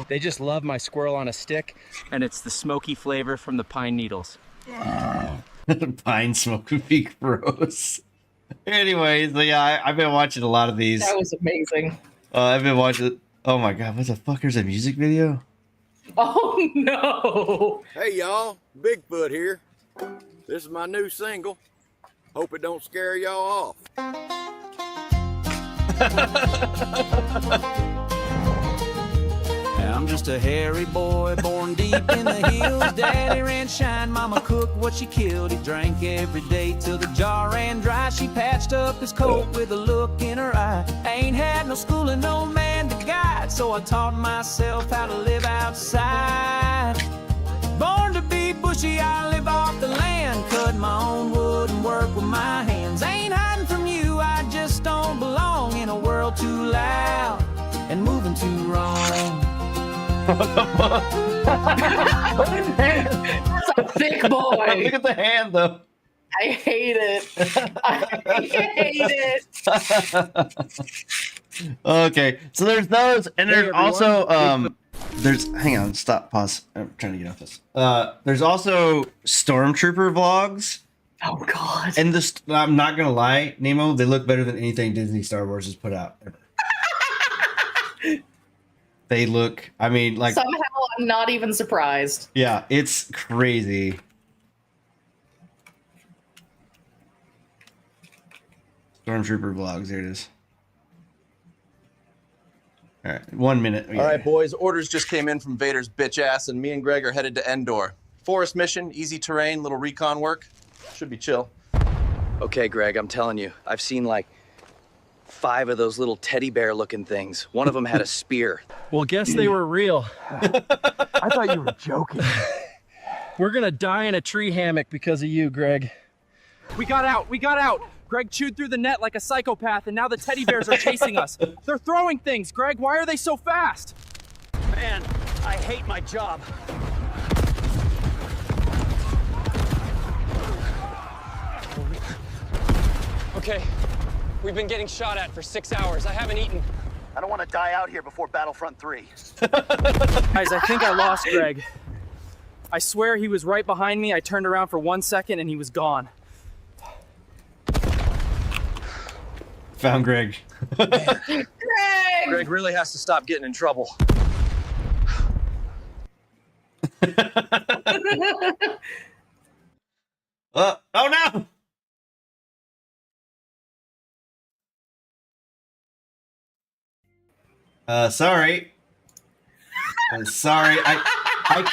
They just love my squirrel on a stick, and it's the smoky flavor from the pine needles. Pine smoke would be gross. Anyways, yeah, I've been watching a lot of these. That was amazing. I've been watching. Oh my god, what the fuck? There's a music video? Oh no! Hey y'all, Bigfoot here. This is my new single. Hope it don't scare y'all off. I'm just a hairy boy born deep in the hills. Daddy ran shine, mama cooked what she killed. He drank every day till the jar ran dry. She patched up his coat with a look in her eye. Ain't had no schooling, no man to guide, so I taught myself how to live outside. Born to be bushy, I live off the land. Cut my own wood and work with my hands. Ain't hiding from you, I just don't belong in a world too loud and moving too wrong. What the fuck? That's a thick boy. Look at the hand, though. I hate it. I hate it. Okay, so there's those, and there's also there's hang on, stop, pause. I'm trying to get off this. There's also Stormtrooper vlogs. Oh god. And this, I'm not gonna lie, Nemo, they look better than anything Disney Star Wars has put out ever. They look, I mean, like somehow I'm not even surprised. Yeah, it's crazy. Stormtrooper vlogs, there it is. All right, 1 minute. All right, boys, orders just came in from Vader's bitch ass, and me and Greg are headed to Endor. Forest mission, easy terrain, little recon work. Should be chill. Okay, Greg, I'm telling you, I've seen like 5 of those little teddy bear looking things. One of them had a spear. Well, guess they were real. I thought you were joking. We're gonna die in a tree hammock because of you, Greg. We got out, we got out. Greg chewed through the net like a psychopath, and now the teddy bears are chasing us. They're throwing things. Greg, why are they so fast? Man, I hate my job. Okay, we've been getting shot at for 6 hours. I haven't eaten. I don't want to die out here before Battlefront 3. Guys, I think I lost Greg. I swear he was right behind me. I turned around for 1 second and he was gone. Found Greg. Greg really has to stop getting in trouble. Oh no! Sorry. Sorry. I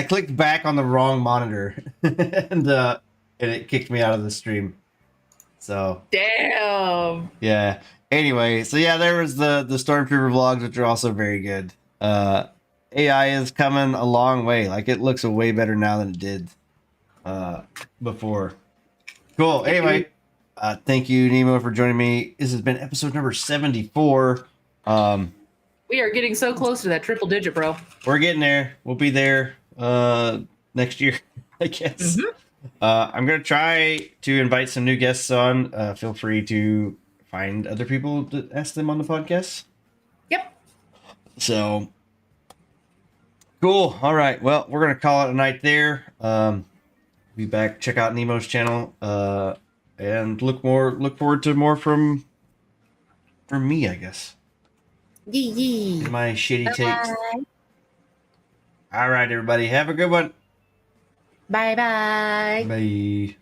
clicked back on the wrong monitor, and it kicked me out of the stream. So damn. Yeah. Anyway, so yeah, there was the Stormtrooper vlogs, which are also very good. AI is coming a long way. Like, it looks a way better now than it did before. Cool. Anyway, thank you, Nemo, for joining me. This has been episode number 74. We are getting so close to that triple digit, bro. We're getting there. We'll be there next year, I guess. I'm going to try to invite some new guests on. Feel free to find other people to ask them on the podcast. Yep. So, cool. All right. Well, we're going to call it a night there. Be back. Check out Nemo's channel. And look forward to more from me, I guess. Yee. My shitty takes. All right, everybody. Have a good one. Bye-bye. Bye.